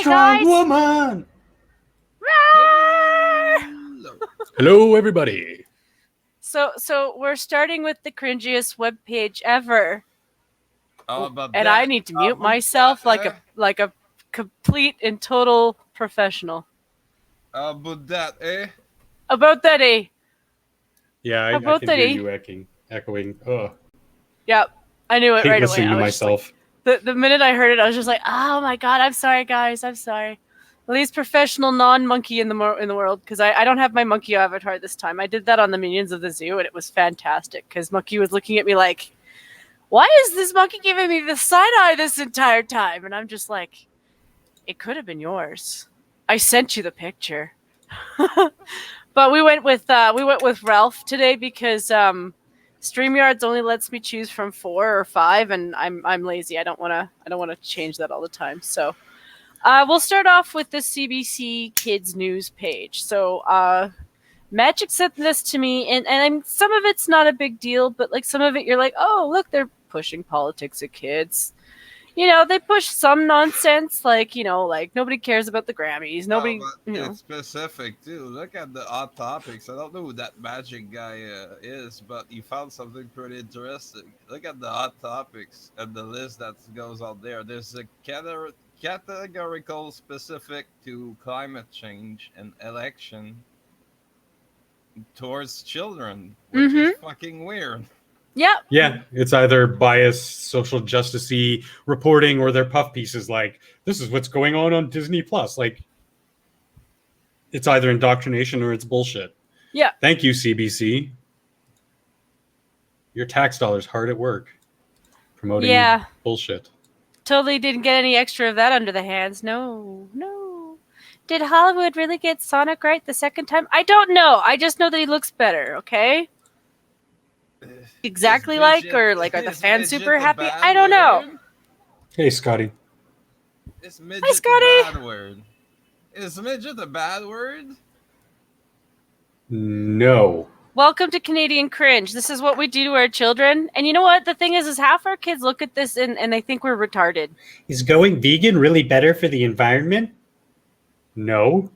strong guys. woman. Roar! Hello, everybody. So we're starting with the cringiest webpage ever, About and that, I need to mute myself like a complete and total professional. About that, eh? About that, eh? Yeah, I About can that, hear eh? you echoing. Ugh. Yep, I knew it Hate right away. listening I to was just like, myself. the minute I heard it, I was just like, oh my god, I'm sorry, guys, I'm sorry. Least professional non-monkey in the world, because I don't have my monkey avatar this time. I did that on the Minions of the Zoo, and it was fantastic because Monkey was looking at me like, why is this monkey giving me the side eye this entire time? And I'm just like, it could have been yours. I sent you the picture. But we went with Ralph today because StreamYards only lets me choose from 4 or 5, and I'm lazy. I don't wanna change that all the time. So we'll start off with the CBC Kids News page. So Magic sent this to me, and some of it's not a big deal, but like some of it, you're like, oh look, they're pushing politics at kids. You know, they push some nonsense, like, you know, like nobody cares about the Grammys. Nobody, But you know. it's specific too. Look at the odd topics. I don't know who that magic guy is, but he found something pretty interesting. Look at the odd topics and the list that goes out there. There's a categorical specific to climate change and election towards children, which is fucking weird. Yeah. Yeah, it's either biased, social justice-y reporting, or their puff pieces like, this is what's going on Disney Plus. Like, it's either indoctrination or it's bullshit. Yeah. Thank you, CBC. Your tax dollars hard at work promoting bullshit. Totally didn't get any extra of that under the hands. No. Did Hollywood really get Sonic right the second time? I don't know. I just know that he looks better, okay? Exactly like, or like, are the fans super happy? I don't know. Hey, Scotty. Is midget Hi, Scotty. a bad word? Is midget a bad word? No. Welcome to Canadian Cringe. This is what we do to our children. And you know what? The thing is half our kids look at this and they think we're retarded. Is going vegan really better for the environment? No.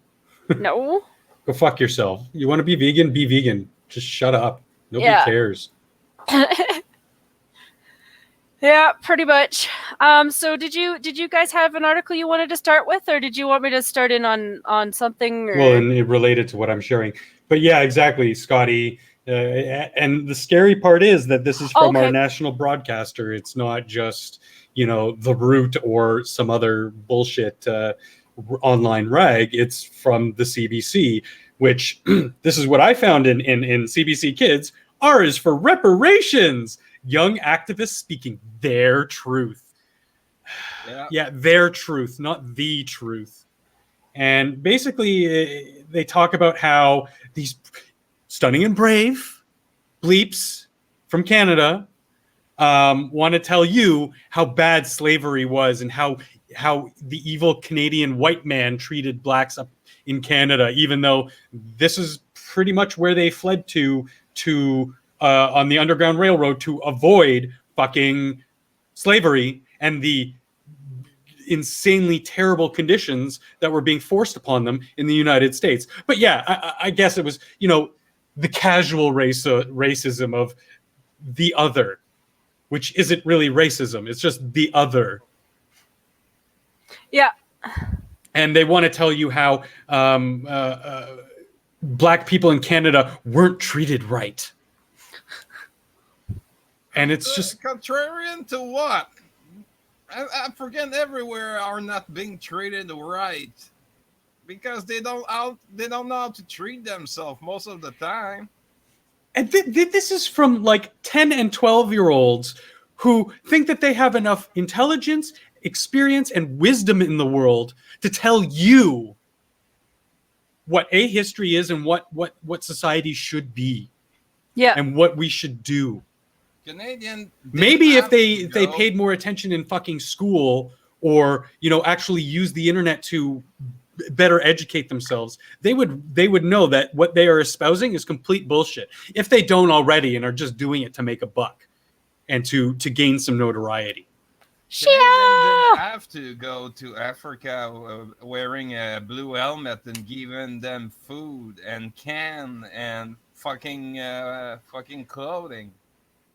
No. Go fuck yourself. You want to be vegan? Be vegan. Just shut up. Nobody cares. Yeah, pretty much. So did you guys have an article you wanted to start with, or did you want me to start in on something? Or? Well, and it related to what I'm sharing. But yeah, exactly, Scotty. And the scary part is that this is from our national broadcaster. It's not just, you know, The Root or some other bullshit online rag. It's from the CBC, which this is what I found in CBC Kids. R is for reparations. Young activists speaking their truth. Yeah, their truth, not the truth. And basically, they talk about how these stunning and brave bleeps from Canada want to tell you how bad slavery was and how the evil Canadian white man treated blacks up in Canada, even though this is pretty much where they fled to on the Underground Railroad to avoid fucking slavery and the insanely terrible conditions that were being forced upon them in the United States. But yeah, I guess it was, you know, the casual racism of the other, which isn't really racism. It's just the other. Yeah. And they want to tell you how black people in Canada weren't treated right. And it's just contrarian to what? African everywhere are not being treated right because they don't know how to treat themselves most of the time. And this is from like 10 and 12-year-olds who think that they have enough intelligence, experience, and wisdom in the world to tell you what a history is and what society should be. Yeah. And what we should do. Canadian. Maybe if they paid more attention in fucking school, or, you know, actually use the internet to better educate themselves, they would know that what they are espousing is complete bullshit. If they don't already and are just doing it to make a buck and to gain some notoriety. Canadians didn't have to go to Africa wearing a blue helmet and giving them food and can and fucking clothing.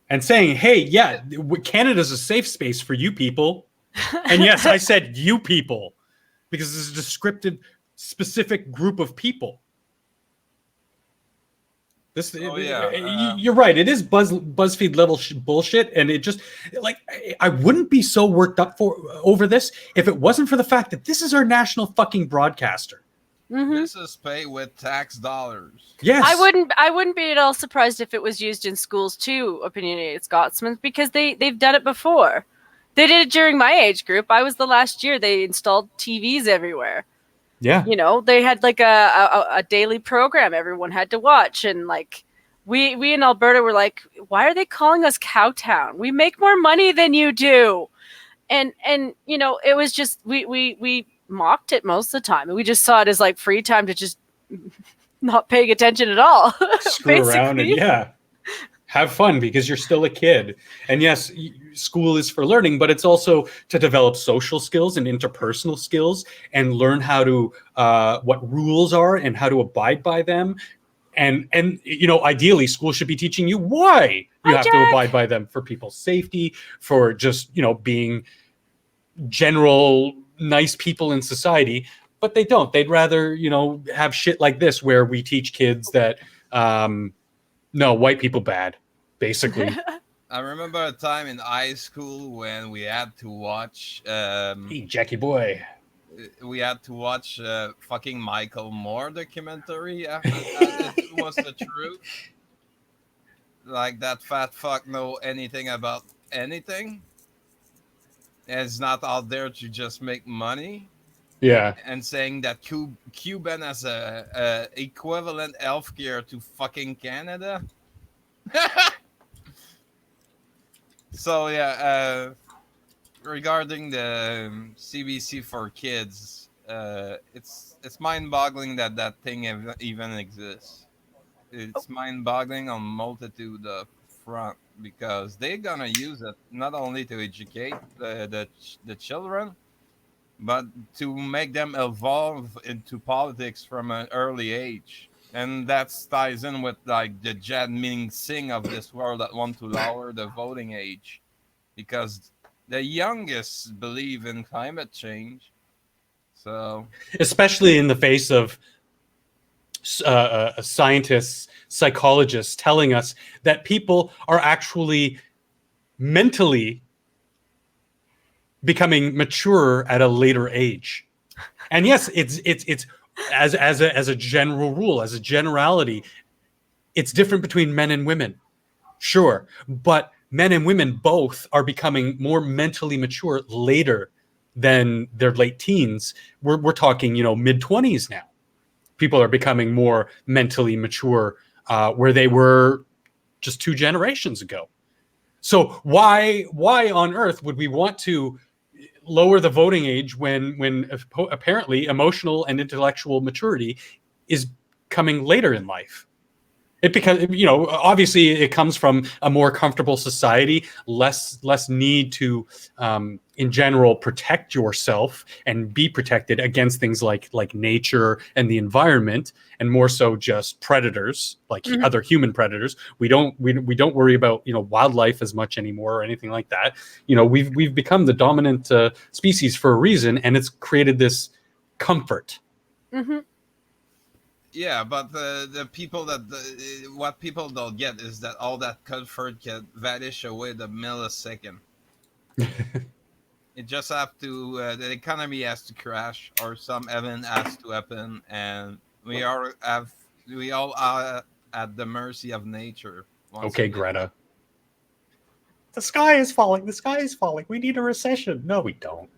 And saying, hey, yeah, Canada's a safe space for you people. And yes, I said you people, because this is a descriptive, specific group of people. This, you're right. It is BuzzFeed level bullshit, and it just like I wouldn't be so worked up over this if it wasn't for the fact that this is our national fucking broadcaster. Mm-hmm. This is paid with tax dollars. Yes, I wouldn't be at all surprised if it was used in schools too, opinionated Scotsmen, because they've done it before. They did it during my age group. I was the last year they installed TVs everywhere. Yeah. You know, they had like a daily program everyone had to watch. And like we in Alberta were like, why are they calling us Cowtown? We make more money than you do. And you know, it was just we mocked it most of the time. And we just saw it as like free time to just not paying attention at all. Screw around and have fun because you're still a kid. And yes, school is for learning, but it's also to develop social skills and interpersonal skills and learn how to what rules are and how to abide by them. And you know, ideally, school should be teaching you why you have to abide by them, for people's safety, for just, you know, being general nice people in society. But they don't. They'd rather, you know, have shit like this where we teach kids that no, white people bad, basically. I remember a time in high school when we had to watch hey, Jackie boy. We had to watch fucking Michael Moore documentary after that. It was the truth. Like, that fat fuck know anything about anything. And it's not out there to just make money. Yeah. And saying that Cuban has a equivalent healthcare to fucking Canada. So yeah, regarding the CBC for kids, it's mind-boggling that thing even exists. It's mind-boggling on multitude of front, because they're gonna use it not only to educate the children, but to make them evolve into politics from an early age. And that ties in with like the Jad Ming Singh of this world that want to lower the voting age, because the youngest believe in climate change. So, especially in the face of scientists, psychologists telling us that people are actually mentally becoming mature at a later age. And yes, it's as a general rule, as a generality, it's different between men and women. Sure, but men and women both are becoming more mentally mature later than their late teens. We're talking, you know, mid-20s now. People are becoming more mentally mature where they were just 2 generations ago. So why on earth would we want to lower the voting age when apparently emotional and intellectual maturity is coming later in life? Because, you know, obviously it comes from a more comfortable society, less need to, in general, protect yourself and be protected against things like nature and the environment, and more so just predators, like other human predators. We don't worry about, you know, wildlife as much anymore or anything like that. You know, we've become the dominant species for a reason, and it's created this comfort. Mm-hmm. Yeah, but the people what people don't get is that all that comfort can vanish away the millisecond. It just have to the economy has to crash, or some event has to happen, and we all are at the mercy of nature. Okay, again. Greta. The sky is falling. The sky is falling. We need a recession. No, we don't.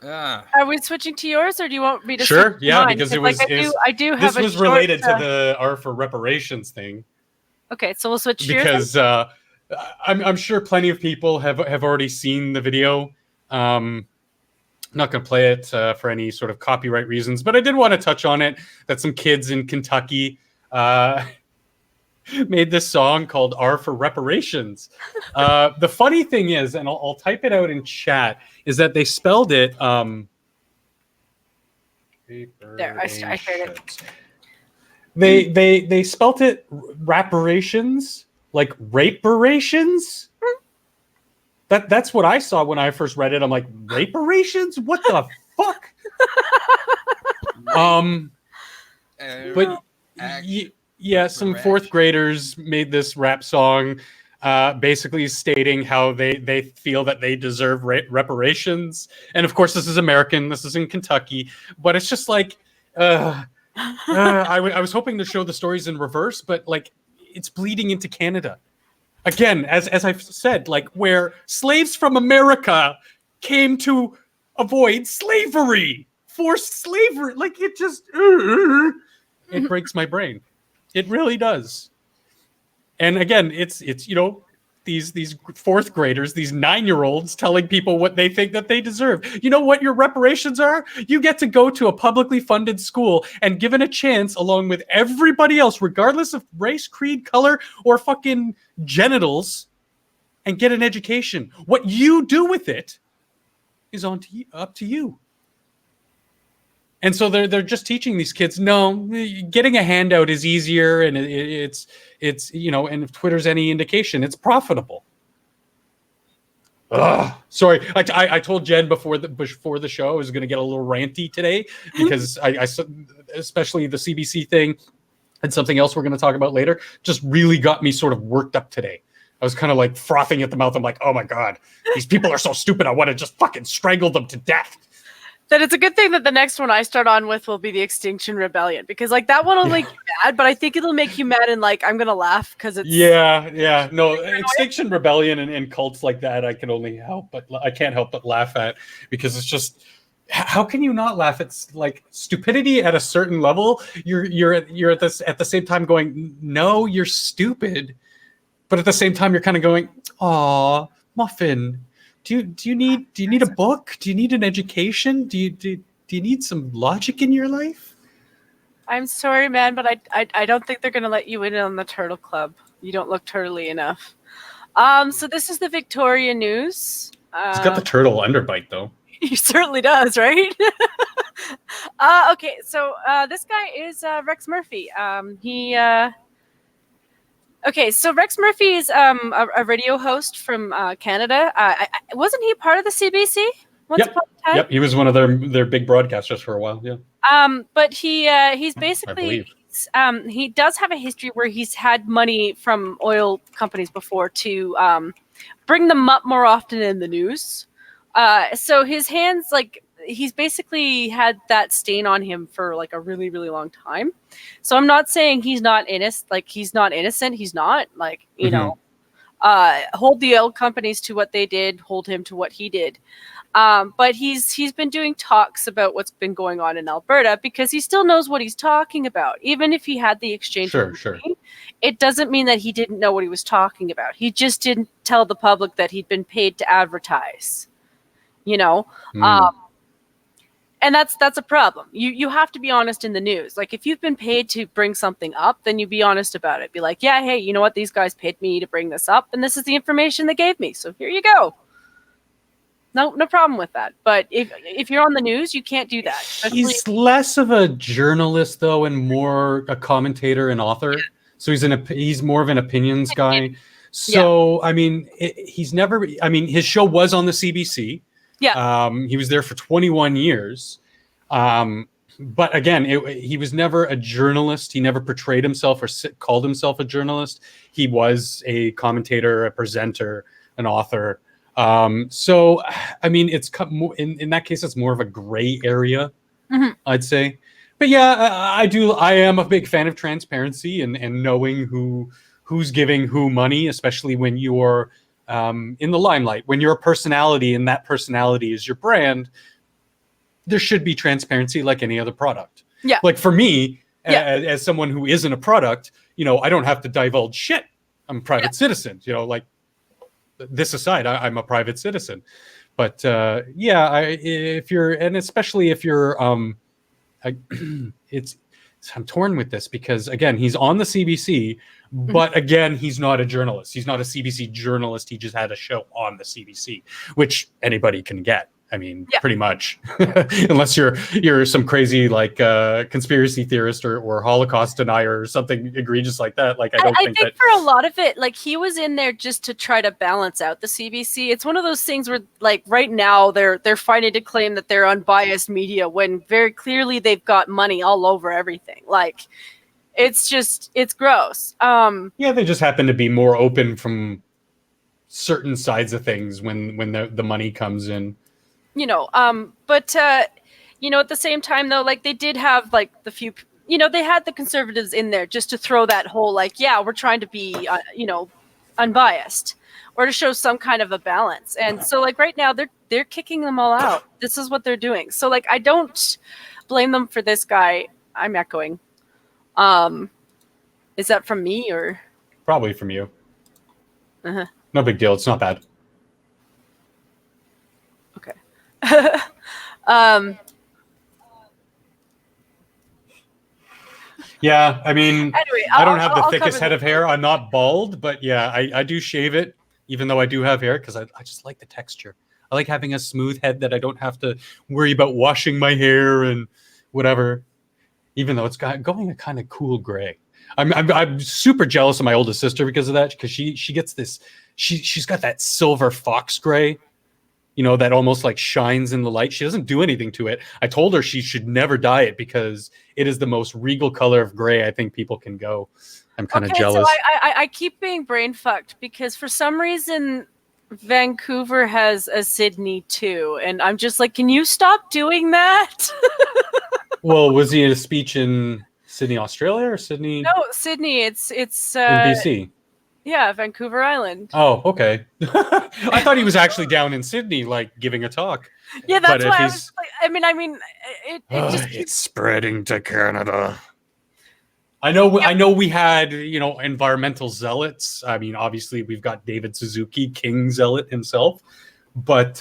Are we switching to yours, or do you want me to? Sure, yeah, because it was. Like, I do have. This was related to the R for reparations thing. Okay, so we'll switch because I'm sure plenty of people have already seen the video. I'm not going to play it for any sort of copyright reasons, but I did want to touch on it. That some kids in Kentucky made this song called R for Reparations. The funny thing is, and I'll type it out in chat, is that they spelled it There, I shared it. They spelt it reparations, like reparations. That's what I saw when I first read it. I'm like, reparations? What the fuck? But yeah, some fourth graders made this rap song, basically stating how they feel that they deserve reparations. And of course, this is American. This is in Kentucky. But it's just like, I was hoping to show the stories in reverse, but like, it's bleeding into Canada. Again, as I've said, like where slaves from America came to avoid slavery, forced slavery. Like it just, it breaks my brain. It really does. And again, it's these fourth graders, these 9-year-olds telling people what they think that they deserve. You know what your reparations are? You get to go to a publicly funded school and given a chance along with everybody else, regardless of race, creed, color, or fucking genitals, and get an education. What you do with it is up to you. And so they're just teaching these kids, no, getting a handout is easier, and it's and if Twitter's any indication, it's profitable. Sorry, I told Jen before the show I was going to get a little ranty today because I especially the CBC thing and something else we're going to talk about later just really got me sort of worked up today. I was kind of like frothing at the mouth. I'm like, oh my God, these people are so stupid. I want to just fucking strangle them to death. Then it's a good thing that the next one I start on with will be the Extinction Rebellion, because like that one will make you mad, but I think it'll make you mad and like I'm gonna laugh because it's no Extinction Rebellion and cults like that I can't help but laugh at, because it's just, how can you not laugh? It's like stupidity at a certain level. You're at the same time going, no, you're stupid, but at the same time you're kind of going, aw, Muffin. Do you need a book? Do you need an education? Do you need some logic in your life? I'm sorry, man, but I don't think they're gonna let you in on the Turtle Club. You don't look turtly enough. So this is the Victoria News. It's got the turtle underbite though. He certainly does, right? Okay, so this guy is Rex Murphy. Okay, so Rex Murphy is a radio host from Canada. Wasn't he part of the CBC once upon a time? Yep, he was one of their big broadcasters for a while. Yeah. But he's basically he does have a history where he's had money from oil companies before to bring them up more often in the news. So his hands, like, he's basically had that stain on him for like a really, really long time. So I'm not saying he's not innocent. Like, he's not innocent. He's not, like, you know, hold the oil companies to what they did, hold him to what he did. But he's been doing talks about what's been going on in Alberta because he still knows what he's talking about. Even if he had the exchange, sure. It doesn't mean that he didn't know what he was talking about. He just didn't tell the public that he'd been paid to advertise, you know? And that's a problem. You have to be honest in the news. Like, if you've been paid to bring something up, then you be honest about it. Be like, yeah, hey, you know what? These guys paid me to bring this up, and this is the information they gave me. So here you go. No problem with that. But if you're on the news, you can't do that. He's less of a journalist though, and more a commentator and author. So he's more of an opinions guy. So I mean, his show was on the CBC. Yeah. He was there for 21 years. But again, he was never a journalist. He never portrayed himself or called himself a journalist. He was a commentator, a presenter, an author. So, I mean, it's in that case, it's more of a gray area, I'd say. But yeah, I am a big fan of transparency and knowing who's giving who money, especially when you're in the limelight, when you're a personality and that personality is your brand. There should be transparency like any other product. Yeah. Like for me, as someone who isn't a product, you know, I don't have to divulge shit. I'm a private citizen, you know, like this aside, I'm a private citizen. But especially if you're, it's I'm torn with this because, again, he's on the CBC, but again, he's not a journalist. He's not a CBC journalist. He just had a show on the CBC, which anybody can get. I mean, pretty much, unless you're some crazy like conspiracy theorist or Holocaust denier or something egregious like that. Like, I think that for a lot of it, like he was in there just to try to balance out the CBC. It's one of those things where, like, right now they're fighting to claim that they're unbiased media when very clearly they've got money all over everything. Like, it's gross. Yeah, they just happen to be more open from certain sides of things when the money comes in. But at the same time though, like they did have like the few, they had the conservatives in there just to throw that whole like, yeah, we're trying to be, unbiased or to show some kind of a balance. And so like right now they're kicking them all out. This is what they're doing. So like, I don't blame them for this guy. I'm echoing. Is that from me or? Probably from you. Uh-huh. No big deal. It's not bad. Okay. Yeah, I mean, anyway, I don't have the I'll thickest head of hair. I'm not bald, but yeah, I do shave it, even though I do have hair, because I just like the texture. I like having a smooth head that I don't have to worry about washing my hair and whatever, even though it's going a kind of cool gray. I'm super jealous of my oldest sister because of that, because she gets this, she's got that silver fox gray, that almost like shines in the light. She doesn't do anything to it. I told her she should never dye it because it is the most regal color of gray I think people can go. I'm kind of jealous. So I keep being brain fucked because for some reason Vancouver has a Sydney too. And I'm just like, can you stop doing that? Well, was he at a speech in Sydney, Australia or Sydney? No, Sydney. It's in BC. Yeah, Vancouver Island. Oh, okay. I thought he was actually down in Sydney, like giving a talk. Yeah, that's why I was like, I mean, it's spreading to Canada. I know we had, environmental zealots. I mean, obviously we've got David Suzuki, King Zealot himself, but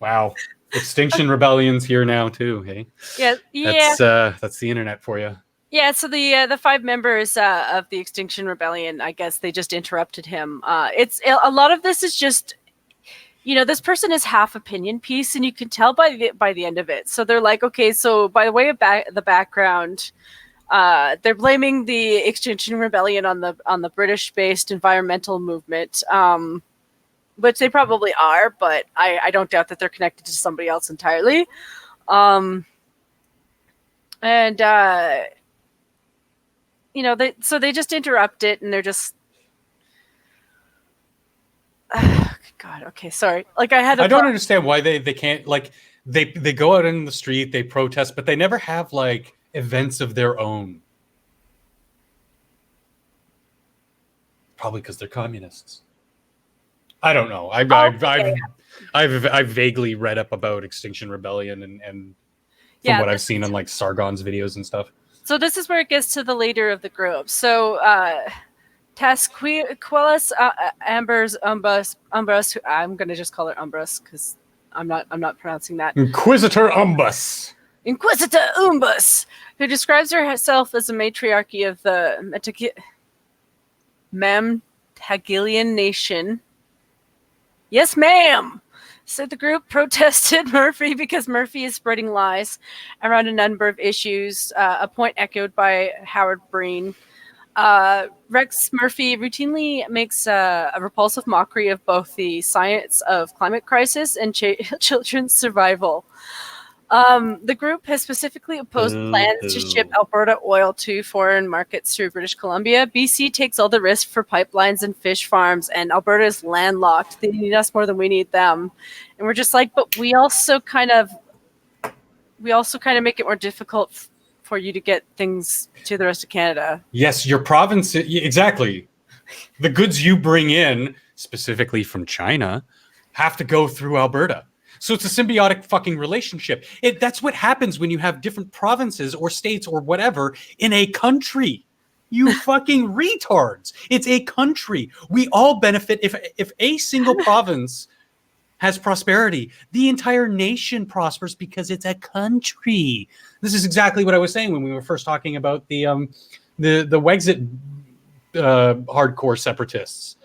wow. Extinction Rebellion's here now too, hey? Yeah. That's the internet for you. Yeah, so the 5 members of the Extinction Rebellion, I guess they just interrupted him. It's a lot of this is just, this person is half opinion piece, and you can tell by the end of it. So they're like, okay, so by the way of the background, they're blaming the Extinction Rebellion on the British-based environmental movement, which they probably are, but I don't doubt that they're connected to somebody else entirely. They just interrupt it, and they're just, God. Okay, sorry. Like I don't understand why they can't, like, they go out in the street, they protest, but they never have like events of their own. Probably because they're communists. I don't know. I've vaguely read up about Extinction Rebellion and from what I've seen on like Sargon's videos and stuff. So this is where it gets to the leader of the group. So Tasquilas Ambers Umbras. I'm gonna just call her Umbras because I'm not pronouncing that. Inquisitor Umbus. Inquisitor Umbus, who describes herself as a matriarchy of the Mamtagilian nation. Yes, ma'am. So the group protested Murphy because Murphy is spreading lies around a number of issues, a point echoed by Howard Breen. Rex Murphy routinely makes a repulsive mockery of both the science of climate crisis and children's survival. The group has specifically opposed plans to ship Alberta oil to foreign markets through British Columbia. BC takes all the risk for pipelines and fish farms, and Alberta is landlocked. They need us more than we need them. And we're just like, but we also kind of make it more difficult for you to get things to the rest of Canada. Yes, your province, exactly. The goods you bring in, specifically from China, have to go through Alberta. So it's a symbiotic fucking relationship. That's what happens when you have different provinces or states or whatever in a country. You fucking retards. It's a country. We all benefit if a single province has prosperity. The entire nation prospers because it's a country. This is exactly what I was saying when we were first talking about the Wexit hardcore separatists.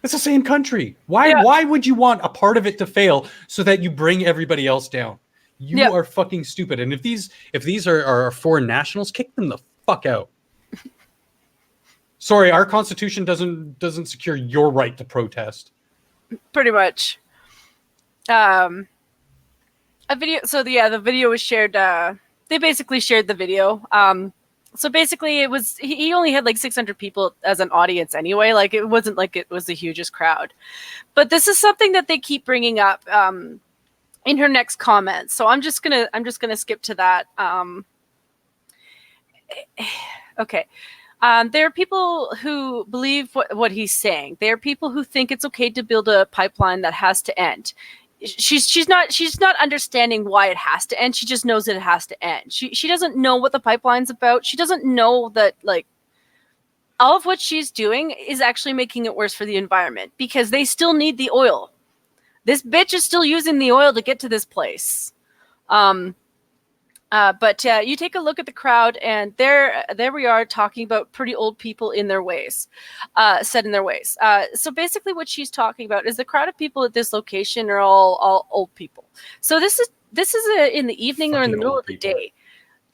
It's the same country. Why would you want a part of it to fail so that you bring everybody else down? You are fucking stupid. And if these are foreign nationals, kick them the fuck out. Sorry, our constitution doesn't secure your right to protest. Pretty much. A video. So the video was shared. They basically shared the video. So basically, it was he only had like 600 people as an audience anyway. Like it wasn't like it was the hugest crowd. But this is something that they keep bringing up in her next comment. So I'm just gonna skip to that. Okay. There are people who believe what he's saying. There are people who think it's okay to build a pipeline that has to end. She's not understanding why it has to end. She just knows that it has to end. She doesn't know what the pipeline's about. She doesn't know that like all of what she's doing is actually making it worse for the environment because they still need the oil. This bitch is still using the oil to get to this place. But you take a look at the crowd, and there we are talking about pretty old people in their ways, set in their ways. So basically, what she's talking about is the crowd of people at this location are all old people. So this is in the evening or in the middle of the day.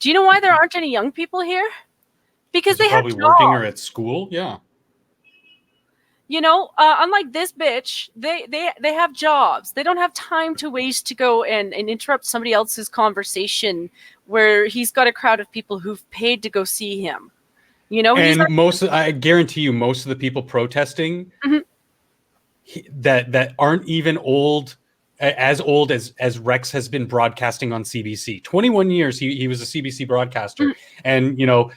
Do you know why there aren't any young people here? Because they have probably working or at school. Yeah. You know, unlike this bitch, they have jobs. They don't have time to waste to go and interrupt somebody else's conversation where he's got a crowd of people who've paid to go see him. You know, and I guarantee you, most of the people protesting that aren't even as old as Rex has been broadcasting on CBC. 21 years he was a CBC broadcaster, and you know,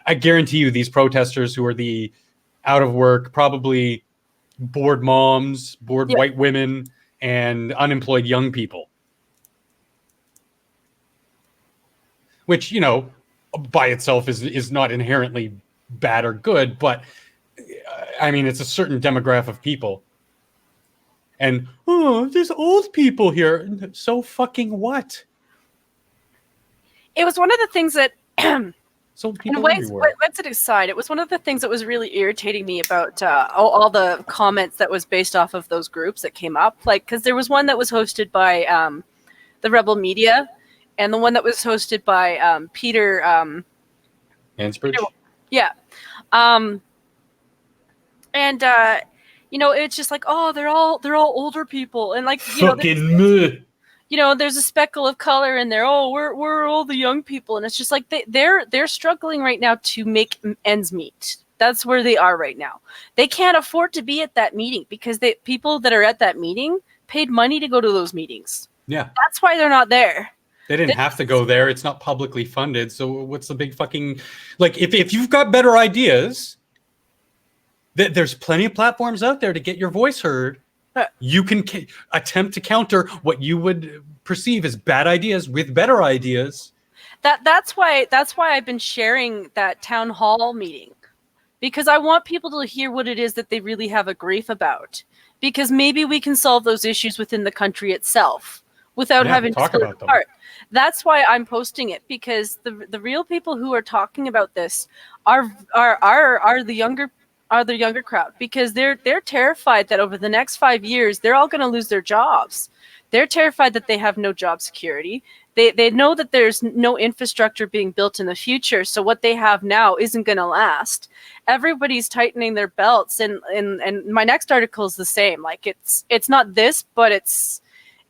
I guarantee you, these protesters who are the out of work, probably bored moms, bored white women, and unemployed young people. Which, you know, by itself is not inherently bad or good, but I mean, it's a certain demographic of people. And, there's old people here. So fucking what? It was one of the things that... So people everywhere. Let's aside. It was one of the things that was really irritating me about all the comments that was based off of those groups that came up. Like, because there was one that was hosted by the Rebel Media, and the one that was hosted by Peter Hansbridge. Yeah, and you know, it's just like, oh, they're all older people, and like, you know, you know, there's a speckle of color in there. Oh, we're all the young people, and it's just like they're struggling right now to make ends meet. That's where they are right now. They can't afford to be at that meeting because people that are at that meeting paid money to go to those meetings. Yeah, that's why they're not there. They didn't have to go there. It's not publicly funded. So what's the big fucking like? If you've got better ideas, there's plenty of platforms out there to get your voice heard. You can attempt to counter what you would perceive as bad ideas with better ideas. That's why I've been sharing that town hall meeting, because I want people to hear what it is that they really have a grief about, because maybe we can solve those issues within the country itself without having to split it apart. That's why I'm posting it, because the real people who are talking about this are the younger crowd, because they're terrified that over the next 5 years they're all going to lose their jobs. They're terrified that they have no job security. They know that there's no infrastructure being built in the future, so what they have now isn't going to last. Everybody's tightening their belts, and my next article is the same. Like it's not this, but it's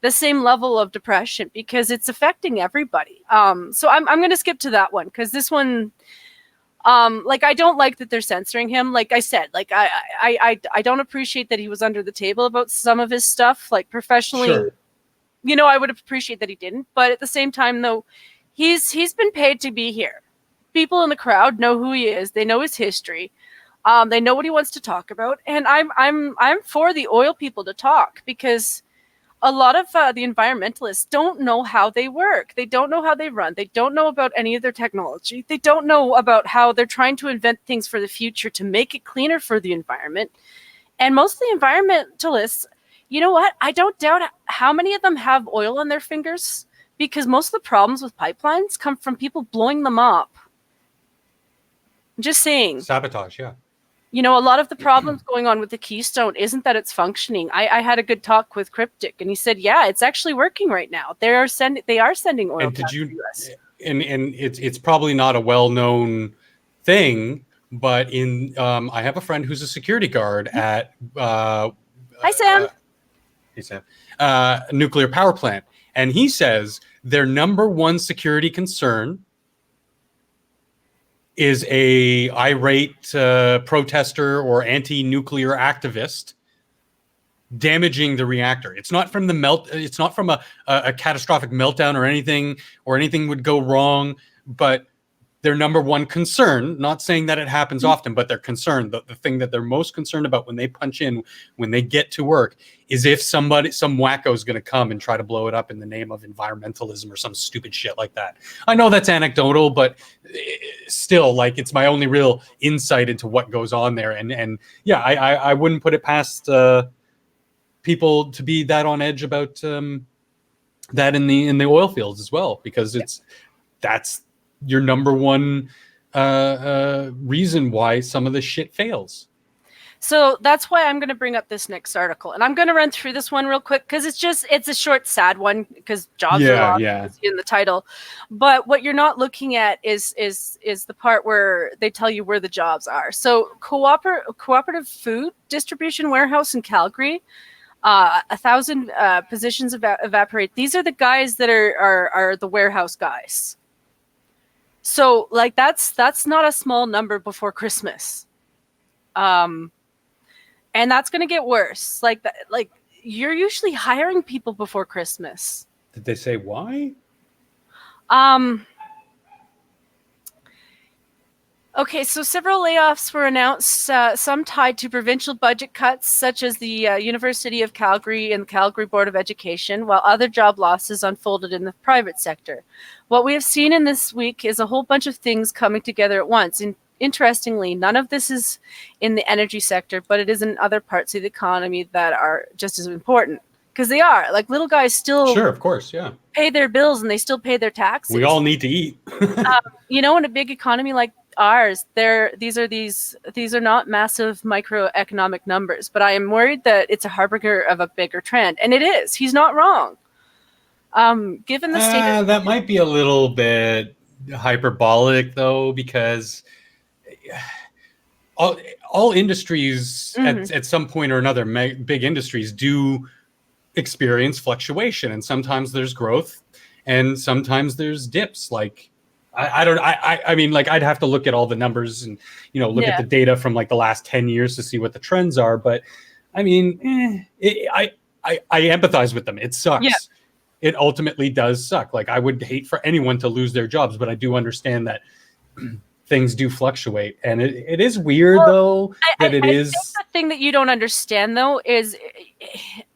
the same level of depression, because it's affecting everybody. So I'm going to skip to that one, because this one. Like, I don't like that they're censoring him. Like I said, like I don't appreciate that he was under the table about some of his stuff. Like, professionally, sure, you know, I would appreciate that he didn't. But at the same time, though, he's been paid to be here. People in the crowd know who he is. They know his history. They know what he wants to talk about. And I'm for the oil people to talk, because a lot of the environmentalists don't know how they work. They don't know how they run. They don't know about any of their technology. They don't know about how they're trying to invent things for the future to make it cleaner for the environment. And most of the environmentalists, you know what? I don't doubt how many of them have oil on their fingers, because most of the problems with pipelines come from people blowing them up. I'm just saying. Sabotage, yeah. You know, a lot of the problems going on with the Keystone isn't that it's functioning. I had a good talk with Cryptic, and he said, yeah, it's actually working right now. They are sending oil And to the US. And it's probably not a well-known thing, but I have a friend who's a security guard at Hi, Sam. Hey, Sam. Nuclear power plant, and he says their number one security concern is a irate protester or anti-nuclear activist damaging the reactor. It's not from it's not from a catastrophic meltdown or anything would go wrong, but their number one concern, not saying that it happens often, but they're concerned. The thing that they're most concerned about when they punch in, when they get to work, is if some wacko is going to come and try to blow it up in the name of environmentalism or some stupid shit like that. I know that's anecdotal, but still, like, it's my only real insight into what goes on there. And yeah, I wouldn't put it past people to be that on edge about that in the oil fields as well, because that's your number one reason why some of this shit fails. So that's why I'm going to bring up this next article, and I'm going to run through this one real quick because it's a short, sad one because jobs are lost in the title. But what you're not looking at is the part where they tell you where the jobs are. So cooperative food distribution warehouse in Calgary, 1,000 positions evaporate. These are the guys that are the warehouse guys. So like that's not a small number before Christmas. And that's going to get worse. Like you're usually hiring people before Christmas. Did they say why? Okay, so several layoffs were announced, some tied to provincial budget cuts, such as the University of Calgary and the Calgary Board of Education, while other job losses unfolded in the private sector. What we have seen in this week is a whole bunch of things coming together at once. Interestingly, none of this is in the energy sector, but it is in other parts of the economy that are just as important, because they are. Like, little guys still sure, of course, yeah, pay their bills and they still pay their taxes. We all need to eat. You know, in a big economy like ours, these are not massive microeconomic numbers, but I am worried that it's a harbinger of a bigger trend, and it is. He's not wrong. Given the state, that might be a little bit hyperbolic, though, because all industries at some point or another, big industries do experience fluctuation, and sometimes there's growth and sometimes there's dips. Like I mean, like, I'd have to look at all the numbers and, you know, look at the data from like the last 10 years to see what the trends are. But I mean, I empathize with them. It sucks. Yeah. It ultimately does suck. Like, I would hate for anyone to lose their jobs, but I do understand that things do fluctuate, and it is weird, though, that I think the thing that you don't understand, though, is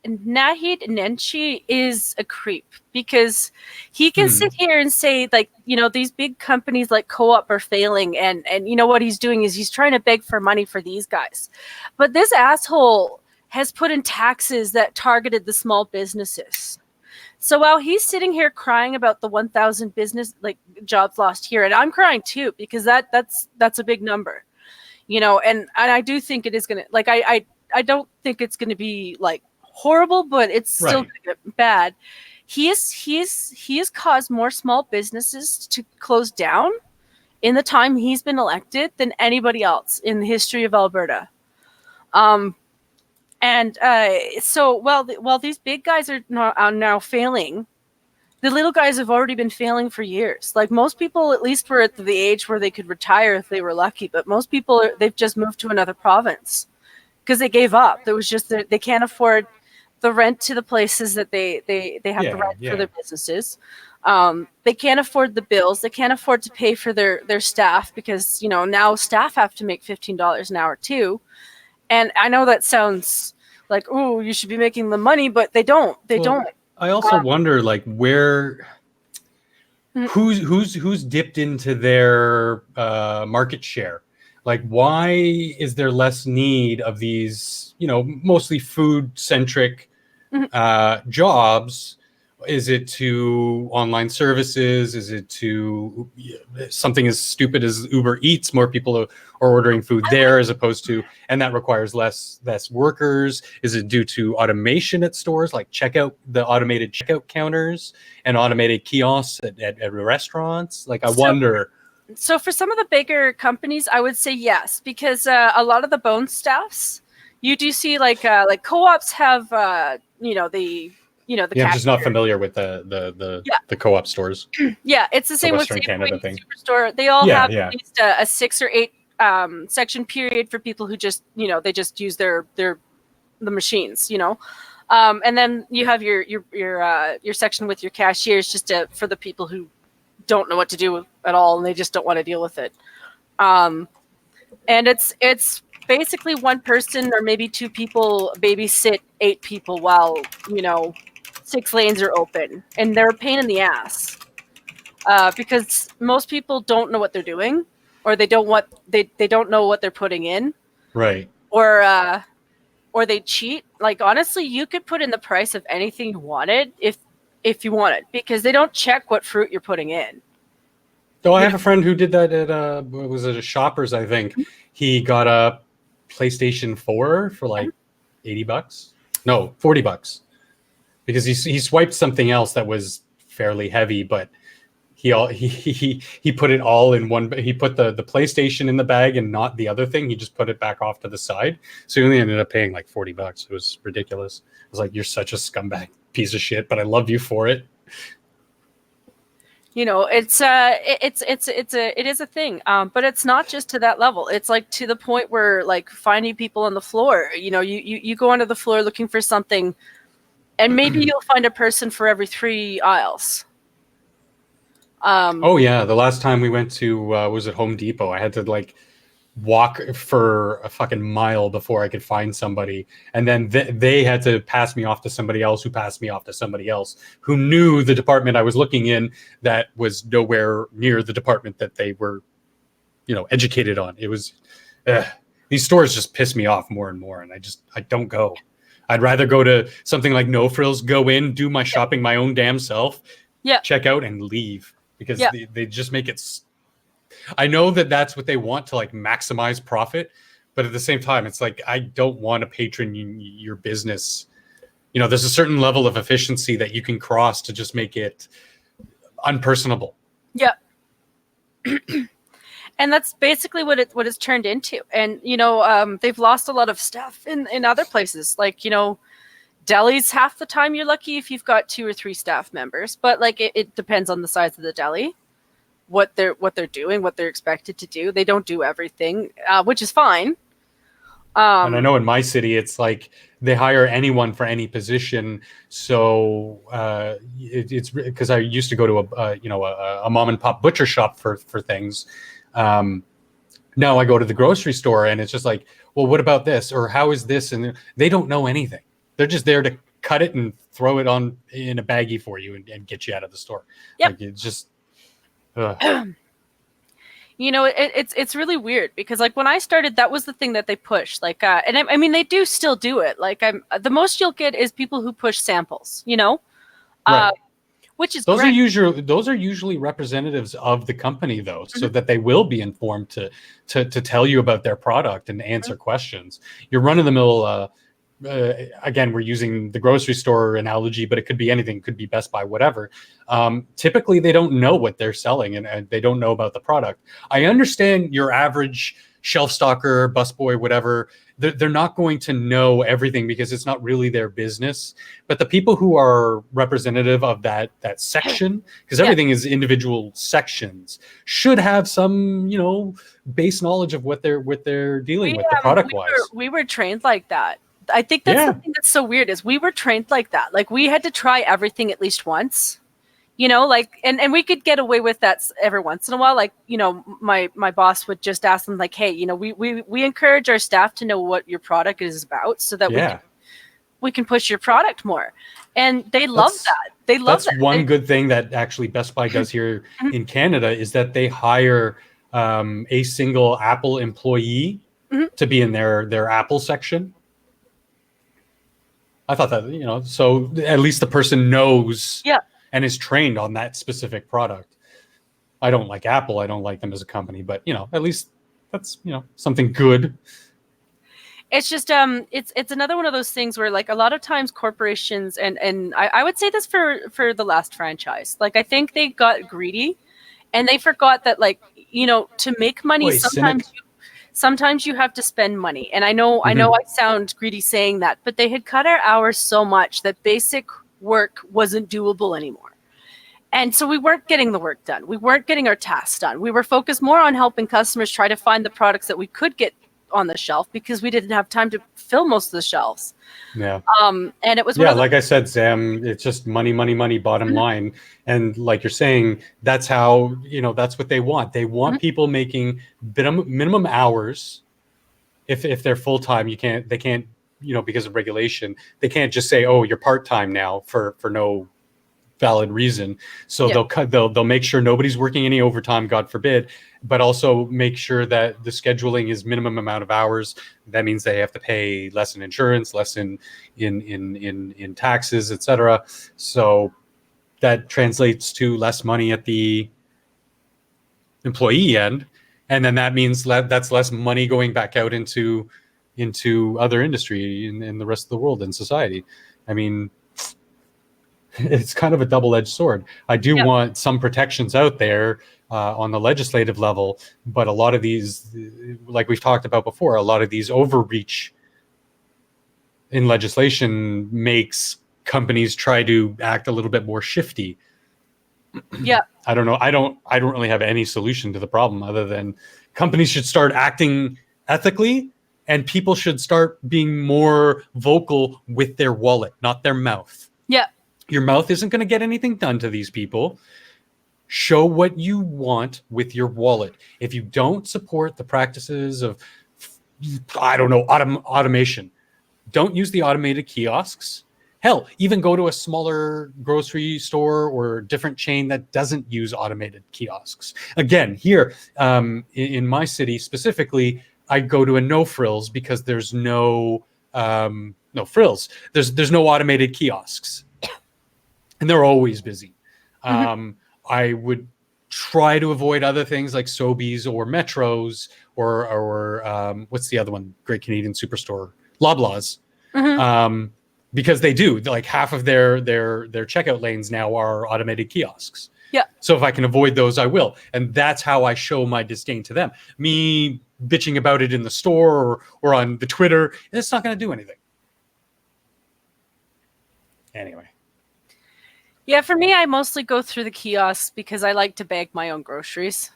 Nahid Nenshi is a creep, because he can sit here and say, like, you know, these big companies like Co-op are failing, and you know what he's doing is he's trying to beg for money for these guys. But this asshole has put in taxes that targeted the small businesses. So while he's sitting here crying about the 1,000 business jobs lost here, and I'm crying too, because that's a big number, you know, and I do think it is gonna, like, I don't think it's gonna be like horrible, but it's still gonna get bad. He has caused more small businesses to close down in the time he's been elected than anybody else in the history of Alberta. And so while these big guys are now failing, the little guys have already been failing for years. Like, most people at least were at the age where they could retire if they were lucky. But most people, they've just moved to another province because they gave up. There was just they can't afford the rent to the places that they have to rent for their businesses. They can't afford the bills. They can't afford to pay for their staff, because, you know, now staff have to make $15 an hour too. And I know that sounds like, oh, you should be making the money, but they don't. They don't. I also wonder, like, who's dipped into their market share. Like, why is there less need of these, mostly food centric jobs? Is it to online services? Is it to something as stupid as Uber Eats? More people are ordering food there as opposed to, and that requires less workers. Is it due to automation at stores, like the automated checkout counters and automated kiosks at restaurants? Like, I wonder. So for some of the bigger companies, I would say yes, because a lot of the bone staffs, you do see like co-ops have the I'm just not familiar with the co-op stores. Yeah, it's the same with Western Canada thing. Superstore. They all have at least a 6 or 8 section period for people who just they just use the machines, and then you have your section with your cashiers just for the people who don't know what to do at all and they just don't want to deal with it. And it's basically one person or maybe 2 people babysit 8 people while 6 lanes are open, and they're a pain in the ass because most people don't know what they're doing, or they don't know what they're putting in, right? Or they cheat. Like, honestly, you could put in the price of anything you wanted if you wanted, because they don't check what fruit you're putting in. Oh, I have a friend who did that at was it a Shoppers? I think he got a PlayStation 4 for like $80. No, $40. Because he swiped something else that was fairly heavy, but he put it all in one. He put the PlayStation in the bag and not the other thing. He just put it back off to the side. So he only ended up paying like $40. It was ridiculous. I was like, "You're such a scumbag piece of shit," but I love you for it. It is a thing, but it's not just to that level. It's like to the point where, like, finding people on the floor. You go onto the floor looking for something, and maybe you'll find a person for every 3 aisles. Oh yeah, the last time we went to was at Home Depot. I had to like walk for a fucking mile before I could find somebody, and then they had to pass me off to somebody else who passed me off to somebody else who knew the department I was looking in that was nowhere near the department that they were educated on. It was these stores just piss me off more and more, and I don't go. I'd rather go to something like No Frills, go in, do my shopping my own damn self, check out and leave, because they just make it. I know that that's what they want to like maximize profit, but at the same time, it's like, I don't want to patron your business. There's a certain level of efficiency that you can cross to just make it unpersonable. Yeah. And that's basically what it's turned into. And, they've lost a lot of stuff in other places. Like, delis, half the time you're lucky if you've got 2 or 3 staff members, but like it depends on the size of the deli. What they're doing, what they're expected to do. They don't do everything, which is fine. And I know in my city, it's like they hire anyone for any position. So it's because I used to go to a mom and pop butcher shop for things. Now I go to the grocery store and it's just like, well, what about this? Or how is this? And they don't know anything. They're just there to cut it and throw it on in a baggie for you and get you out of the store. Yep. Like, it's just. It's really weird because like when I started, that was the thing that they pushed. Like, and I mean they do still do it. Like, the most you'll get is people who push samples. Right. Which is those great. are usually representatives of the company though, so that they will be informed to tell you about their product and answer questions. Your run of the mill. Again, we're using the grocery store analogy, but it could be anything. It could be Best Buy, whatever. Typically, they don't know what they're selling and they don't know about the product. I understand your average shelf stalker, busboy, whatever. They're not going to know everything because it's not really their business. But the people who are representative of that section, because everything is individual sections, should have some, base knowledge of what they're dealing with the product wise. We were trained like that. I think that's the thing that's so weird is we were trained like that. Like, we had to try everything at least once, like, and we could get away with that every once in a while. Like, my boss would just ask them like, hey, we encourage our staff to know what your product is about so that we can push your product more. And they love that. They love that. That's one good thing that actually Best Buy does here in Canada is that they hire a single Apple employee to be in their Apple section. I thought that, so at least the person knows and is trained on that specific product. I don't like Apple. I don't like them as a company, but at least that's, something good. It's just it's another one of those things where, like, a lot of times corporations and I would say this for the last franchise, like, I think they got greedy and they forgot that, like, to make money, sometimes you have to spend money. And I know I sound greedy saying that, but they had cut our hours so much that basic work wasn't doable anymore. And so we weren't getting the work done. We weren't getting our tasks done. We were focused more on helping customers try to find the products that we could get on the shelf because we didn't have time to fill most of the shelves. Yeah. And it was like I said, Sam, it's just money, bottom line. And like you're saying, that's how, that's what they want. They want people making minimum hours. If they're full time, they can't, because of regulation, they can't just say, oh, you're part time now for no valid reason. So they'll make sure nobody's working any overtime, God forbid, but also make sure that the scheduling is minimum amount of hours. That means they have to pay less in insurance, less in taxes, etc. So that translates to less money at the employee end, and then that means that's less money going back out into other industry in the rest of the world and society. I mean, it's kind of a double-edged sword. I do want some protections out there on the legislative level, but a lot of these, like we've talked about before, a lot of these overreach in legislation makes companies try to act a little bit more shifty. Yeah. I don't know. I don't really have any solution to the problem other than companies should start acting ethically and people should start being more vocal with their wallet, not their mouth. Yeah. Your mouth isn't going to get anything done to these people. Show what you want with your wallet. If you don't support the practices of, automation, don't use the automated kiosks. Hell, even go to a smaller grocery store or different chain that doesn't use automated kiosks. Again, here in my city specifically, I go to a no frills because there's no frills. There's no automated kiosks. And they're always busy. I would try to avoid other things like Sobeys or Metros or what's the other one? Great Canadian Superstore, Loblaws, because they do, like, half of their checkout lanes now are automated kiosks. Yeah. So if I can avoid those, I will, and that's how I show my disdain to them. Me bitching about it in the store or on the Twitter, it's not going to do anything. Anyway. Yeah, for me, I mostly go through the kiosks because I like to bag my own groceries.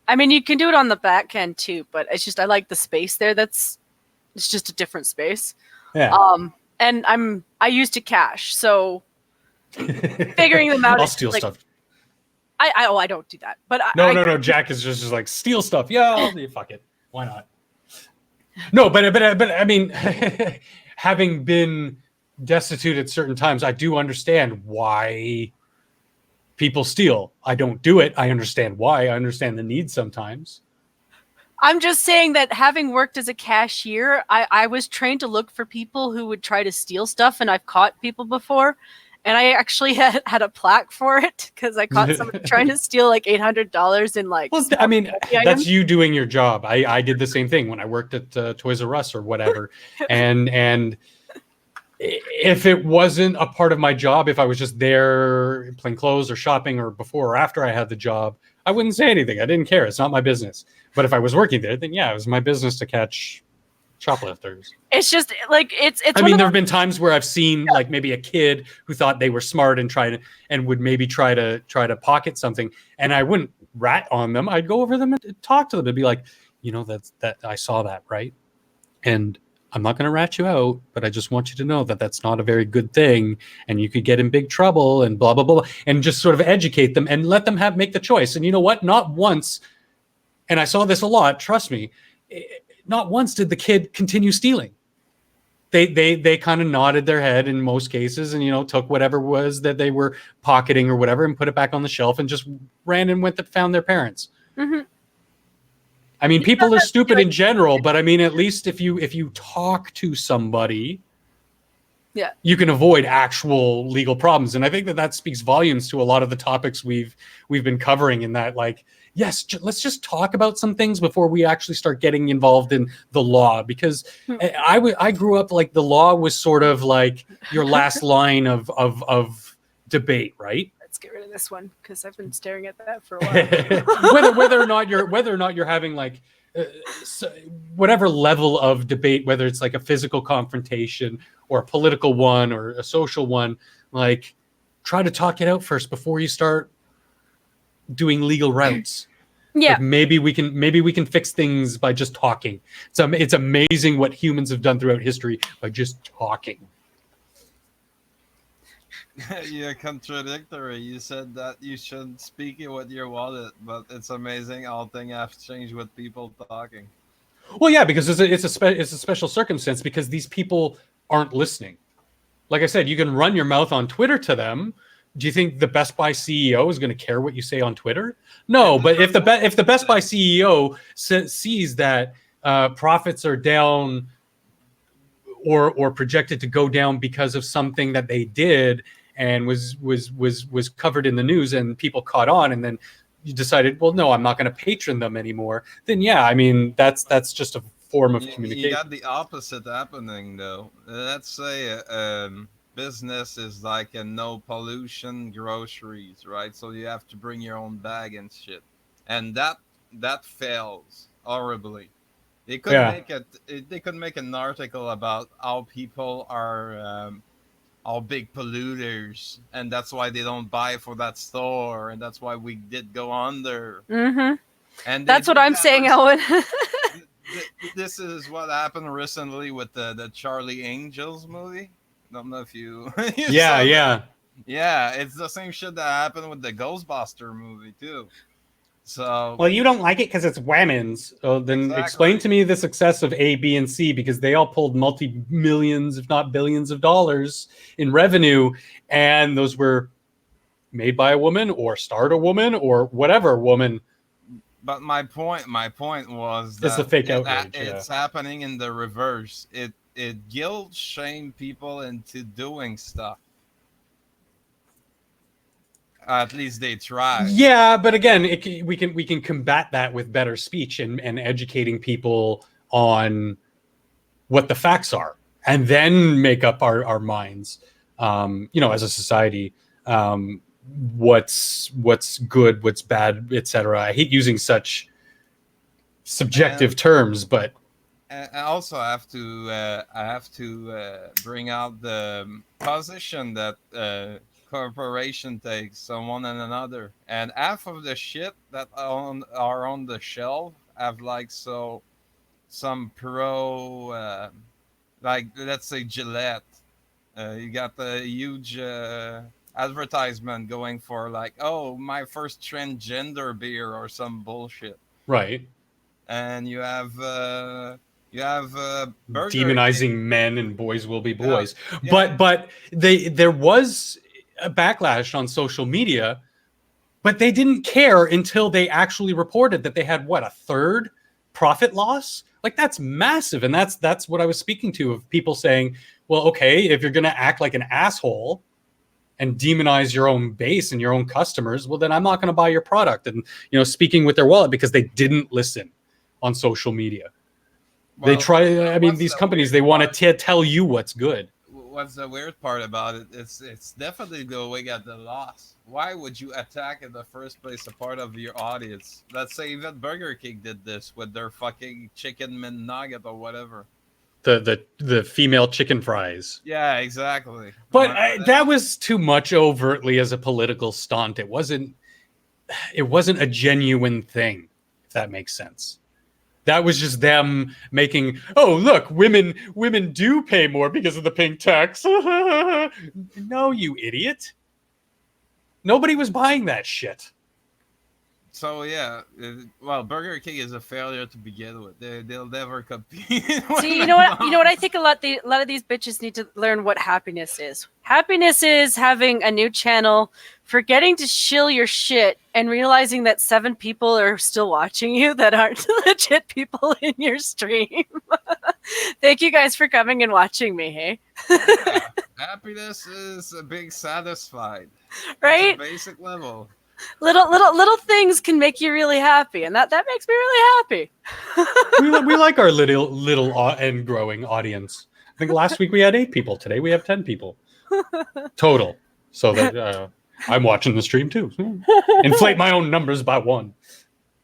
I mean, you can do it on the back end too, but it's just I like the space there. It's just a different space. Yeah. And I used to cash, so figuring them out. I'll steal stuff. I don't do that, but no. Jack is just like steal stuff. Yeah, fuck it. Why not? No, but I mean, having been destitute at certain times, I do understand why people steal. I don't do it. I understand why. I understand the need sometimes. I'm just saying that having worked as a cashier, I was trained to look for people who would try to steal stuff, and I've caught people before. And I actually had a plaque for it because I caught somebody trying to steal like $800 in like. Well, I mean, that's you doing your job. I did the same thing when I worked at Toys R Us or whatever, and if it wasn't a part of my job, if I was just there playing clothes or shopping or before or after I had the job, I wouldn't say anything. I didn't care. It's not my business. But if I was working there, then yeah, it was my business to catch shoplifters. It's just like it's. I mean, there have been times where I've seen like maybe a kid who thought they were smart and would maybe try to pocket something, and I wouldn't rat on them. I'd go over them and talk to them and be like, that I saw that, right? And I'm not going to rat you out, but I just want you to know that that's not a very good thing, and you could get in big trouble, and blah blah blah, and just sort of educate them and let them make the choice. And you know what? Not once, and I saw this a lot. Trust me. Not once did the kid continue stealing. They kind of nodded their head in most cases and, took whatever was that they were pocketing or whatever and put it back on the shelf and just ran and found their parents. Mm-hmm. I mean, people are stupid in general, but I mean, at least if you talk to somebody, yeah, you can avoid actual legal problems. And I think that speaks volumes to a lot of the topics we've been covering, in that, like, yes, let's just talk about some things before we actually start getting involved in the law. Because I grew up, like, the law was sort of like your last line of debate, right? Let's get rid of this one because I've been staring at that for a while. whether or not you're having, like, whatever level of debate, whether it's like a physical confrontation or a political one or a social one, like, try to talk it out first before you start doing legal routes. Yeah, like, maybe we can fix things by just talking. So it's amazing what humans have done throughout history by just talking. You're contradictory. You said that you should speak it with your wallet, but it's amazing all things have changed with people talking. Well, yeah, because it's a special circumstance, because these people aren't listening. Like I said, you can run your mouth on Twitter to them. Do you think the Best Buy CEO is going to care what you say on Twitter? No, but if the Best Buy CEO sees that profits are down or projected to go down because of something that they did and was covered in the news and people caught on, and then you decided, well, no, I'm not going to patron them anymore, then yeah, I mean, that's just a form of communication. You got the opposite happening, though. Let's say business is like a no pollution groceries, right? So you have to bring your own bag and shit, and that fails horribly. They could make it. They could make an article about how people are all big polluters, and that's why they don't buy for that store, and that's why we did go under. Mm-hmm. And that's what I'm saying, Owen. This is what happened recently with the Charlie Angels movie. Don't know if you yeah, it's the same shit that happened with the Ghostbuster movie too. So, well, you don't like it because it's women's. So then Exactly. Explain to me the success of A, B, and C, because they all pulled multi-millions, if not billions of dollars in revenue, and those were made by a woman or starred a woman or whatever woman. But my point was that It's the fake outrage. It's happening in the reverse. It guilt shame people into doing stuff. At least they try. Yeah, but again, we can combat that with better speech and educating people on what the facts are, and then make up our minds, as a society, what's good, what's bad, etc. I hate using such subjective terms, but I also have to bring out the position that corporation takes on one and another, and half of the shit that are on the shelf have some pro like, let's say Gillette. You got the huge advertisement going for, like, oh, my first transgender beer or some bullshit, right. And you have Burger demonizing King. Men and boys will be boys. Yeah. But there was a backlash on social media, but they didn't care until they actually reported that they had a third profit loss. Like, that's massive. And that's what I was speaking to, of people saying, well, okay, if you're going to act like an asshole and demonize your own base and your own customers, well, then I'm not going to buy your product. And, speaking with their wallet, because they didn't listen on social media. Well, they try, I mean, these companies, they want to tell you what's good. What's the weird part about it? It's definitely going at the loss. Why would you attack in the first place a part of your audience? Let's say even Burger King did this with their fucking chicken McNugget or whatever. The female chicken fries. Yeah, exactly. But that was too much overtly as a political stunt. It wasn't a genuine thing, if that makes sense. That was just them making, oh, look, women do pay more because of the pink tax. No, you idiot. Nobody was buying that shit. So yeah, well, Burger King is a failure to begin with. They'll never compete. See, you know what? You know what? I think a lot of these bitches need to learn what happiness is. Happiness is having a new channel, forgetting to shill your shit, and realizing that 7 people are still watching you that aren't legit people in your stream. Thank you guys for coming and watching me. Hey, Yeah, happiness is being satisfied. right? That's a basic level. Little things can make you really happy, and that makes me really happy. We like our little and growing audience. I think last week we had 8 people. Today we have 10 people total. So that I'm watching the stream too. Inflate my own numbers by 1.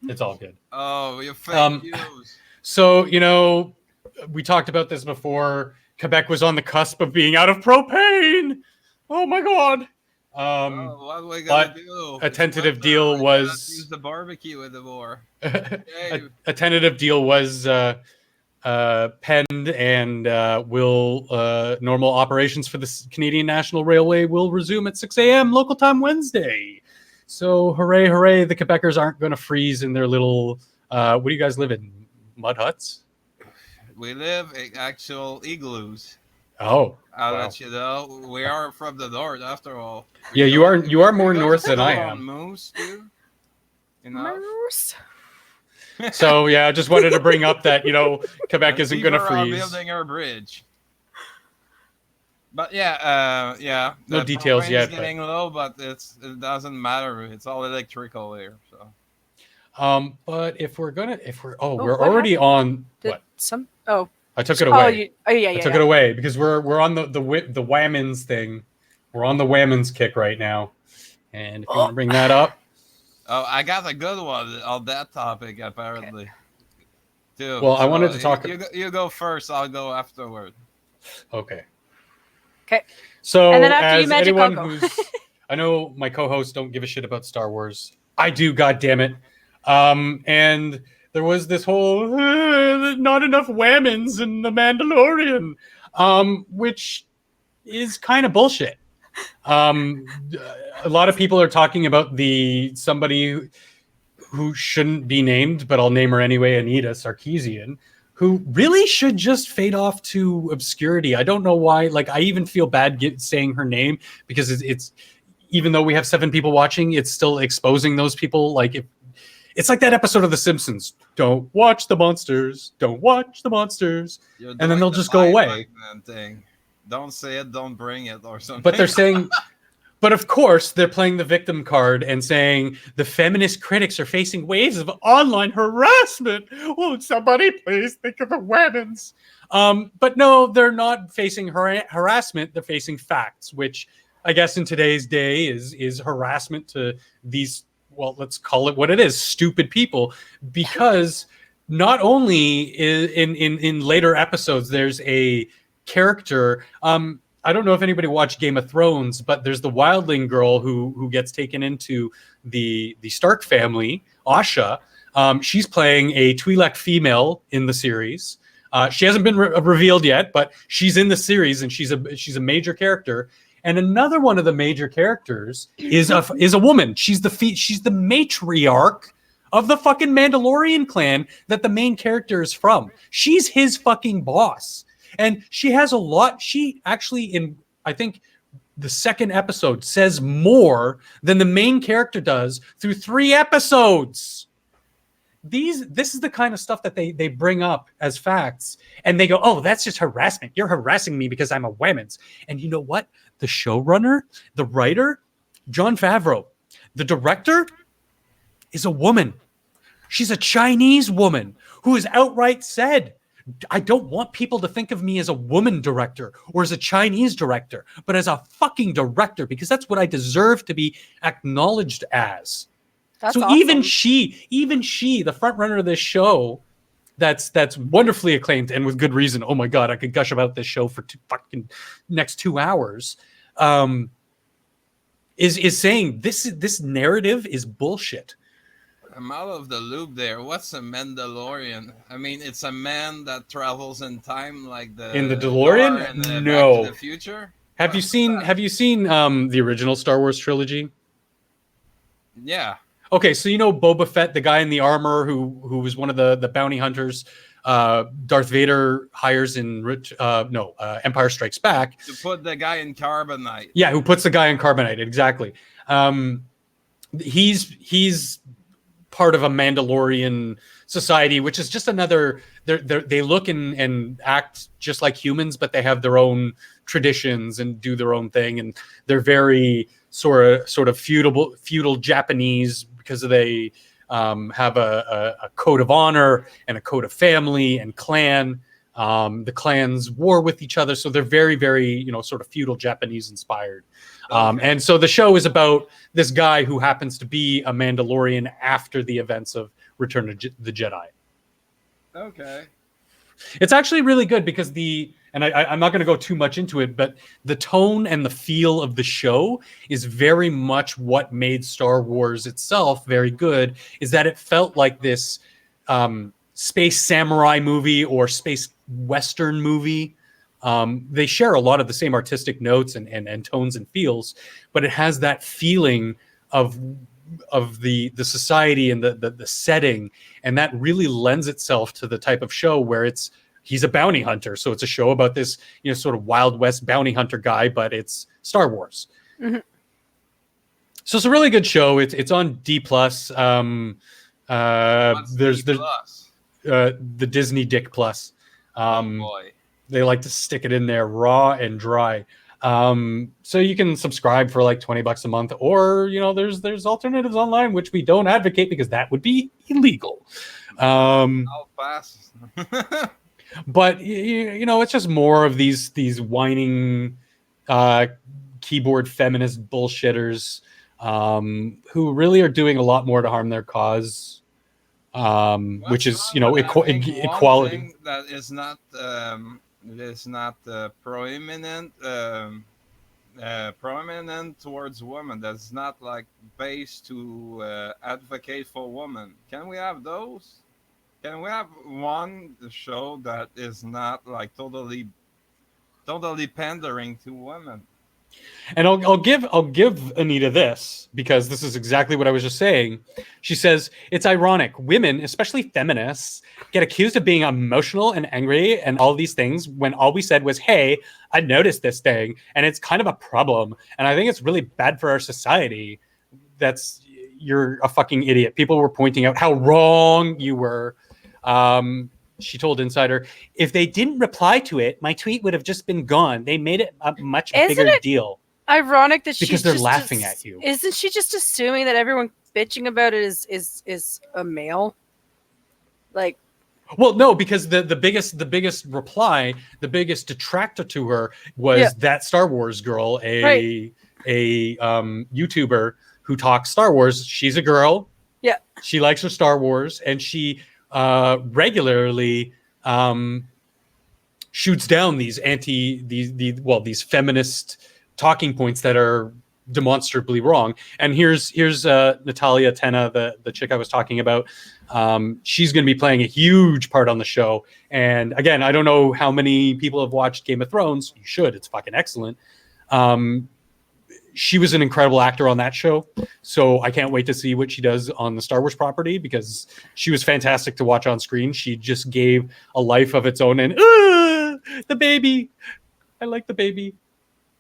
It's all good. Oh, you fake news. So we talked about this before. Quebec was on the cusp of being out of propane. Oh my god. What are we gonna do? A tentative deal was use the barbecue anymore. a tentative deal was penned, and normal operations for the Canadian National Railway will resume at 6 a.m. local time Wednesday. So hooray, hooray! The Quebecers aren't going to freeze in their little. What do you guys live in? Mud huts? We live in actual igloos. Oh, I'll let you know. We are from the north, after all. Yeah, you are more north than I am. Moose, too. Moose. So yeah, I just wanted to bring up that Quebec isn't going to freeze. Building our bridge. But yeah. No details yet. It's getting low, but it doesn't matter. It's all electrical here. So. But we're already on what? I took it away. I took it away because we're on the whammons thing. We're on the whammons kick right now, and if you want to bring that up. Oh, I got a good one on that topic apparently. Too. Well, I wanted to talk. You go first. I'll go afterward. Okay. Okay. So, and then after as you magic, anyone I'll go. who's, I know my co-hosts don't give a shit about Star Wars. I do, goddammit. And there was this whole not enough whammons in The Mandalorian, which is kind of bullshit. A lot of people are talking about somebody who shouldn't be named, but I'll name her anyway, Anita Sarkeesian, who really should just fade off to obscurity. I don't know why. Like, I even feel bad saying her name because it's even though we have 7 people watching, it's still exposing those people. Like, it's like that episode of The Simpsons. Don't watch the monsters. Don't watch the monsters. And then they'll just go away. Thing. Don't say it. Don't bring it or something. But they're saying... But of course, they're playing the victim card and saying the feminist critics are facing waves of online harassment. Won't somebody please think of the women's? But no, they're not facing harassment. They're facing facts, which I guess in today's day is harassment to these, well, let's call it what it is, stupid people. Because not only in later episodes, there's a character... I don't know if anybody watched Game of Thrones, but there's the wildling girl who gets taken into the Stark family, Asha. She's playing a Twi'lek female in the series. She hasn't been revealed yet, but she's in the series and she's a major character. And another one of the major characters is a woman. She's the matriarch of the fucking Mandalorian clan that the main character is from. She's his fucking boss. And she has a lot. She actually, in I think the second episode, says more than the main character does through 3 episodes. This is the kind of stuff that they bring up as facts, and they go, "Oh, that's just harassment. You're harassing me because I'm a women's." And you know what? The showrunner, the writer, Jon Favreau, the director, is a woman. She's a Chinese woman who has outright said, I don't want people to think of me as a woman director or as a Chinese director, but as a fucking director, because that's what I deserve to be acknowledged as. That's so awesome. Even she, the front runner of this show, that's wonderfully acclaimed and with good reason. Oh my God, I could gush about this show for fucking next 2 hours. Is saying this narrative is bullshit. I'm out of the loop there. What's a Mandalorian? I mean, it's a man that travels in time, like the DeLorean. No. Back to the Future. Have you seen the original Star Wars trilogy? Yeah. Okay, so you know Boba Fett, the guy in the armor who was one of the bounty hunters. Darth Vader hires in Empire Strikes Back to put the guy in carbonite. Yeah, who puts the guy in carbonite? Exactly. He's part of a Mandalorian society, which is just another. They look and act just like humans, but they have their own traditions and do their own thing, and they're very sort of feudal Japanese because they have a code of honor and a code of family and clan. The clans war with each other, so they're very, very, sort of feudal Japanese inspired. And so the show is about this guy who happens to be a Mandalorian after the events of Return of the Jedi. Okay. It's actually really good because I'm not going to go too much into it, but the tone and the feel of the show is very much what made Star Wars itself very good, is that it felt like this space samurai movie or space Western movie. They share a lot of the same artistic notes and tones and feels, but it has that feeling of the society and the setting, and that really lends itself to the type of show where he's a bounty hunter. So it's a show about this, sort of Wild West bounty hunter guy, but it's Star Wars. Mm-hmm. So it's a really good show. It's on D+. There's the Disney Dick Plus. Oh boy. They like to stick it in there raw and dry. So you can subscribe for like $20 a month, or there's alternatives online, which we don't advocate because that would be illegal. I'll pass. But it's just more of these whining keyboard feminist bullshitters who really are doing a lot more to harm their cause. Which is equality. That is not prominent towards women. That's not like based to advocate for women. Can we have those? Can we have one show that is not like totally pandering to women? And I'll give Anita this, because this is exactly what I was just saying. She says, it's ironic. Women, especially feminists, get accused of being emotional and angry and all these things when all we said was, hey, I noticed this thing and it's kind of a problem. And I think it's really bad for our society. You're a fucking idiot. People were pointing out how wrong you were. She told Insider, if they didn't reply to it, my tweet would have just been gone. They made it a much bigger deal. Ironic that because they're laughing at you. Isn't she just assuming that everyone bitching about it is a male? Like, well, no, because the biggest reply, the biggest detractor to her was that Star Wars girl, a YouTuber who talks Star Wars. She's a girl. Yeah. She likes her Star Wars, and she regularly shoots down these these feminist talking points that are demonstrably wrong. And here's Natalia Tena, the chick I was talking about. She's going to be playing a huge part on the show. And again, I don't know how many people have watched Game of Thrones. You should. It's fucking excellent. She was an incredible actor on that show, so I can't wait to see what she does on the Star Wars property, because she was fantastic to watch on screen. She just gave a life of its own. And the baby, I like the baby.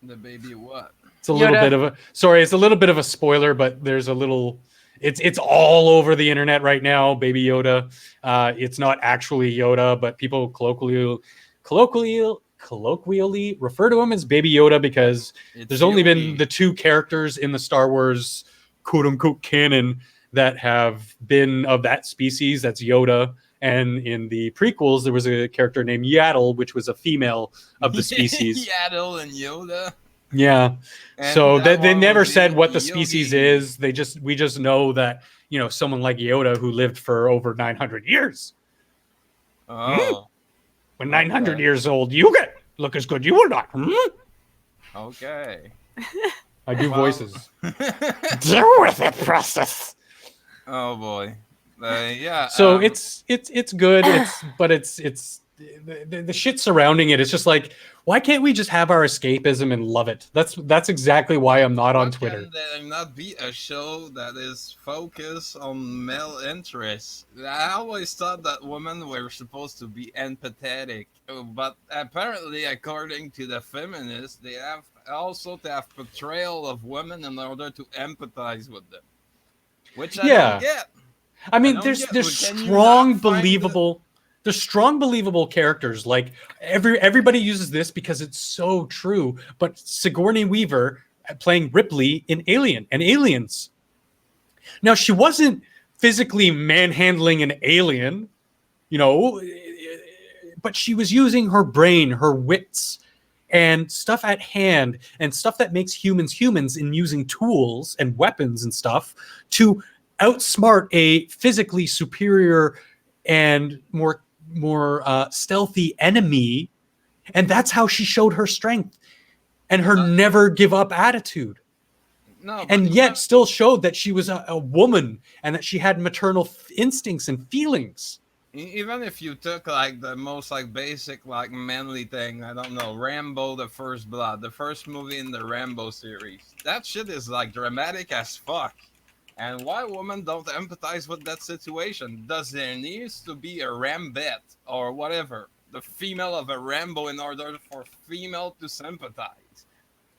The baby what? It's a little bit of a it's a little bit of a spoiler, but there's a little. It's all over the internet right now. Baby Yoda. It's not actually Yoda, but people colloquially refer to him as Baby Yoda because there's only been the two characters in the Star Wars quote unquote canon that have been of that species. That's Yoda. And in the prequels, there was a character named Yaddle, which was a female of the species. Yaddle and Yoda. Yeah. And so they never said what the species is. We just know that, someone like Yoda who lived for over 900 years. Oh. When 900 years old, you look as good. You will not. Okay. I do voices. Deal with it, process. Oh boy. Yeah. So it's good. It's the shit surrounding it is just like, why can't we just have our escapism and love it? That's exactly why I'm not on Twitter. Can there not be a show that is focused on male interests? I always thought that women were supposed to be empathetic, but apparently, according to the feminists, they have also to have portrayal of women in order to empathize with them, which I don't get. I mean, there's strong, believable characters. Like everybody uses this because it's so true. But Sigourney Weaver playing Ripley in Alien and Aliens. Now, she wasn't physically manhandling an alien, but she was using her brain, her wits, and stuff at hand, and stuff that makes humans in using tools and weapons and stuff to outsmart a physically superior and more stealthy enemy. And that's how she showed her strength and her never give up attitude. And yet still showed that she was a woman and that she had maternal instincts and feelings. Even if you took like the most like basic like manly thing, I don't know, Rambo: The First Blood, the first movie in the Rambo series, that shit is like dramatic as fuck. And why women don't empathize with that situation? Does there needs to be a Rambette or whatever, the female of a Rambo, in order for female to sympathize?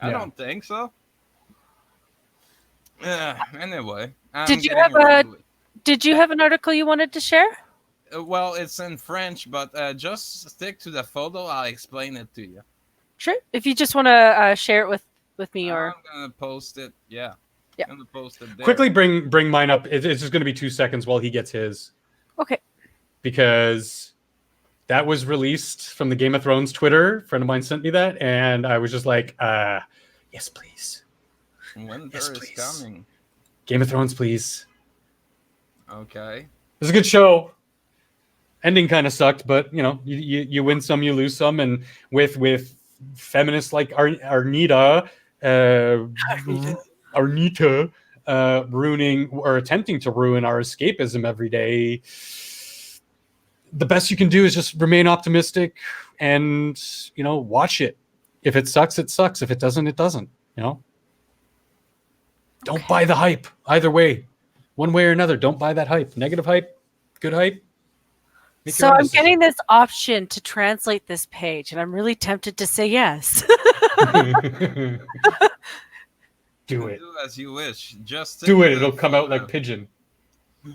I don't think so. Anyway, did you have an article you wanted to share? Well, it's in French, but just stick to the photo. I'll explain it to you. Sure. If you just want to share it with me, or I'm gonna post it. Yeah. I'm gonna post it there. Quickly bring mine up. It's just going to be 2 seconds while he gets his. Okay. Because that was released from the Game of Thrones Twitter. A friend of mine sent me that, and I was just like, yes, please. Winter is coming. Game of Thrones, please. Okay. It's a good show. Ending kind of sucked, but you win some, you lose some, and with feminists like Arnita ruining or attempting to ruin our escapism every day, the best you can do is just remain optimistic and watch it. If it sucks, it sucks. If it doesn't, it doesn't. Don't buy the hype either way. One way or another, don't buy that hype. Negative hype, good hype. So I'm getting this option to translate this page, and I'm really tempted to say yes. Do it. Do as you wish. Just do it. It'll come out like pigeon.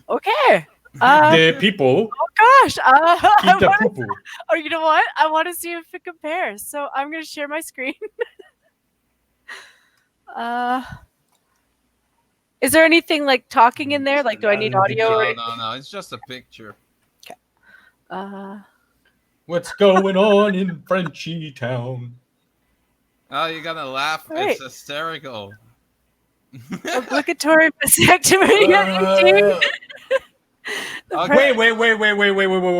Okay. The people. Oh gosh. Oh, you know what? I want to see if it compares. So I'm going to share my screen. Is there anything like talking in there? Like, do I need audio? No. It's just a picture. What's going on in Frenchy Town? Oh, you're gonna laugh. Right. It's hysterical. Obligatory vasectomy.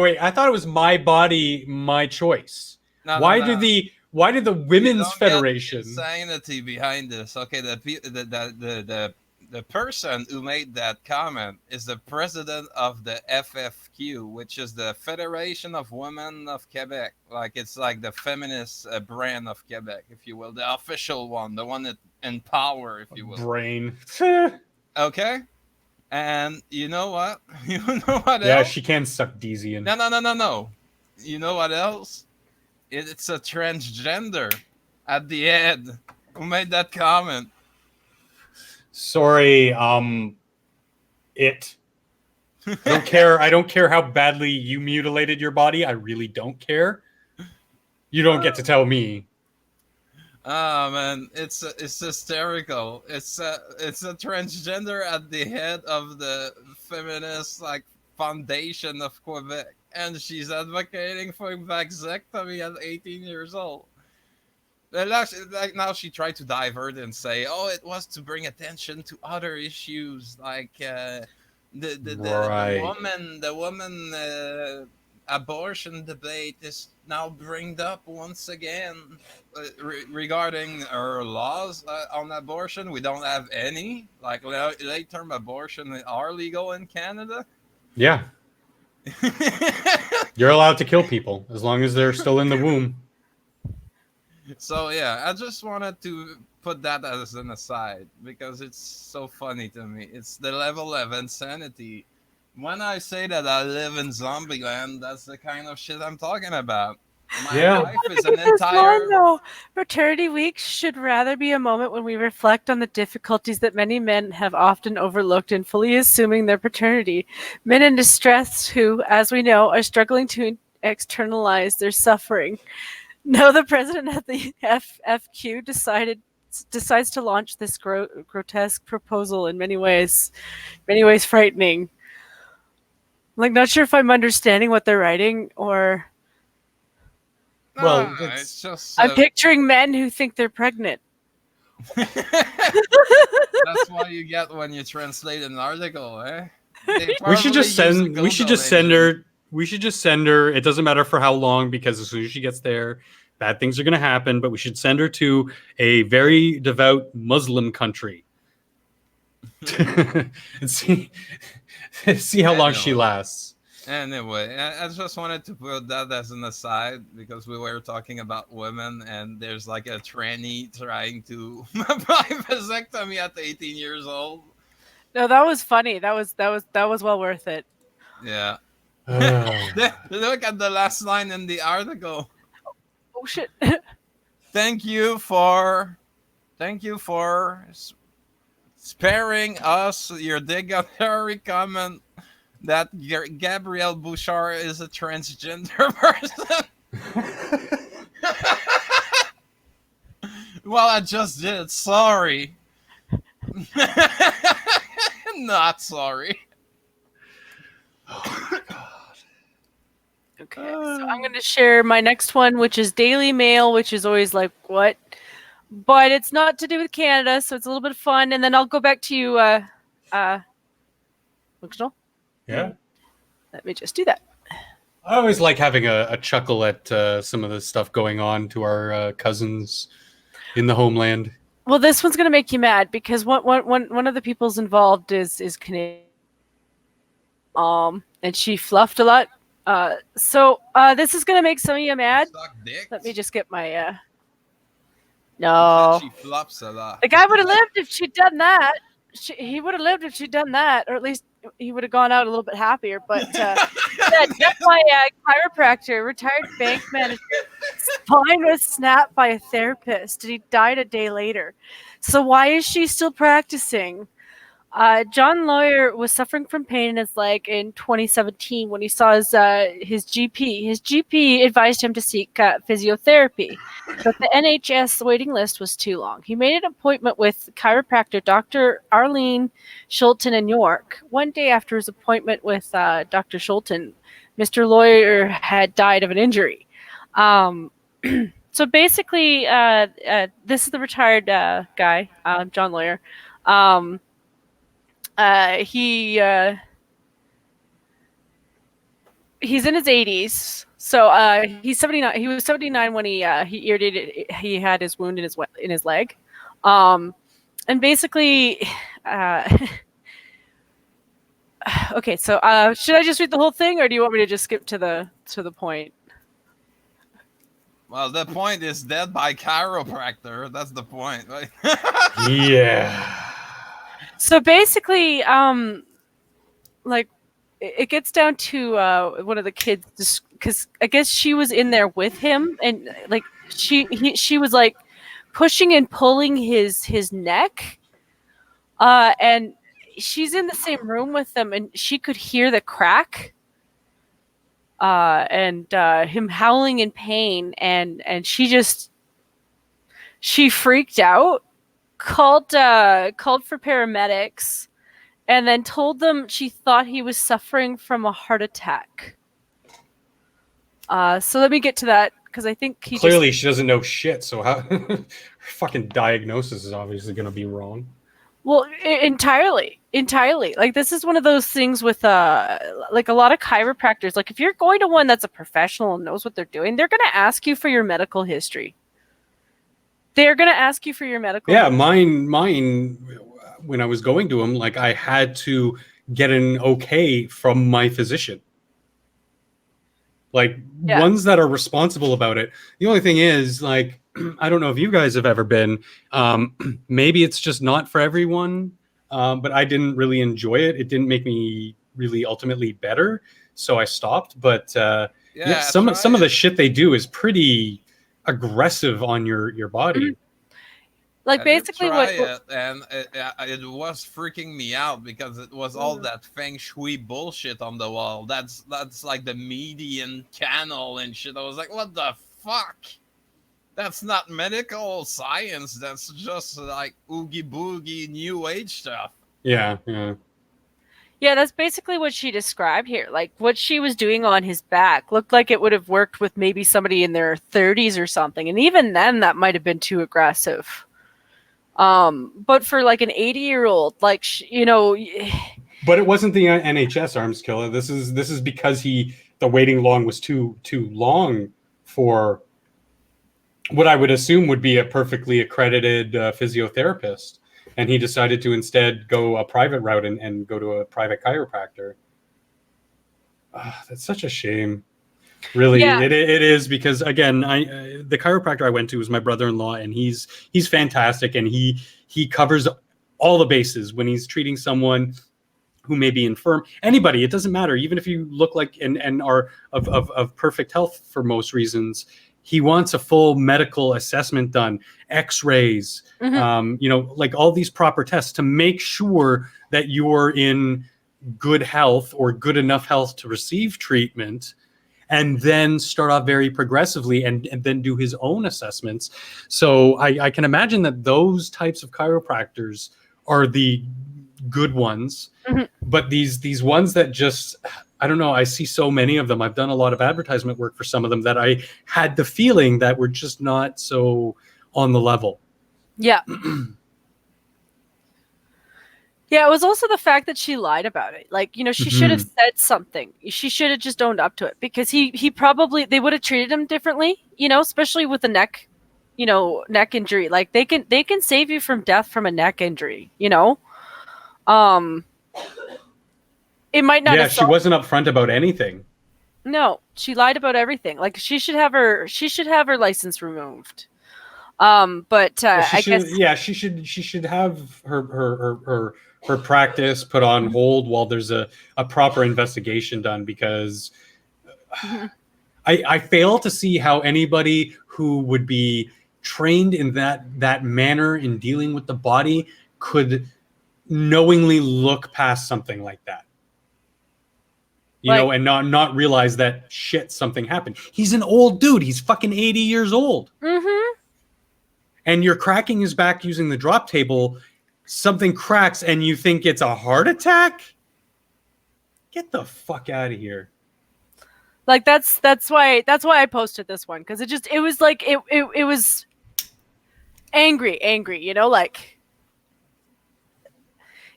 Wait. I thought it was my body, my choice. Why did the Women's Federation insanity behind this? Okay, the person who made that comment is the president of the FFQ, which is the Federation of Women of Quebec. Like, it's like the feminist brand of Quebec, if you will, the official one, the one that in power, if you will. Brain. Okay. And you know what? You know what else? Yeah, she can suck Deezy in. No. You know what else? It's a transgender at the end who made that comment. Sorry, it. I don't care how badly you mutilated your body. I really don't care. You don't get to tell me. Oh man, it's hysterical. It's a transgender at the head of the feminist foundation of Quebec, and she's advocating for vasectomy at 18 years old. Now she tried to divert and say, "Oh, it was to bring attention to other issues like the woman abortion debate is now bringed up once again regarding our laws on abortion. We don't have any. Like late-term abortion are legal in Canada. Yeah. You're allowed to kill people as long as they're still in the womb. So yeah, I just wanted to put that as an aside because it's so funny to me. It's the level of insanity. When I say that I live in Zombieland, that's the kind of shit I'm talking about. My life is an entire. No. Fraternity Week should rather be a moment when we reflect on the difficulties that many men have often overlooked in fully assuming their paternity. Men in distress who, as we know, are struggling to externalize their suffering. No, the president of the FFQ decides to launch this grotesque proposal in many ways frightening. Like, not sure if I'm understanding what they're writing or. Well, it's just. I'm picturing men who think they're pregnant. That's what you get when you translate an article, eh? We should just send her. We should just send her. It doesn't matter for how long, because as soon as she gets there, bad things are going to happen. But we should send her to a very devout Muslim country and see how long she lasts. Anyway, I just wanted to put that as an aside because we were talking about women, and there's like a tranny trying to apply vasectomy at 18 years old. No, that was funny. That was well worth it. Yeah. Look at the last line in the article. Oh shit. Thank you for sparing us your digatory comment that Gabrielle Bouchard is a transgender person. Well, I just did. Sorry. Not sorry. Oh my god. Okay, so I'm going to share my next one, which is Daily Mail, which is always like, what? But it's not to do with Canada, so it's a little bit of fun. And then I'll go back to you, Functional. Yeah. Let me just do that. I always like having a chuckle at some of the stuff going on to our cousins in the homeland. Well, this one's going to make you mad because one of the people's involved is Canadian. And she fluffed a lot. So this is gonna make some of you mad. Let me just get my no. She flops a lot. The guy would have lived if she'd done that. He would have lived if she'd done that, or at least he would have gone out a little bit happier. But death by chiropractor, retired bank manager, spine was snapped by a therapist, and he died a day later. So why is she still practicing? John Lawyer was suffering from pain in his leg in 2017 when he saw his GP. His GP advised him to seek physiotherapy, but the NHS waiting list was too long. He made an appointment with chiropractor Dr. Arlene Schulten in York. One day after his appointment with Dr. Schulten, Mr. Lawyer had died of an injury. So basically, this is the retired guy, John Lawyer. He's in his 80s, so he's 79. He was 79 when he irritated. He had his wound in his leg, and basically, okay. So should I just read the whole thing, or do you want me to just skip to the point? Well, the point is dead by chiropractor. That's the point, right? Yeah. So basically, like it gets down to one of the kids, because I guess she was in there with him, and like she was like pushing and pulling his neck, and she's in the same room with them, and she could hear the crack, and him howling in pain, and she freaked out. Called for paramedics, and then told them she thought he was suffering from a heart attack. So let me get to that, because I think clearly she doesn't know shit. So how her fucking diagnosis is obviously going to be wrong. Well, entirely. Like, this is one of those things with like a lot of chiropractors. Like, if you're going to one that's a professional and knows what they're doing, they're going to ask you for your medical history. They're going to ask you for your medical. Yeah, mine. When I was going to him, like, I had to get an okay from my physician. like ones that are responsible about it. The only thing is, like, I don't know if you guys have ever been, maybe it's just not for everyone, but I didn't really enjoy it. It didn't make me really ultimately better, so I stopped. But some of the shit they do is pretty aggressive on your body. Like, basically what it was freaking me out because it was all that feng shui bullshit on the wall. That's like the median channel and shit. I was like, what the fuck? That's not medical science. That's just like oogie boogie new age stuff. Yeah. That's basically what she described here. Like, what she was doing on his back looked like it would have worked with maybe somebody in their 30s or something, and even then that might have been too aggressive. But for like an 80-year-old, like, but it wasn't the NHS arms killer. This is because the waiting long was too long for what I would assume would be a perfectly accredited physiotherapist, and he decided to instead go a private route and go to a private chiropractor. That's such a shame. Really, it is, because again, the chiropractor I went to was my brother-in-law, and he's fantastic, and he covers all the bases when he's treating someone who may be infirm. Anybody, it doesn't matter. Even if you look like and are of perfect health for most reasons, he wants a full medical assessment done, X-rays, like all these proper tests to make sure that you're in good health or good enough health to receive treatment, and then start off very progressively and then do his own assessments. So I can imagine that those types of chiropractors are the good ones, but these ones that just, I don't know, I see so many of them. I've done a lot of advertisement work for some of them that I had the feeling that were just not so on the level. Yeah. Yeah, it was also the fact that she lied about it. Like, she should have said something. She should have just owned up to it, because he probably, they would have treated him differently, especially with the neck injury. Like, they can save you from death from a neck injury, It might not have she wasn't upfront about anything. No, she lied about everything. Like, she should have her license removed. But I guess she should have her practice put on hold while there's a proper investigation done, because I fail to see how anybody who would be trained in that manner in dealing with the body could knowingly look past something like that. And not realize that something happened. He's an old dude. He's fucking 80 years old. And you're cracking his back using the drop table. Something cracks and you think it's a heart attack? Get the fuck out of here. Like, that's why I posted this one, because it was like it was angry, like,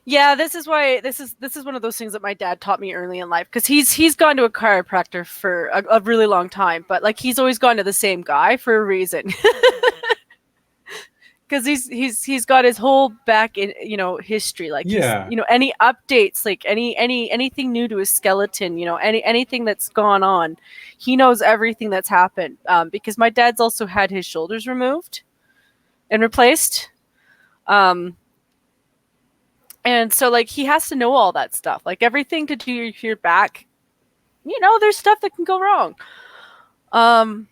yeah, this is why this is one of those things that my dad taught me early in life, because he's gone to a chiropractor for a really long time, but like, he's always gone to the same guy for a reason. Because he's got his whole back in history, like, any updates, like anything new to his skeleton, anything that's gone on, he knows everything that's happened. Because my dad's also had his shoulders removed and replaced, and so, like, he has to know all that stuff, like everything to do with your back. There's stuff that can go wrong. But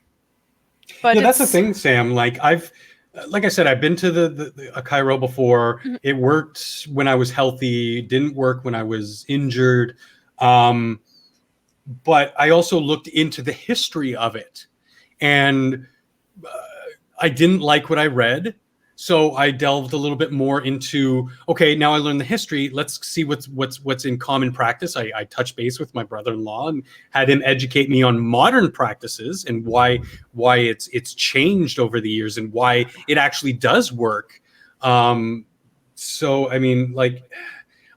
that's the thing, Sam. Like I said, I've been to a chiro before. It worked when I was healthy. Didn't work when I was injured. But I also looked into the history of it, and I didn't like what I read. So I delved a little bit more into, okay, now I learned the history. Let's see what's in common practice. I touched base with my brother-in-law and had him educate me on modern practices and why it's changed over the years and why it actually does work. So I mean, like,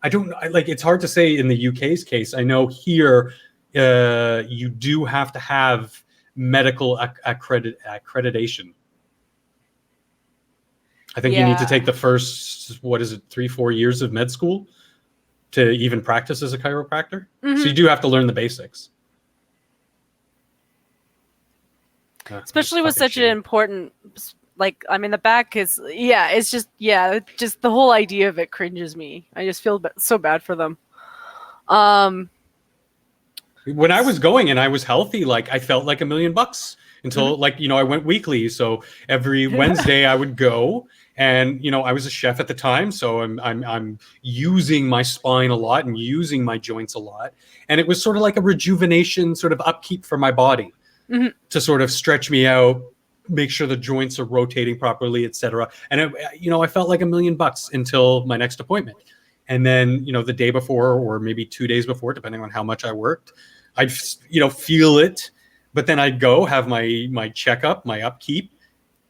it's hard to say in the UK's case. I know here you do have to have medical accreditation. I think you need to take the first, 3-4 years of med school to even practice as a chiropractor. So you do have to learn the basics. especially with such an important, like, I mean, the back is, it's just the whole idea of it cringes me. I just feel so bad for them. When I was going and I was healthy, like I felt like $1 million until like, you know, I went weekly. So every Wednesday I would go, and, you know, I was a chef at the time. So I'm using my spine a lot and using my joints a lot. And it was sort of like a rejuvenation sort of upkeep for my body to sort of stretch me out, make sure the joints are rotating properly, etc. And it, you know, I felt like $1 million until my next appointment. And then, you know, the day before, or maybe 2 days before, depending on how much I worked, I'd, you know, feel it, but then I'd go have my checkup, my upkeep,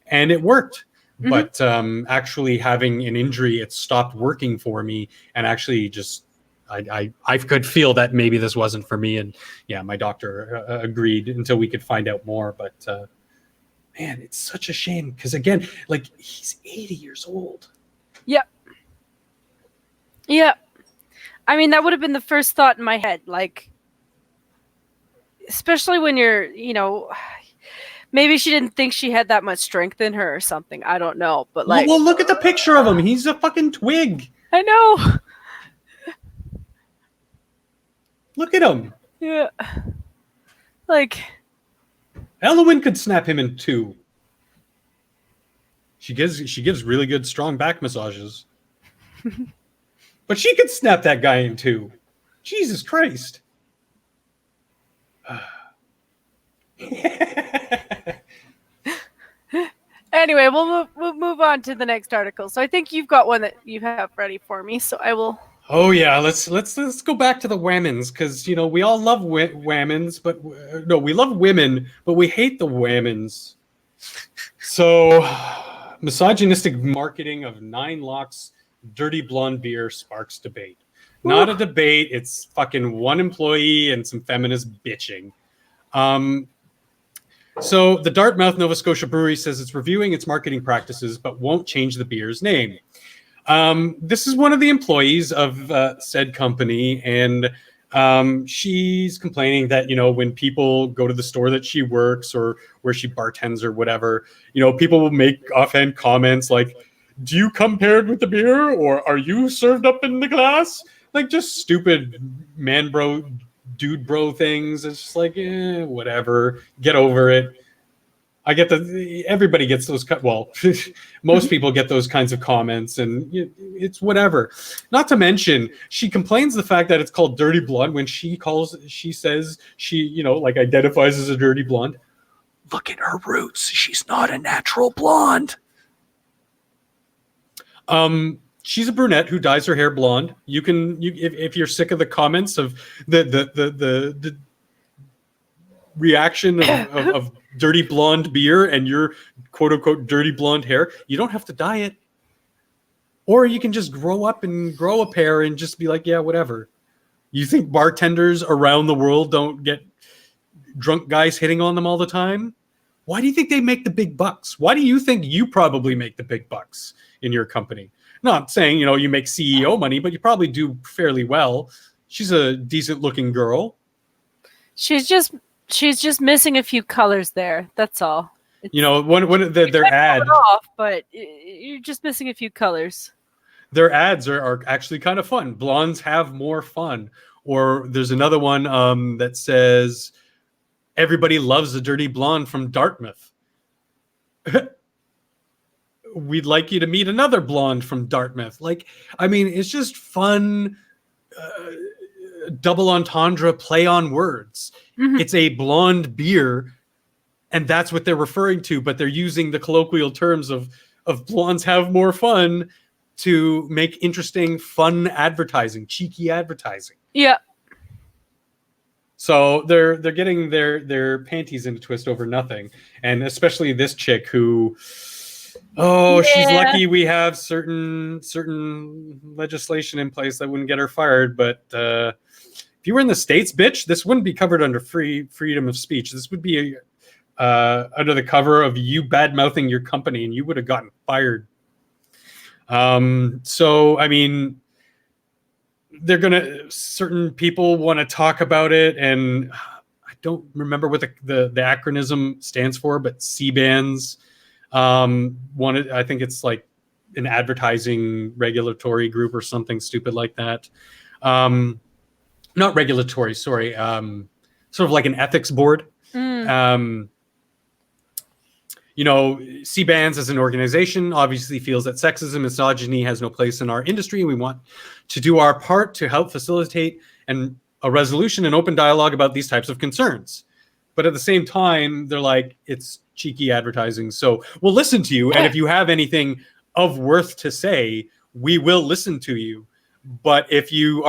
and it worked. But actually having an injury, it stopped working for me, and actually just I could feel that maybe this wasn't for me. And yeah, my doctor agreed until we could find out more. But man, it's such a shame, because again, like, he's 80 years old. Yep. Yeah. I mean, that would have been the first thought in my head. Like, especially when you're, you know, maybe she didn't think she had that much strength in her or something. I don't know. But like, well, look at the picture of him. He's a fucking twig. I know. Look at him. Yeah. Like, Elowen could snap him in two. She gives really good strong back massages. But she could snap that guy in two. Jesus Christ. Anyway, we'll move on to the next article. So I think you've got one that you have ready for me. So I will. Oh yeah, let's go back to the whammons, because, you know, we all love whammons, but no, we love women, but we hate the whammons. So, misogynistic marketing of 9 Locks dirty blonde beer sparks debate. Not a debate. It's fucking one employee and some feminist bitching. So the Dartmouth, Nova Scotia brewery says it's reviewing its marketing practices, but won't change the beer's name. This is one of the employees of said company, and she's complaining that, you know, when people go to the store that she works or where she bartends or whatever, you know, people will make offhand comments like, "Do you come paired with the beer?" or "Are you served up in the glass?" Like, just stupid man bro, dude bro things. It's just like, whatever. Get over it. I get everybody gets those. Well, most people get those kinds of comments, and it's whatever. Not to mention, she complains the fact that it's called dirty blonde when she says she, you know, like, identifies as a dirty blonde. Look at her roots. She's not a natural blonde. She's a brunette who dyes her hair blonde. If you're sick of the comments of the reaction of dirty blonde beer and your quote unquote dirty blonde hair, you don't have to dye it. Or you can just grow up and grow a pair and just be like, yeah, whatever. You think bartenders around the world don't get drunk guys hitting on them all the time? Why do you think they make the big bucks? Why do you think you probably make the big bucks in your company? Not saying, you know, you make CEO money, but you probably do fairly well. She's a decent looking girl. She's just missing a few colors there. That's all. You know, their ad off, but you're just missing a few colors. Their ads are actually kind of fun. Blondes have more fun. Or there's another one that says, "Everybody loves a dirty blonde from Dartmouth. We'd like you to meet another blonde from Dartmouth." Like, I mean, it's just fun, double entendre, play on words. Mm-hmm. It's a blonde beer, and that's what they're referring to, but they're using the colloquial terms of blondes have more fun to make interesting, fun advertising, cheeky advertising. Yeah. So they're getting their panties in a twist over nothing, and especially this chick who, she's lucky we have certain legislation in place that wouldn't get her fired. But if you were in the States, bitch, this wouldn't be covered under freedom of speech. This would be under the cover of you bad-mouthing your company, and you would have gotten fired. So, I mean, certain people want to talk about it, and don't remember what the acronym stands for, but C-bands. I think it's like an advertising regulatory group or something stupid like that. Not regulatory, sorry. Sort of like an ethics board. C-bands as an organization obviously feels that sexism, misogyny has no place in our industry, and we want to do our part to help facilitate a resolution and open dialogue about these types of concerns. But at the same time, they're like, it's cheeky advertising, so we'll listen to you, and if you have anything of worth to say, we will listen to you. But if you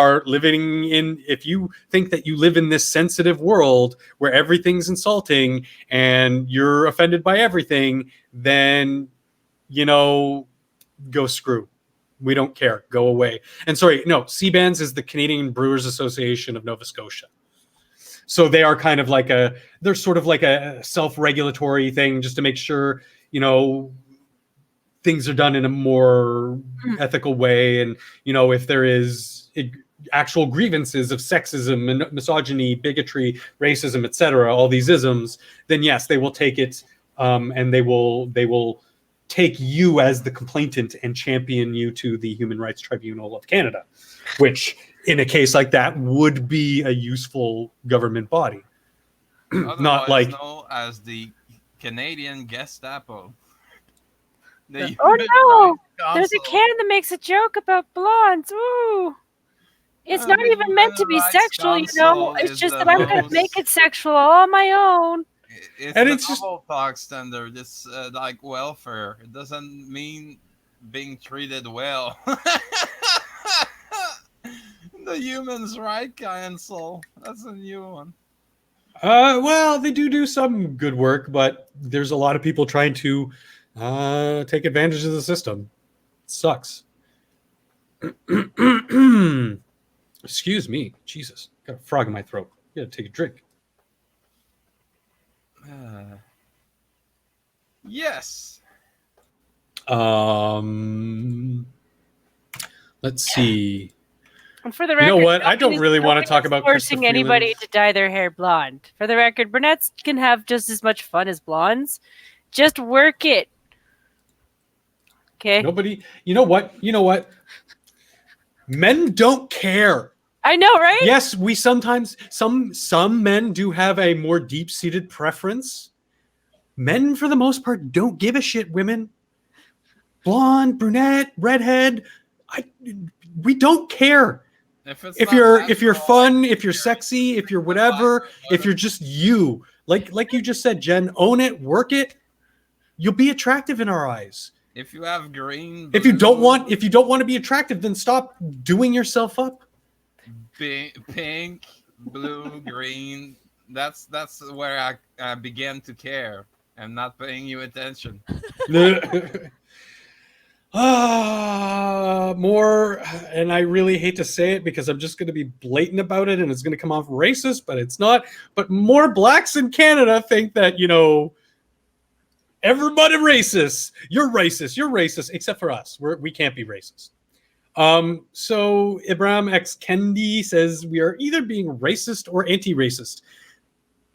think that you live in this sensitive world where everything's insulting and you're offended by everything, then, go screw. We don't care. Go away. And sorry, no, C-bands is the Canadian Brewers Association of Nova Scotia. So they are kind of like they're sort of like a self-regulatory thing just to make sure, things are done in a more ethical way. And, if there is actual grievances of sexism and misogyny, bigotry, racism, etc., all these isms, then yes, they will take it and they will take you as the complainant and champion you to the Human Rights Tribunal of Canada, which in a case like that would be a useful government body. Not like known as the Canadian Gestapo. Oh no! There's a can that makes a joke about blondes. Ooh. It's not even meant to be sexual, It's just that I'm going to make it sexual all on my own. It's novel talk standard. It's like welfare. It doesn't mean being treated well. The Human Rights Council. That's a new one. Well, they do some good work, but there's a lot of people trying to take advantage of the system. It sucks. Excuse me. Jesus. Got a frog in my throat. Gotta take a drink. Yes. Let's see. And for the record, you know what? I don't really want to talk about forcing anybody to dye their hair blonde. For the record, brunettes can have just as much fun as blondes. Just work it. Okay. Nobody. You know what? Men don't care. I know, right? Yes, we sometimes some men do have a more deep-seated preference. Men, for the most part, don't give a shit. Women, blonde, brunette, redhead, we don't care. If you're fun, if you're sexy, if you're whatever, if you're just you, like you just said, Jen, own it, work it, you'll be attractive in our eyes. If you have green, blue, if you don't want to be attractive, then stop doing yourself up. Pink, blue, green. That's where I began to care. I'm not paying you attention. More, and I really hate to say it because I'm just going to be blatant about it and it's going to come off racist, but it's not. But more blacks in Canada think that, everybody racist. You're racist, except for us. We can't be racist. So Ibrahim X Kendi says we are either being racist or anti-racist.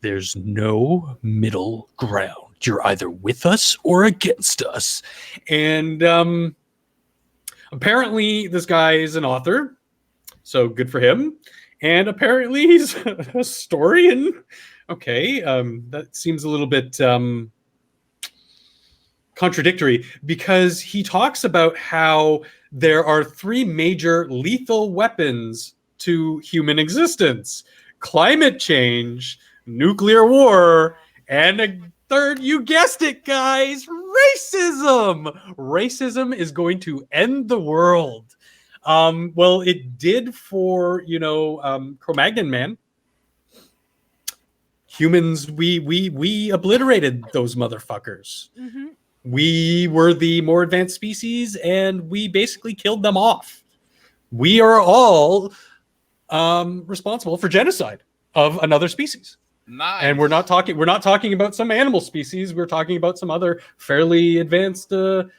There's no middle ground. You're either with us or against us. And apparently this guy is an author, so good for him. And apparently he's a historian. Okay, that seems a little bit contradictory because he talks about how there are 3 major lethal weapons to human existence: climate change, nuclear war, and a third, you guessed it, guys, racism. Racism is going to end the world. Well, it did for, Cro-Magnon man. Humans, we obliterated those motherfuckers. Mm-hmm. We were the more advanced species, and we basically killed them off. We are all responsible for genocide of another species. Nice. And we're not talking about some animal species. We're talking about some other fairly advanced humanoid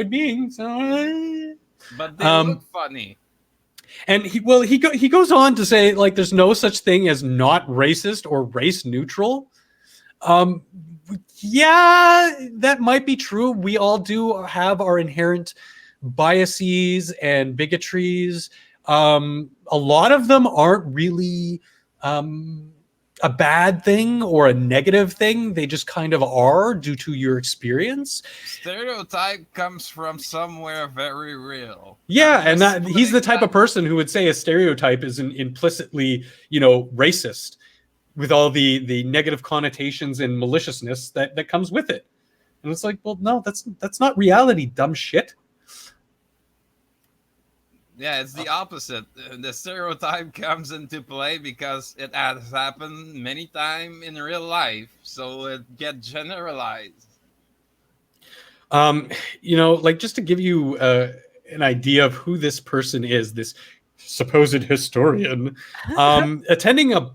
beings. But they look funny. And he goes on to say, like, there's no such thing as not racist or race neutral. Yeah, that might be true. We all do have our inherent biases and bigotries. A lot of them aren't really a bad thing or a negative thing. They just kind of are due to your experience. Stereotype comes from somewhere very real. Yeah, and that he's the type of person who would say a stereotype is implicitly, racist, with all the negative connotations and maliciousness that comes with it. And it's like, well, no, that's not reality, dumb shit. Yeah, it's the opposite. The stereotype comes into play because it has happened many times in real life, so it gets generalized. Like, just to give you an idea of who this person is, this supposed historian, attending a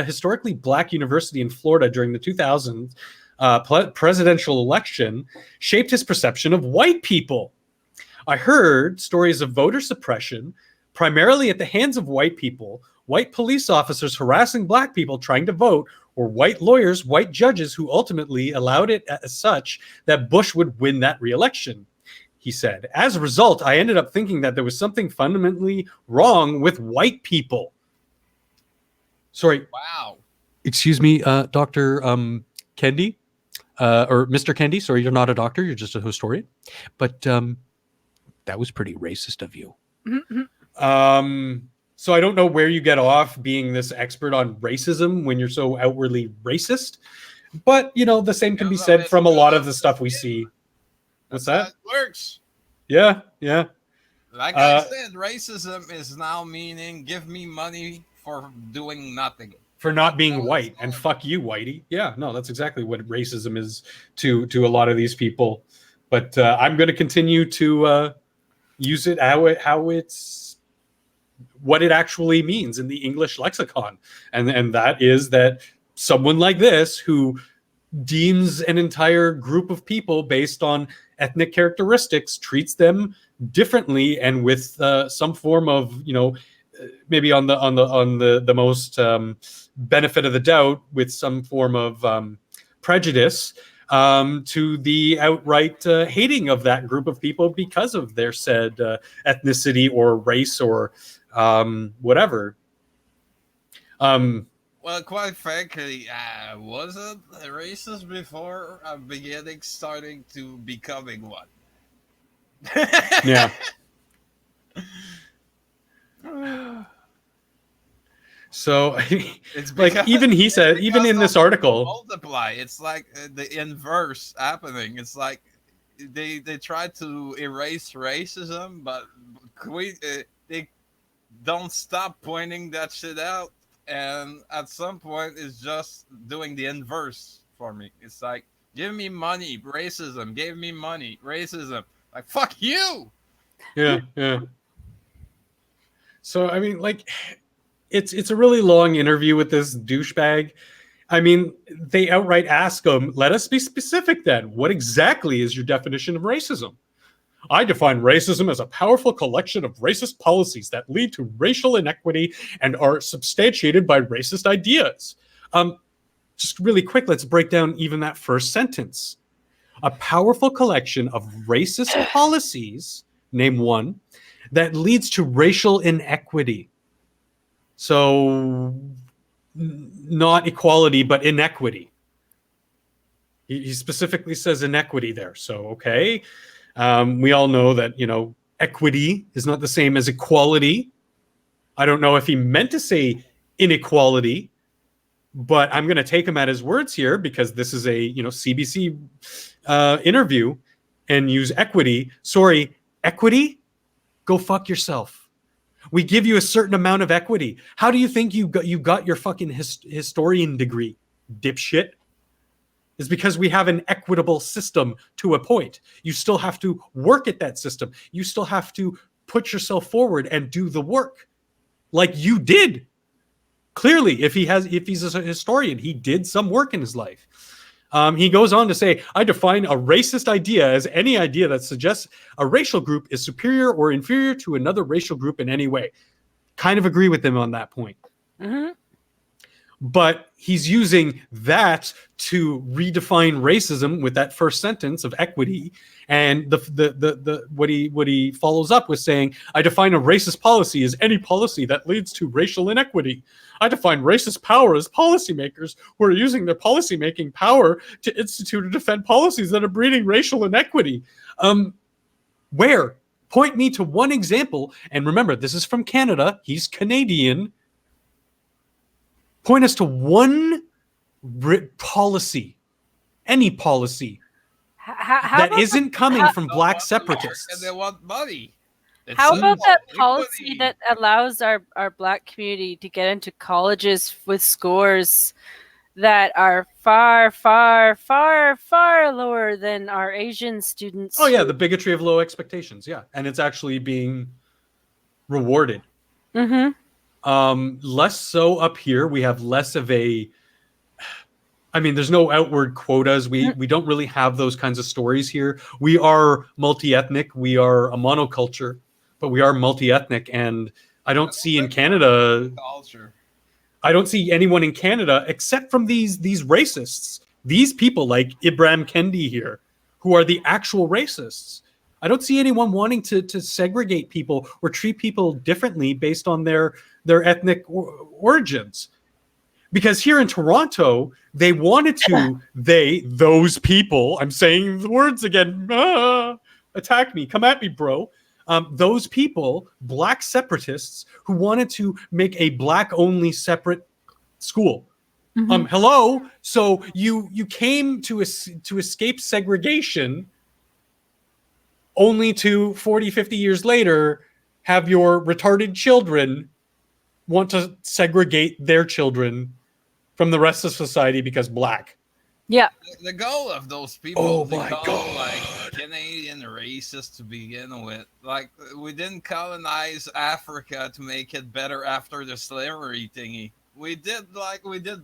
historically black university in Florida during the 2000 presidential election shaped his perception of white people. I heard stories of voter suppression, primarily at the hands of white people, white police officers harassing black people trying to vote, or white lawyers, white judges who ultimately allowed it as such that Bush would win that re-election. He said, as a result, I ended up thinking that there was something fundamentally wrong with white people. Sorry. Wow. Excuse me, Dr. Kendi, or Mr. Kendi. Sorry, you're not a doctor. You're just a historian. But that was pretty racist of you. Mm-hmm. So I don't know where you get off being this expert on racism when you're so outwardly racist. But, the same can be said from a lot of the stuff we see. What's that? It works. Yeah. Like I said, racism is now meaning give me money for doing nothing. For not being white, and fuck you, whitey. Yeah, no, that's exactly what racism is to a lot of these people. But I'm going to continue to use it how it's what it actually means in the English lexicon, and that is that someone like this who deems an entire group of people based on ethnic characteristics treats them differently and with some form of maybe on the most benefit of the doubt, with some form of prejudice to the outright hating of that group of people because of their said ethnicity or race or whatever. Well, quite frankly, was it racist before beginning starting to becoming one? Yeah. So, It's like, even he said, even in this article, multiply. It's like the inverse happening. It's like they try to erase racism, but they don't stop pointing that shit out. And at some point, it's just doing the inverse for me. It's like, give me money, racism. Give me money, racism. Like, fuck you. Yeah. So, I mean, like, it's a really long interview with this douchebag. I mean, they outright ask him, let us be specific then. What exactly is your definition of racism? I define racism as a powerful collection of racist policies that lead to racial inequity and are substantiated by racist ideas. Just really quick, let's break down even that first sentence. A powerful collection of racist policies, name one, that leads to racial inequity. So, not equality, but inequity. He specifically says inequity there. So, okay. We all know that, equity is not the same as equality. I don't know if he meant to say inequality, but I'm going to take him at his words here because this is a, CBC interview and use equity. Sorry, equity? Go fuck yourself. We give you a certain amount of equity. How do you think you got your fucking historian degree, dipshit? Is because we have an equitable system to a point. You still have to work at that system. You still have to put yourself forward and do the work like you did. Clearly, if he's a historian, he did some work in his life. He goes on to say, I define a racist idea as any idea that suggests a racial group is superior or inferior to another racial group in any way. Kind of agree with him on that point. Mm-hmm. But he's using that to redefine racism with that first sentence of equity. And what he follows up with saying, I define a racist policy as any policy that leads to racial inequity. I define racist power as policymakers who are using their policymaking power to institute or defend policies that are breeding racial inequity. Where? Point me to one example. And remember, this is from Canada. He's Canadian. Point us to one policy, any policy, that isn't coming from black separatists. And they want money. How about that policy that allows our black community to get into colleges with scores that are far, far, far, far lower than our Asian students? Oh, yeah, the bigotry of low expectations, yeah. And it's actually being rewarded. Mm-hmm. Less so up here. We have less of a... I mean, there's no outward quotas. We don't really have those kinds of stories here. We are multi-ethnic. We are a monoculture, but we are multi-ethnic. And I don't see in Canada... Culture. I don't see anyone in Canada except from these racists. These people like Ibram Kendi here, who are the actual racists. I don't see anyone wanting to segregate people or treat people differently based on their ethnic origins. Because here in Toronto, they wanted to, those people, I'm saying the words again, attack me, come at me, bro. Those people, black separatists, who wanted to make a black-only separate school. Mm-hmm. Hello? So you came to escape segregation only to 40, 50 years later have your retarded children want to segregate their children from the rest of society because black. Yeah. The goal of those people, oh my God, like Canadian racists to begin with. Like, we didn't colonize Africa to make it better after the slavery thingy. We did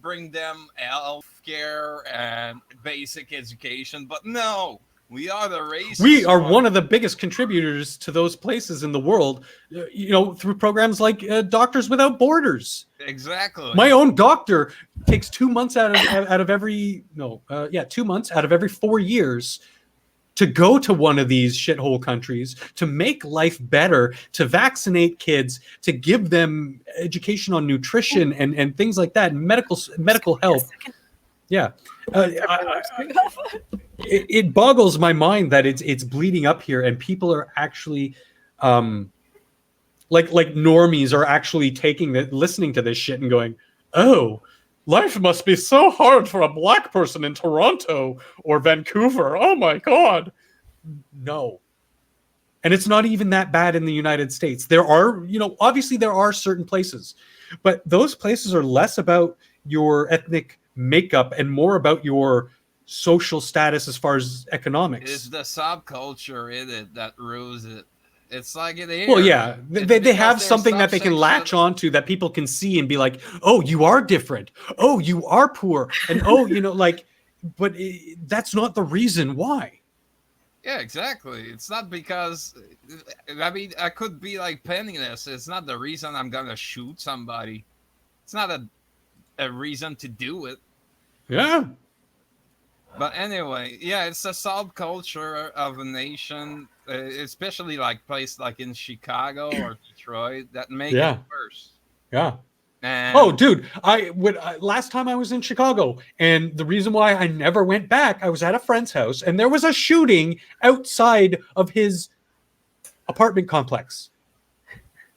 bring them health care and basic education, but no. We are the racists. We are one of the biggest contributors to those places in the world, through programs like Doctors Without Borders. Exactly. My own doctor takes 2 months out of every 2 months out of every 4 years to go to one of these shithole countries to make life better, to vaccinate kids, to give them education on nutrition and things like that, and medical health. Yeah. It boggles my mind that it's bleeding up here and people are actually like normies are actually listening to this shit and going, oh, life must be so hard for a black person in Toronto or Vancouver. Oh my God. No. And it's not even that bad in the United States. There are, obviously there are certain places, but those places are less about your ethnic makeup and more about your social status as far as economics. It's the subculture in it that rules it. It's like in here. Well, yeah, they have something that they can latch onto that people can see and be like, oh, you are different. Oh, you are poor. And but that's not the reason why. Yeah, exactly. It's not because, I could be like penniless. It's not the reason I'm going to shoot somebody. It's not a reason to do it. Yeah. But anyway, yeah, it's a subculture of a nation, especially like places like in Chicago or Detroit that make it worse. Yeah. And dude, last time I was in Chicago, and the reason why I never went back, I was at a friend's house, and there was a shooting outside of his apartment complex.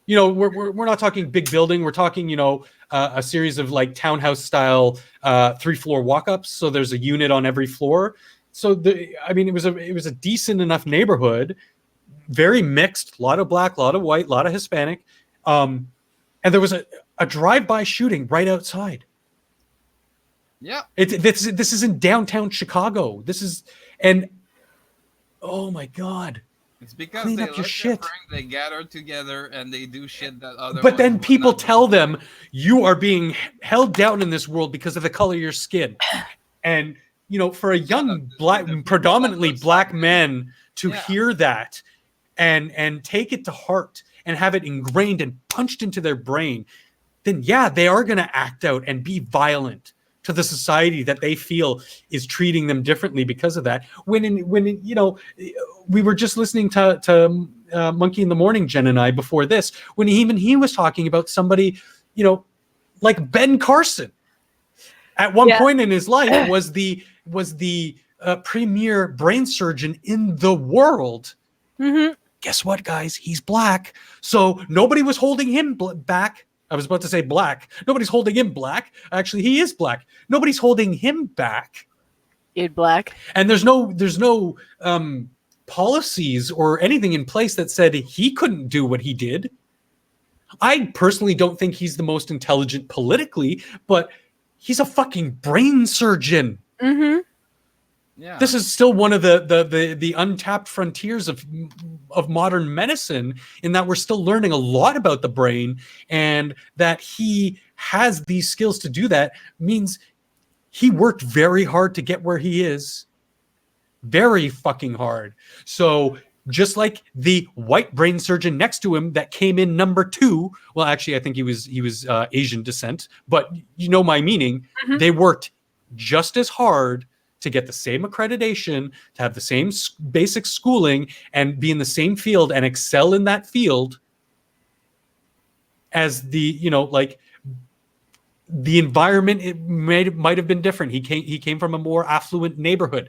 We're not talking big building. We're talking, a series of like townhouse style 3-floor walk-ups. So there's a unit on every floor. So it was a decent enough neighborhood, very mixed, a lot of black, a lot of white, a lot of Hispanic. And there was a drive-by shooting right outside. Yeah. This is in downtown Chicago. Oh my God. It's because clean they up your shit. They gather together and they do shit that other. But then people tell them you are being held down in this world because of the color of your skin, and for a young predominantly black man to hear that and take it to heart and have it ingrained and punched into their brain, then they are going to act out and be violent to the society that they feel is treating them differently because of that. When we were just listening to Monkey in the Morning, Jen and I, before this, when he was talking about somebody, like Ben Carson, at one point in his life was the premier brain surgeon in the world. Mm-hmm. Guess what, guys? He's black. So nobody was holding him back. I was about to say black. Nobody's holding him black. Actually, he is black. Nobody's holding him back. In black. And there's no policies or anything in place that said he couldn't do what he did. I personally don't think he's the most intelligent politically, but he's a fucking brain surgeon. Mm-hmm. Yeah. This is still one of the untapped frontiers of modern medicine, in that we're still learning a lot about the brain, and that he has these skills to do that means he worked very hard to get where he is. Very fucking hard. So just like the white brain surgeon next to him that came in number 2, well, actually, I think he was Asian descent, but you know my meaning. Mm-hmm. They worked just as hard to get the same accreditation, to have the same basic schooling, and be in the same field and excel in that field as the environment. It might have been different. He came from a more affluent neighborhood.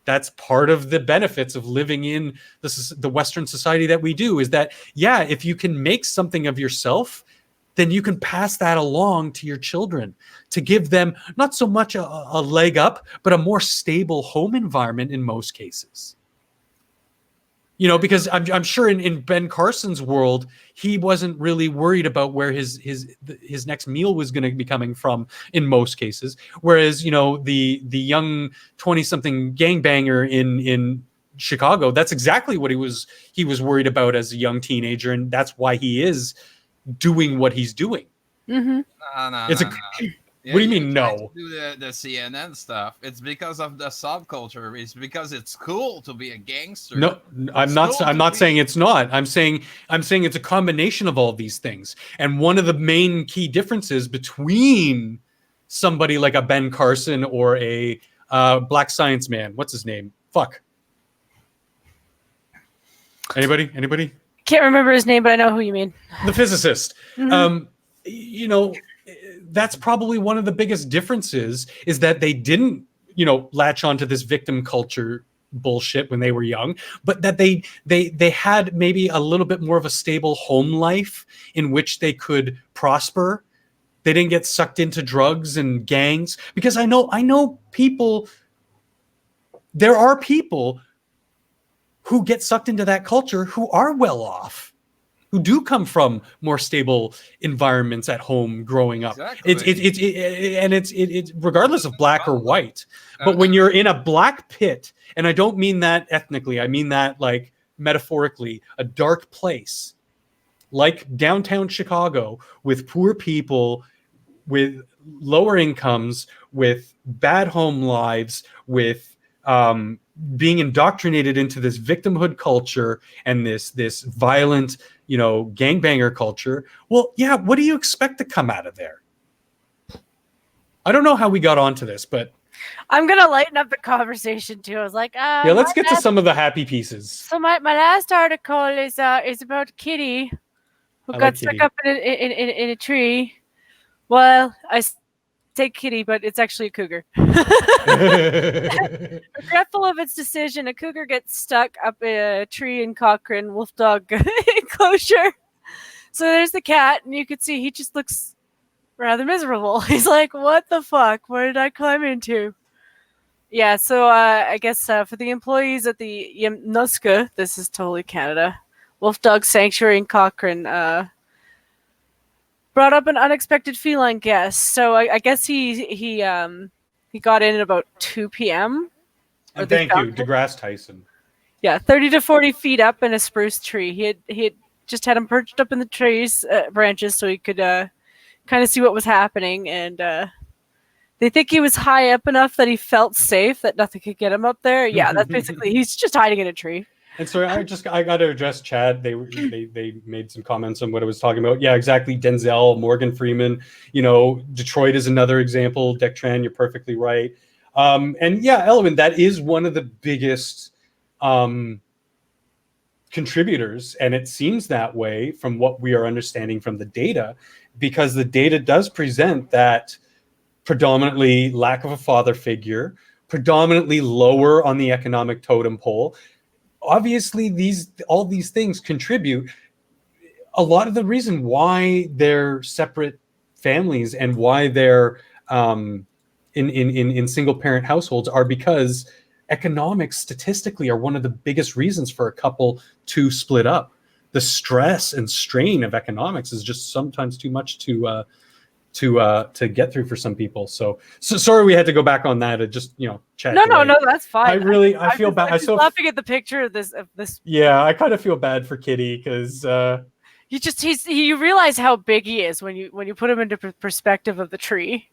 That's part of the benefits of living in the Western society that we do, is that, if you can make something of yourself, then you can pass that along to your children to give them not so much a leg up, but a more stable home environment in most cases. Because I'm sure in Ben Carson's world, he wasn't really worried about where his next meal was going to be coming from in most cases. Whereas, the young 20-something gangbanger in Chicago, that's exactly what he was worried about as a young teenager, and that's why he is doing what he's doing. Mm-hmm. No. What do you mean no? Do the CNN stuff. It's because of the subculture. It's because it's cool to be a gangster. No, I'm not saying it's not. I'm saying it's a combination of all these things. And one of the main key differences between somebody like a Ben Carson or a black science man, what's his name? Fuck. Anybody? Can't remember his name, but I know who you mean. The physicist. Mm-hmm. That's probably one of the biggest differences, is that they didn't, latch onto this victim culture bullshit when they were young, but that they had maybe a little bit more of a stable home life in which they could prosper. They didn't get sucked into drugs and gangs, because I know people. There are people who get sucked into that culture who are well off, who do come from more stable environments at home growing up. Exactly. It's regardless of black or white. But when you're in a black pit, and I don't mean that ethnically, I mean that like metaphorically, a dark place like downtown Chicago, with poor people, with lower incomes, with bad home lives, with being indoctrinated into this victimhood culture and this violent, gangbanger culture. Well, what do you expect to come out of there? I don't know how we got onto this, but I'm gonna lighten up the conversation too. I was like, let's get to some of the happy pieces. So my last article is about Kitty, who got stuck up in a tree. Well, I say kitty, but it's actually a cougar. Regretful of its decision, a cougar gets stuck up a tree in Cochrane wolf dog enclosure. So there's the cat, and you could see he just looks rather miserable. He's like, what the fuck? Where did I climb into? Yeah, so I guess for the employees at the Yamnuska, this is totally Canada, Wolf Dog Sanctuary in Cochrane, brought up an unexpected feline guest. So I guess he got in at about 2 p.m. And thank you, DeGrasse Tyson. Yeah, 30 to 40 feet up in a spruce tree. He had just had him perched up in the trees branches so he could kind of see what was happening. And They think he was high up enough that he felt safe, that nothing could get him up there. Yeah, that's basically, he's just hiding in a tree. And so I got to address Chad. They made some comments on what I was talking about. Yeah, exactly. Denzel, Morgan Freeman. Detroit is another example. Dick Tran, you're perfectly right. And yeah, Elvin, that is one of the biggest contributors, and it seems that way from what we are understanding from the data, because the data does present that predominantly lack of a father figure, predominantly lower on the economic totem pole. Obviously, all these things contribute. A lot of the reason why they're separate families and why they're in single parent households are because economics statistically are one of the biggest reasons for a couple to split up. The stress and strain of economics is just sometimes too much to get through for some people. So sorry we had to go back on that. Just chat. No, that's fine. I feel bad. I'm laughing at the picture of this. Yeah, I kind of feel bad for Kitty because you realize how big he is when you put him into perspective of the tree.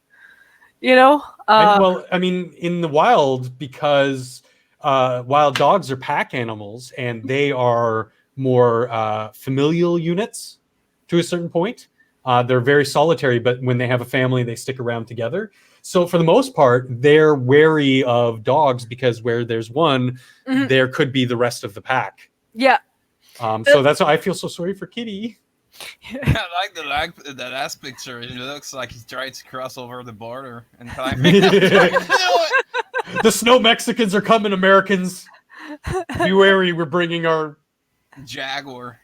Well, I mean, in the wild, because wild dogs are pack animals and they are more familial units to a certain point. They're very solitary, but when they have a family, they stick around together. So for the most part, they're wary of dogs because where there's one, there could be the rest of the pack. Yeah. So that's why I feel so sorry for Kitty. I like the last picture. It looks like he's trying to cross over the border and climb. The snow Mexicans are coming, Americans. Be wary, we're bringing our jaguar.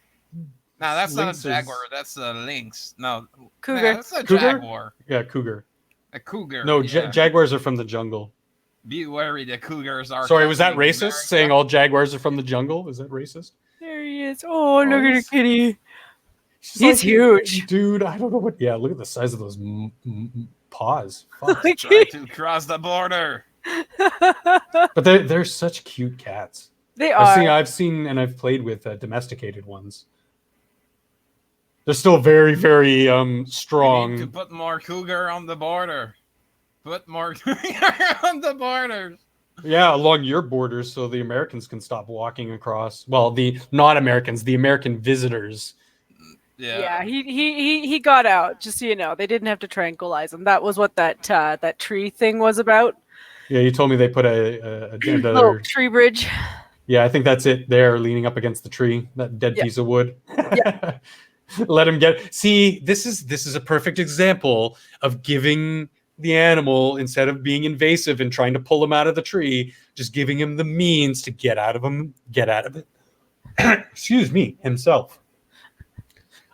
No, that's Lynxes. not a jaguar. That's a lynx. No, cougar. Yeah, that's a Cougar? jaguar. Yeah, cougar. A cougar. No, yeah. jaguars are from the jungle. Be wary, the cougars are. Sorry, was that coming, racist? America. Saying all jaguars are from the jungle? Is that racist? There he is. Oh, look at the kitty. He's huge. Dude, I don't know what. Yeah, look at the size of those paws. Fuck. Try to cross the border. But they're such cute cats. They are. I've seen and I've played with domesticated ones. They're still very, very strong. We need to put more cougar on the border. Put more cougar on the borders. Yeah, along your borders, so the Americans can stop walking across. Well, the not Americans, the American visitors. Yeah, he got out. Just so you know, they didn't have to tranquilize him. That was what that tree thing was about. Yeah, you told me they put a little tree bridge. Yeah, I think that's it. There, leaning up against the tree, that dead piece of wood. Yeah. Let him get. See, this is a perfect example of giving the animal, instead of being invasive and trying to pull him out of the tree, just giving him the means to get out of it. Excuse me, himself.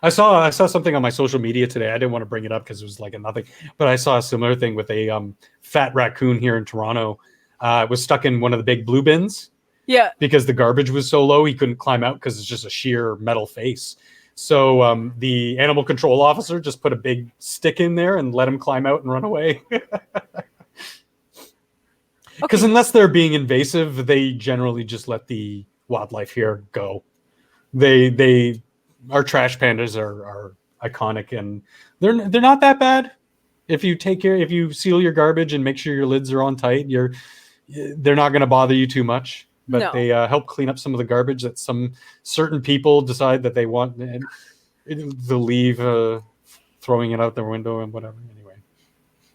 I saw something on my social media today. I didn't want to bring it up because it was like a nothing, but I saw a similar thing with a fat raccoon here in Toronto. It was stuck in one of the big blue bins. Yeah. Because the garbage was so low, he couldn't climb out because it's just a sheer metal face. So the animal control officer just put a big stick in there and let him climb out and run away. Because unless they're being invasive, they generally just let the wildlife here go. Our trash pandas are iconic, and they're not that bad. If you seal your garbage and make sure your lids are on tight, they're not going to bother you too much. But No. they help clean up some of the garbage that some certain people decide that they want, and they'll leave throwing it out their window and whatever. Anyway,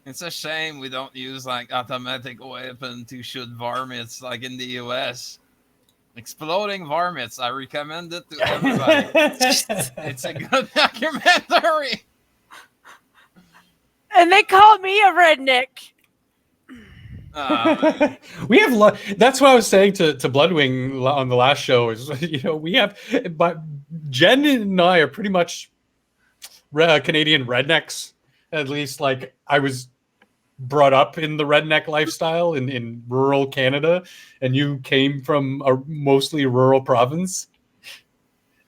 it's a shame we don't use like automatic weapon to shoot varmints like in the US. Exploding varmints. I recommend it to everybody. It's a good documentary. And they call me a redneck. We have that's what I was saying to Bloodwing on the last show is, we have, but Jen and I are pretty much Canadian rednecks. At least, like, I was brought up in the redneck lifestyle in rural Canada, and you came from a mostly rural province.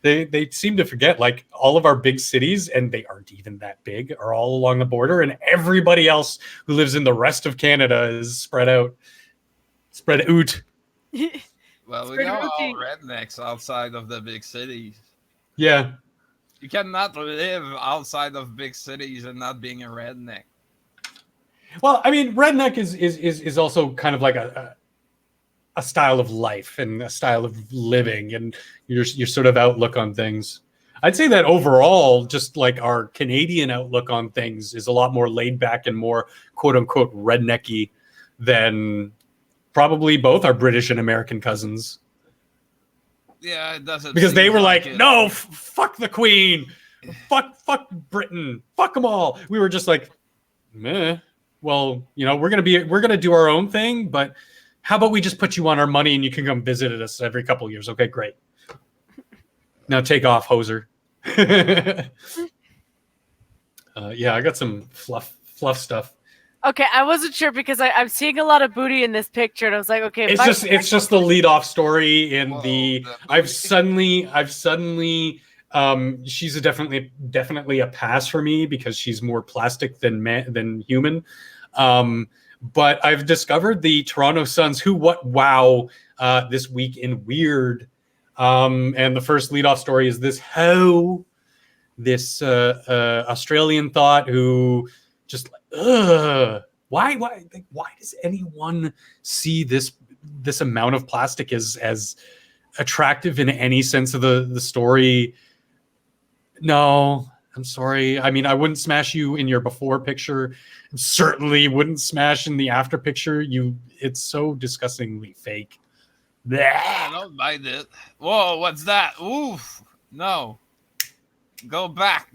They seem to forget, like, all of our big cities, and they aren't even that big, are all along the border, and everybody else who lives in the rest of Canada is spread out. Well, we got all rednecks outside of the big cities. Yeah. You cannot live outside of big cities and not being a redneck. Well, I mean, redneck is also kind of like a style of life and a style of living and your sort of outlook on things. I'd say that overall, just like our Canadian outlook on things is a lot more laid back and more quote unquote rednecky than probably both our British and American cousins. Yeah, it doesn't. Because they were like, it. no, fuck the Queen. Fuck Britain. Fuck them all. We were just like, meh. Well, you know, we're gonna do our own thing, but how about we just put you on our money and you can come visit us every couple of years? Okay, great. Now take off, hoser. Yeah, I got some fluff stuff. Okay, I wasn't sure because I'm seeing a lot of booty in this picture, and I was like, okay. It's just the lead off story in I've suddenly she's definitely a pass for me because she's more plastic than human. But I've discovered the Toronto Sun's Who What Wow this week in Weird. And the first leadoff story is this Australian thought who just why does anyone see this amount of plastic as attractive in any sense of the story? No, I'm sorry. I mean, I wouldn't smash you in your before picture. Certainly wouldn't smash in the after picture. It's so disgustingly fake. I don't mind it. Whoa, what's that? Oof. No. Go back.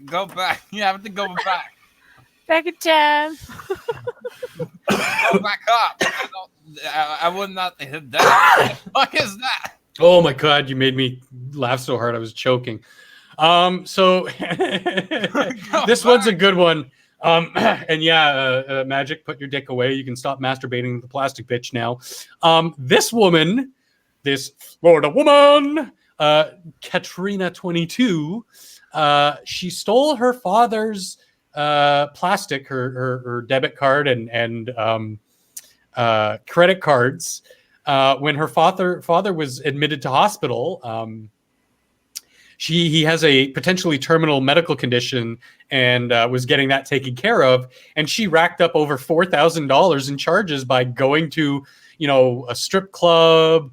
You have to go back. Back in time. Go back up. I would not hit that. What is that? Oh my God, you made me laugh so hard I was choking. So this one's a good one. And yeah, Magic, put your dick away. You can stop masturbating with the plastic bitch now. This Florida woman, Katrina 22, she stole her father's plastic, her debit card and credit cards when her father was admitted to hospital. He has a potentially terminal medical condition and was getting that taken care of. And she racked up over $4,000 in charges by going to, a strip club,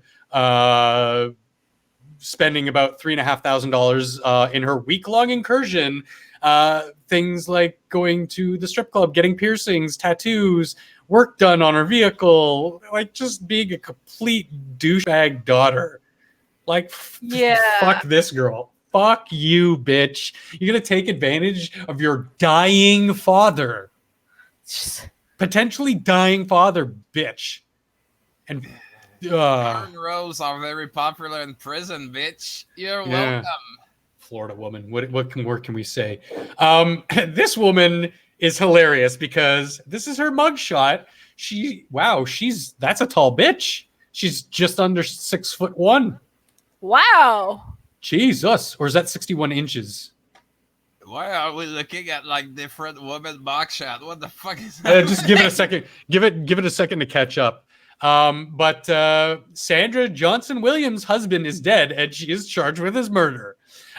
spending about $3,500 in her week-long incursion. Things like going to the strip club, getting piercings, tattoos, work done on her vehicle, like just being a complete douchebag daughter. Like, fuck this girl. Fuck you, bitch. You're going to take advantage of your dying father. Potentially dying father, bitch. And cornrows are very popular in prison, bitch. You're welcome. Florida woman. What more can we say? This woman is hilarious because this is her mugshot. That's a tall bitch. She's just under 6'1". Wow. Jesus. Or is that 61 inches? Why are we looking at like different women mugshot? What the fuck is that? Just give it a second. Give it a second to catch up. But Sandra Johnson Williams' husband is dead and she is charged with his murder.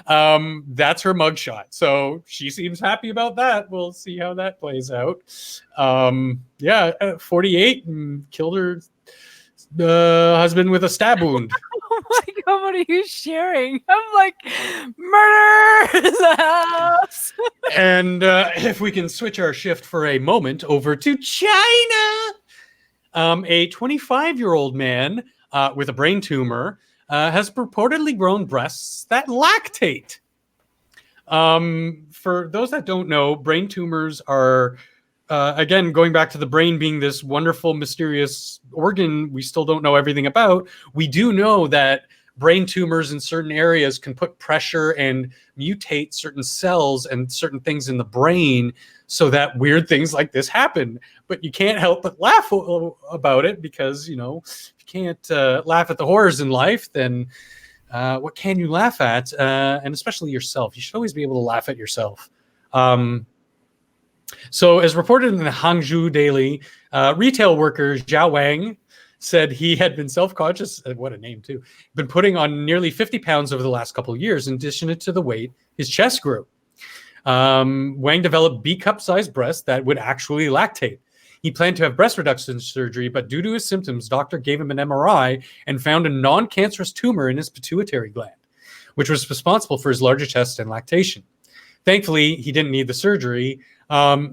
That's her mugshot. So she seems happy about that. We'll see how that plays out. 48 and killed her husband with a stab wound. Oh my God, what are you sharing? I'm like, murder in the house. And if we can switch our shift for a moment over to China. A 25-year-old man with a brain tumor has purportedly grown breasts that lactate. For those that don't know, brain tumors are, again, going back to the brain being this wonderful, mysterious organ we still don't know everything about. We do know that brain tumors in certain areas can put pressure and mutate certain cells and certain things in the brain so that weird things like this happen. But you can't help but laugh about it because, if you can't laugh at the horrors in life, then what can you laugh at? And especially yourself. You should always be able to laugh at yourself. So as reported in the Hangzhou Daily, retail worker Zhao Wang said he had been self-conscious, what a name too, been putting on nearly 50 pounds over the last couple of years. In addition to the weight, his chest grew. Wang developed B-cup sized breasts that would actually lactate. He planned to have breast reduction surgery, but due to his symptoms, doctor gave him an MRI and found a non-cancerous tumor in his pituitary gland, which was responsible for his larger chest and lactation. Thankfully, he didn't need the surgery,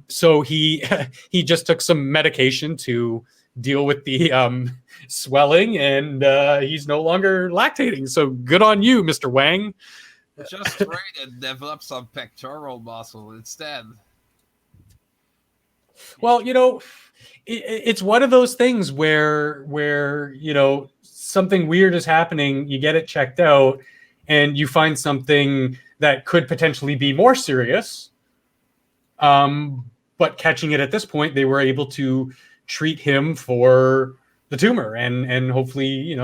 so he he just took some medication to deal with the swelling, and he's no longer lactating. So good on you, Mr. Wang. Just try to develop some pectoral muscle instead. Well, it's one of those things where something weird is happening, you get it checked out, and you find something that could potentially be more serious. But catching it at this point, they were able to treat him for the tumor, and hopefully,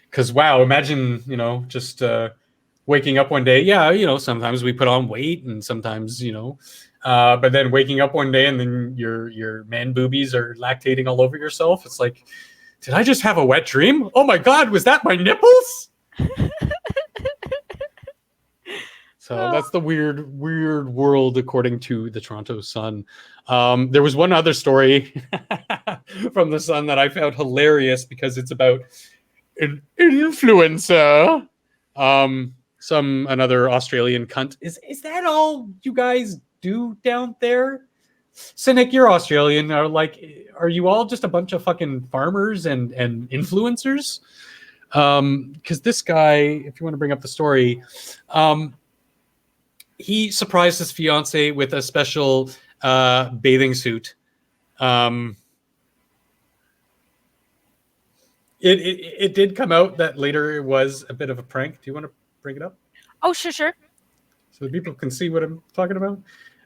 because wow, imagine, just waking up one day. Yeah, sometimes we put on weight, and sometimes, but then waking up one day and then your man boobies are lactating all over yourself. It's like, did I just have a wet dream? Oh my God, was that my nipples? So that's the weird world according to the Toronto Sun. There was one other story from the Sun that I found hilarious because it's about an influencer. Another Australian cunt. Is that all you guys do down there? Cynic, you're Australian. Are you all just a bunch of fucking farmers and influencers? Because this guy, if you want to bring up the story, he surprised his fiance with a special bathing suit. It did come out that later it was a bit of a prank. Do you want to bring it up? Oh, sure. So the people can see what I'm talking about.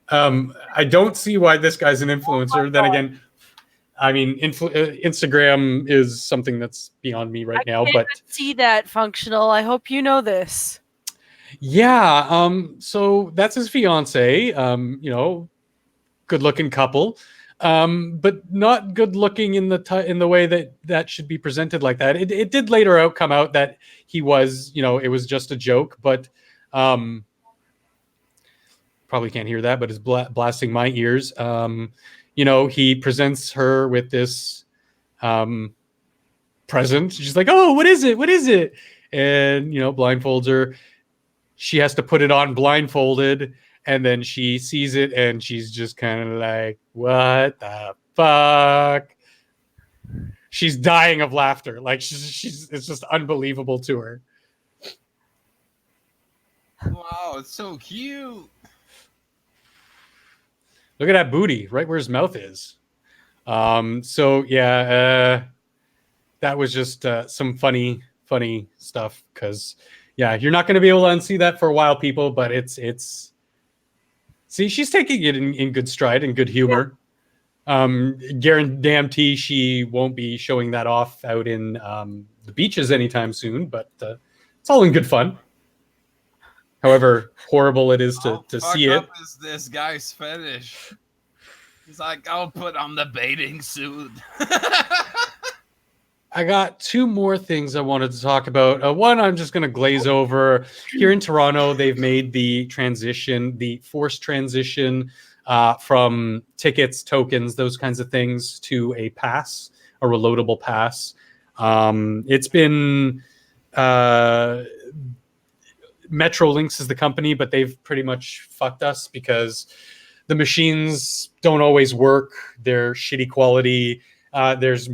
I don't see why this guy's an influencer. Then again, I mean, Instagram is something that's beyond me right now. But see that functional. I hope you know this. Yeah. So that's his fiance. Good-looking couple, but not good-looking in the way that should be presented like that. It did later come out that he was, it was just a joke, but probably can't hear that, but it's blasting my ears. He presents her with this present. She's like, "Oh, what is it? What is it?" And blindfolds her. She has to put it on blindfolded, and then she sees it, and she's just kind of like, "What the fuck?" She's dying of laughter. Like she's it's just unbelievable to her. Wow, it's so cute. Look at that booty, right where his mouth is. So yeah, that was just some funny stuff because. Yeah, you're not going to be able to unsee that for a while, people, but it's see, she's taking it in good stride and good humor. Guarantee she won't be showing that off out in the beaches anytime soon, but it's all in good fun. However horrible it is to see it. Is this guy's fetish? He's like, I'll put on the bathing suit. I got two more things I wanted to talk about. One, I'm just going to glaze over. Here in Toronto, they've made the forced transition from tickets, tokens, those kinds of things to a pass, a reloadable pass. It's been Metrolinx is the company, but they've pretty much fucked us because the machines don't always work. They're shitty quality. There's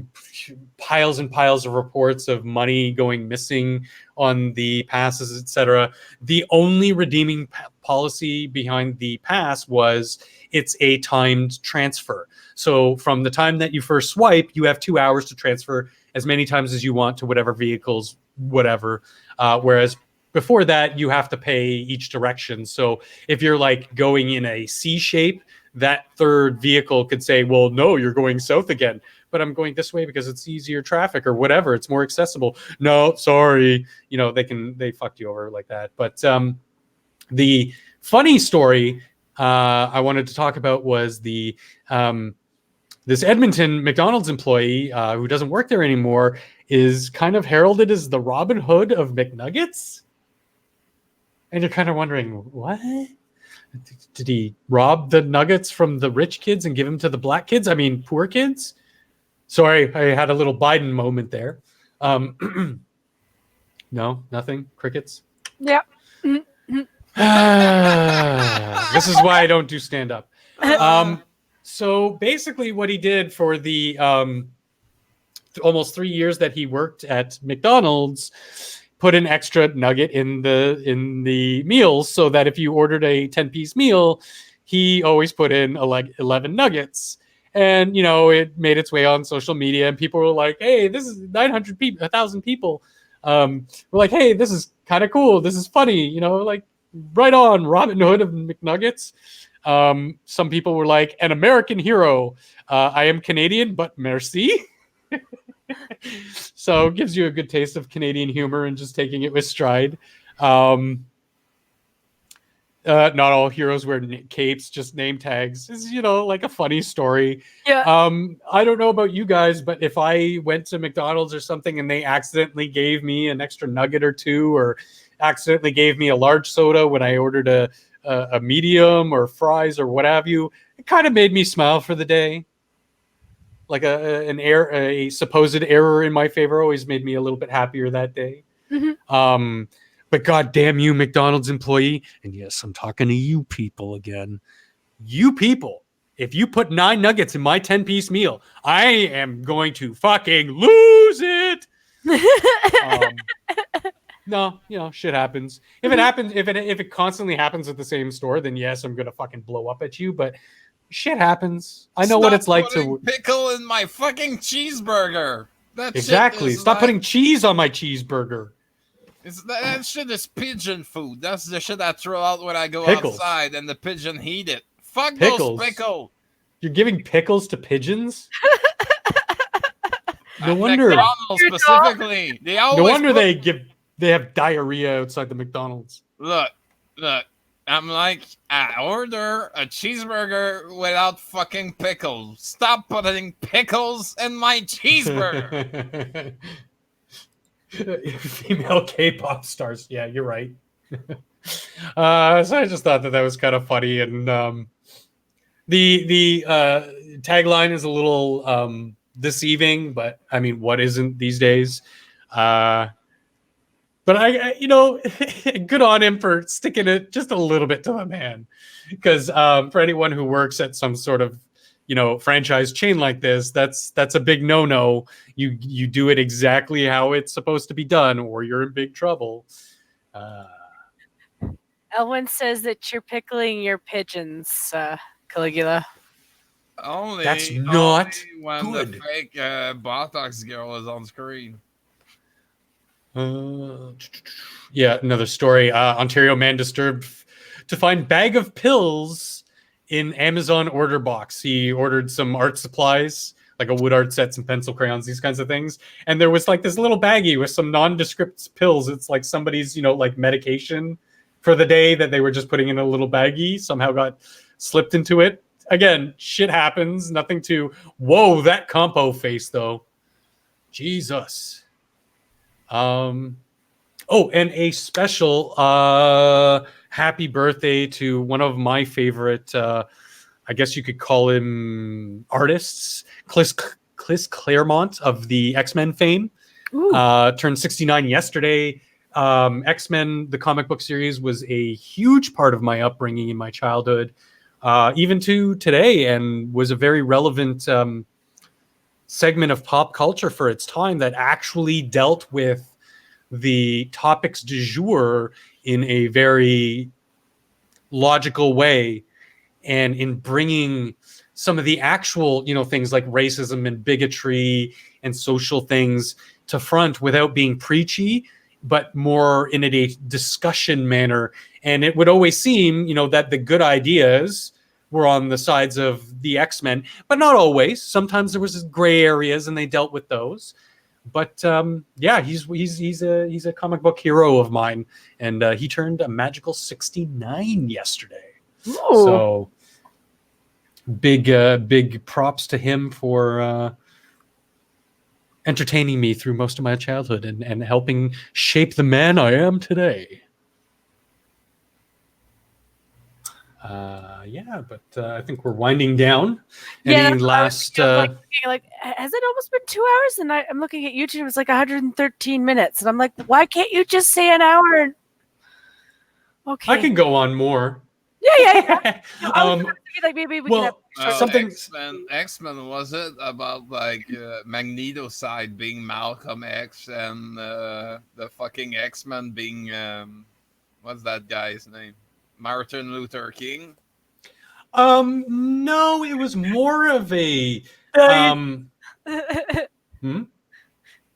piles and piles of reports of money going missing on the passes, etc. The only redeeming policy behind the pass was it's a timed transfer. So from the time that you first swipe, you have 2 hours to transfer as many times as you want to whatever vehicles, whatever. Whereas before that, you have to pay each direction. So if you're like going in a C shape, that third vehicle could say, well, no, you're going south again, but I'm going this way because it's easier traffic or whatever. It's more accessible. No, sorry. They fucked you over like that. But the funny story I wanted to talk about was this Edmonton McDonald's employee who doesn't work there anymore is kind of heralded as the Robin Hood of McNuggets. And you're kind of wondering, what? Did he rob the nuggets from the rich kids and give them to the black kids? I mean, poor kids? Sorry, I had a little Biden moment there. No, nothing? Crickets? Yeah. This is why I don't do stand-up. So basically what he did for the almost 3 years that he worked at McDonald's, put an extra nugget in the meals so that if you ordered a 10-piece meal, he always put in 11 nuggets. And, you know, it made its way on social media and people were like, hey, this is 900 people, 1,000 people. We're like, hey, this is kind of cool. This is funny. You know, like, right on, Robin Hood of McNuggets. Some people were like, an American hero. I am Canadian, but merci. So it gives you a good taste of Canadian humor and just taking it with stride. Not all heroes wear capes, just name tags. Is, you know, like a funny story. Yeah. I don't know about you guys, but if I went to McDonald's or something and they accidentally gave me an extra nugget or two, or accidentally gave me a large soda when I ordered a medium or fries or what have you, it kind of made me smile for the day. Like a supposed error in my favor always made me a little bit happier that day. Mm-hmm. But God damn you, McDonald's employee. And yes, I'm talking to you people again. You people, if you put 9 nuggets in my 10-piece meal, I am going to fucking lose it. No, you know, shit happens. If it happens, if it constantly happens at the same store, then yes, I'm gonna fucking blow up at you. But shit happens. I know what it's like to pickle in my fucking cheeseburger. That exactly. Stop putting cheese on my cheeseburger. That shit is pigeon food. That's the shit I throw out when I go outside and the pigeon eat it. Fuck those pickles. You're giving pickles to pigeons? No wonder. McDonald's specifically. No wonder they have diarrhea outside the McDonald's. Look. I'm like, I order a cheeseburger without fucking pickles. Stop putting pickles in my cheeseburger. Female K-pop stars. Yeah, you're right. So I just thought that was kind of funny, and the tagline is a little deceiving, but I mean, what isn't these days? But I, you know, good on him for sticking it just a little bit to the man, because for anyone who works at some sort of, you know, franchise chain like this, that's a big no-no. You do it exactly how it's supposed to be done, or you're in big trouble. Elwin says that you're pickling your pigeons, Caligula. That's not when good. The fake Botox girl is on screen. Yeah, another story. Ontario man disturbed to find bag of pills in Amazon order box. He ordered some art supplies, like a wood art set, some pencil crayons, these kinds of things. And there was like this little baggie with some nondescript pills. It's like somebody's, you know, like medication for the day that they were just putting in a little baggie, somehow got slipped into it. Again, shit happens. Nothing to, whoa, that compo face though. Jesus. Oh, and a special happy birthday to one of my favorite, I guess you could call him artists, Chris Claremont of the X-Men fame. Turned 69 yesterday. X-Men, the comic book series, was a huge part of my upbringing in my childhood, even to today, and was a very relevant segment of pop culture for its time that actually dealt with the topics du jour in a very logical way, and in bringing some of the actual, you know, things like racism and bigotry and social things to front without being preachy, but more in a discussion manner. And it would always seem, you know, that the good ideas were on the sides of the X-Men, but not always. Sometimes there was gray areas and they dealt with those. But yeah, he's a comic book hero of mine, and he turned a magical 69 yesterday. Ooh. So big props to him for entertaining me through most of my childhood and helping shape the man I am today. Yeah, but I think we're winding down. Yeah, Any last? like, has it almost been 2 hours? And I'm looking at YouTube. It's like 113 minutes, and I'm like, why can't you just say an hour? Okay, I can go on more. Yeah. Like maybe we can have something. X-Men was it about like Magneto side being Malcolm X and the fucking X-Men being what's that guy's name? Martin Luther King. No, it was more of a I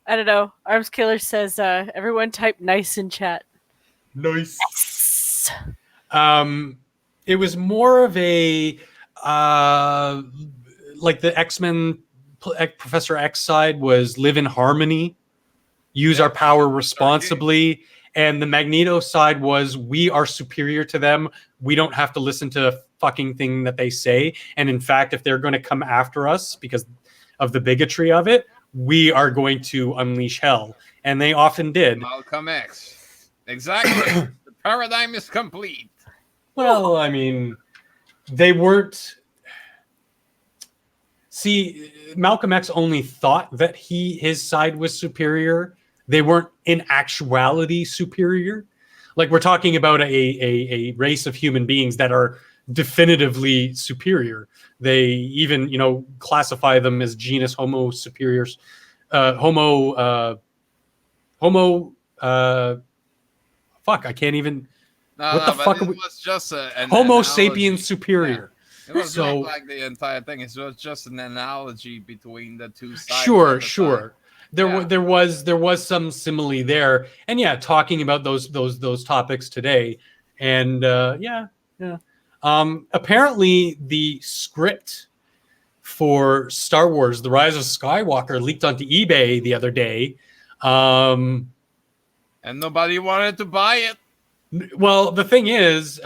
don't know. Arms Killer says everyone type nice in chat. Nice. It was more of a like the X-Men Professor X side was live in harmony, use our power responsibly, and the Magneto side was we are superior to them. We don't have to listen to a fucking thing that they say. And in fact, if they're going to come after us because of the bigotry of it, we are going to unleash hell. And they often did. Malcolm X. Exactly. The paradigm is complete. Well, I mean, they weren't. See, Malcolm X only thought that his side was superior. They weren't in actuality superior. Like we're talking about a race of human beings that are definitively superior. They even, classify them as genus Homo superiors. Fuck, I can't even. What the fuck? It was just an Homo analogy. sapiens superior. Yeah. It was not like the entire thing. It was just an analogy between the two sides. Sure. There was some simile there, and talking about those topics today, and apparently the script for Star Wars: The Rise of Skywalker leaked onto eBay the other day, and nobody wanted to buy it. Well, the thing is,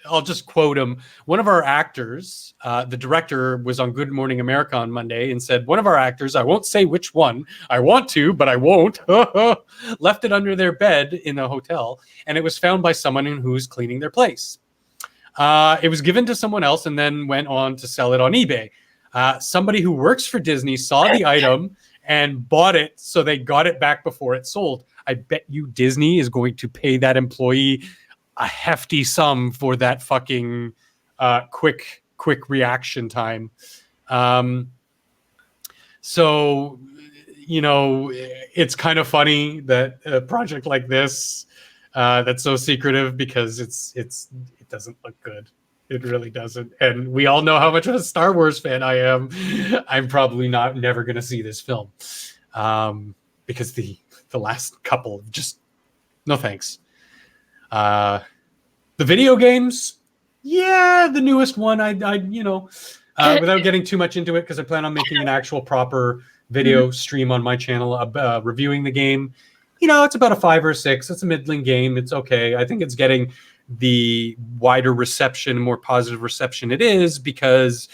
I'll just quote him. One of our actors, the director, was on Good Morning America on Monday and said, one of our actors, I won't say which one, I want to, but I won't, left it under their bed in a hotel, and it was found by someone who's cleaning their place. It was given to someone else and then went on to sell it on eBay. Somebody who works for Disney saw the item and bought it, so they got it back before it sold. I bet you Disney is going to pay that employee a hefty sum for that fucking quick reaction time. So, it's kind of funny that a project like this that's so secretive because it doesn't look good. It really doesn't. And we all know how much of a Star Wars fan I am. I'm probably never going to see this film because the last couple just no thanks. The video games, the newest one. I without getting too much into it because I plan on making an actual proper video stream on my channel reviewing the game. It's about a 5 or 6. It's a middling game. It's okay. I think it's getting the wider reception, more positive reception it is because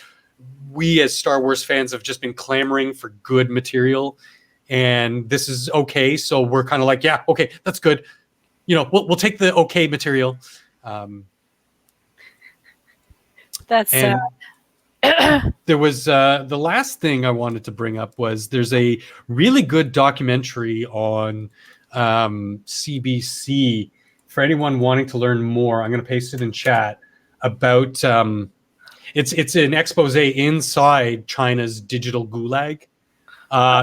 we as Star Wars fans have just been clamoring for good material, and this is okay. So we're kind of like, yeah, okay, that's good. We'll take the okay material. There was the last thing I wanted to bring up was there's a really good documentary on CBC for anyone wanting to learn more. I'm going to paste it in chat about it's an expose inside China's digital gulag.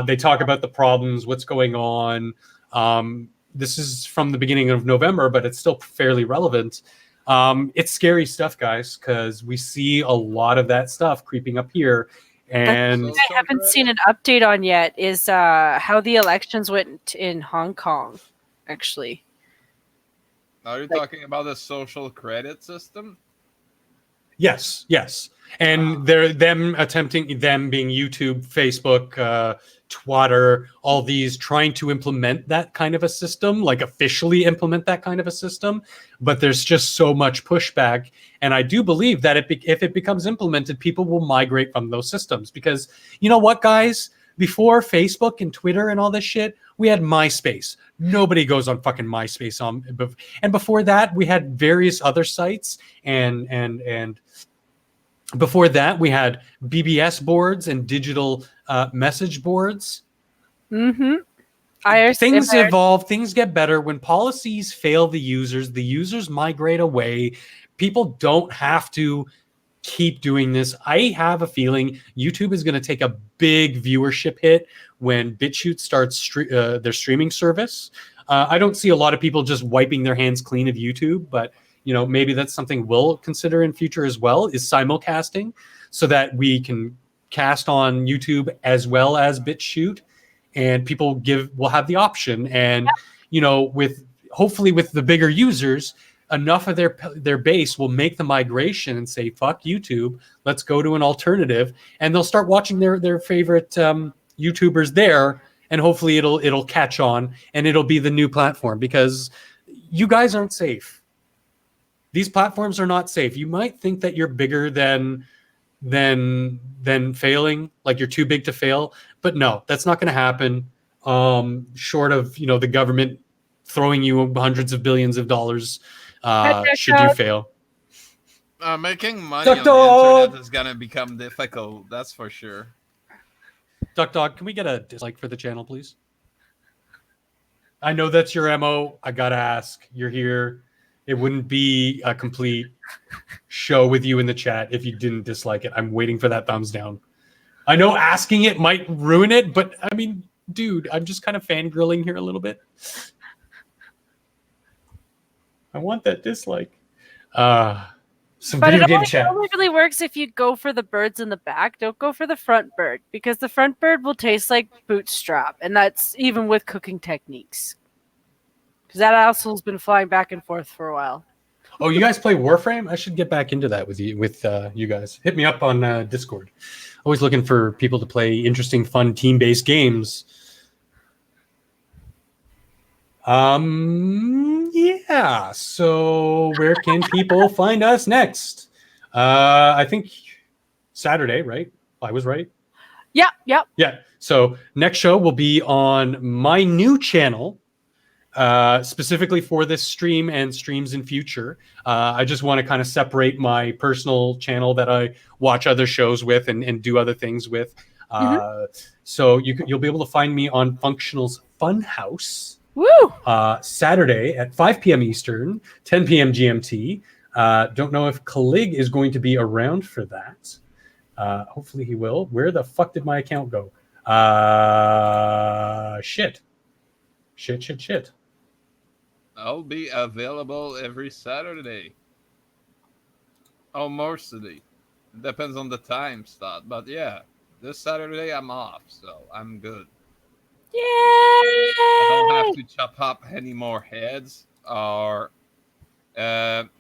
They talk about the problems, what's going on. This is from the beginning of November, but it's still fairly relevant. It's scary stuff, guys, because we see a lot of that stuff creeping up here. And I haven't seen an update on yet is how the elections went in Hong Kong, actually. Are you talking about the social credit system? Yes. And them being YouTube, Facebook, Twitter, all these trying to implement that kind of a system, like officially implement that kind of a system. But there's just so much pushback. And I do believe that if it becomes implemented, people will migrate from those systems. Because you know what, guys? Before Facebook and Twitter and all this shit, we had MySpace. Nobody goes on fucking MySpace and before that we had various other sites and before that we had BBS boards and digital message boards. Mm-hmm. Things evolve, things get better. When policies fail the users migrate away. People don't have to keep doing this. I have a feeling YouTube is going to take a big viewership hit when BitChute starts their streaming service. I don't see a lot of people just wiping their hands clean of YouTube, but maybe that's something we'll consider in future as well, is simulcasting, so that we can cast on YouTube as well as BitChute, and people will have the option. And hopefully with the bigger users, enough of their base will make the migration and say, fuck YouTube, let's go to an alternative, and they'll start watching their favorite YouTubers there, and hopefully it'll catch on and it'll be the new platform, because you guys aren't safe. These platforms are not safe. You might think that you're bigger than failing, like you're too big to fail, but no, that's not going to happen. Short of the government throwing you hundreds of billions of dollars, should you fail. Making money on the internet is gonna become difficult, that's for sure. Duck Dog, can we get a dislike for the channel, please? I know that's your MO. I gotta ask. You're here. It wouldn't be a complete show with you in the chat if you didn't dislike it. I'm waiting for that thumbs down. I know asking it might ruin it, but I mean, dude, I'm just kind of fangirling here a little bit. I want that dislike. Some video game chat. It only really works if you go for the birds in the back. Don't go for the front bird, because the front bird will taste like bootstrap, and that's even with cooking techniques. Because that asshole's been flying back and forth for a while. Oh, you guys play Warframe? I should get back into that with you guys. Hit me up on Discord. Always looking for people to play interesting, fun, team-based games. Yeah. So where can people find us next? I think Saturday, right? I was right. Yeah. Yep. Yeah. So next show will be on my new channel, specifically for this stream and streams in future. I just want to kind of separate my personal channel that I watch other shows with and do other things with. So you'll be able to find me on Functional's Funhouse. Woo! Saturday at 5 p.m. Eastern, 10 p.m. GMT. Don't know if Kalig is going to be around for that. Hopefully he will. Where the fuck did my account go? Shit. I'll be available every Saturday. Almost today. Depends on the time slot. But yeah, this Saturday I'm off, so I'm good. Yay! I don't have to chop up any more heads or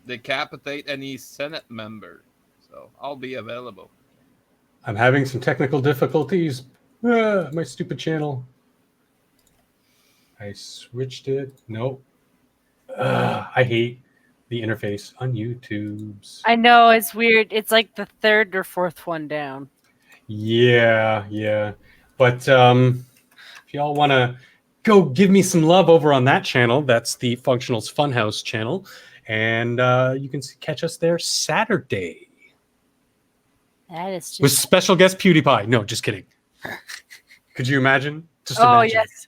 decapitate any Senate member. So I'll be available. I'm having some technical difficulties. My stupid channel. I switched it. Nope. I hate the interface on YouTube's. I know, it's weird. It's like the third or fourth one down. Yeah. But if y'all want to go give me some love over on that channel, that's the Functional's Funhouse channel. And you can catch us there Saturday. That is just... With special guest PewDiePie. No, just kidding. Could you imagine? Just imagine. Yes.